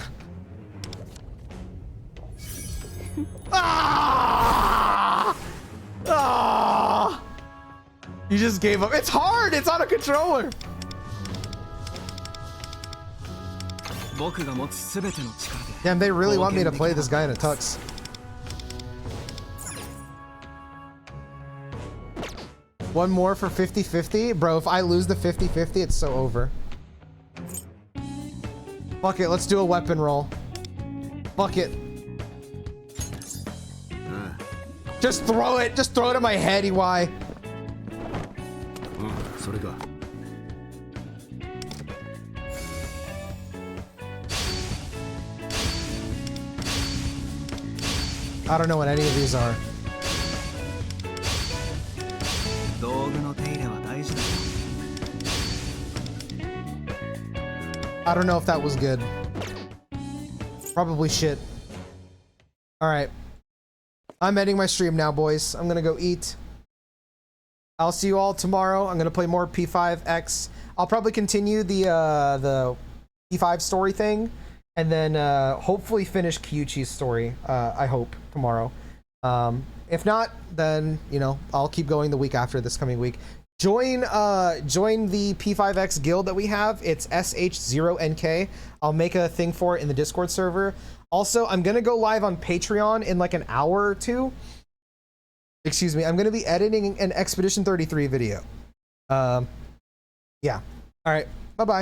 Ah! Ah! You just gave up. It's hard. It's on a controller. Damn, they really want me to play this guy in a tux. One more for 50-50? Bro, if I lose the 50-50, it's so over. Fuck it, let's do a weapon roll. Fuck it. Just throw it. Just throw it at my head, EY. I don't know what any of these are. I don't know if that was good. Probably shit. All right. I'm ending my stream now, boys. I'm gonna go eat. I'll see you all tomorrow. I'm gonna play more P5X. I'll probably continue the P5 story thing, and then hopefully finish Kyuchi's story. I hope tomorrow. If not, then you know I'll keep going the week after this coming week. Join the P5X guild that we have. It's SH0NK. I'll make a thing for it in the Discord server. Also, I'm gonna go live on Patreon in like an hour or two. Excuse me. I'm gonna be editing an Expedition 33 video. Yeah. All right. Bye bye.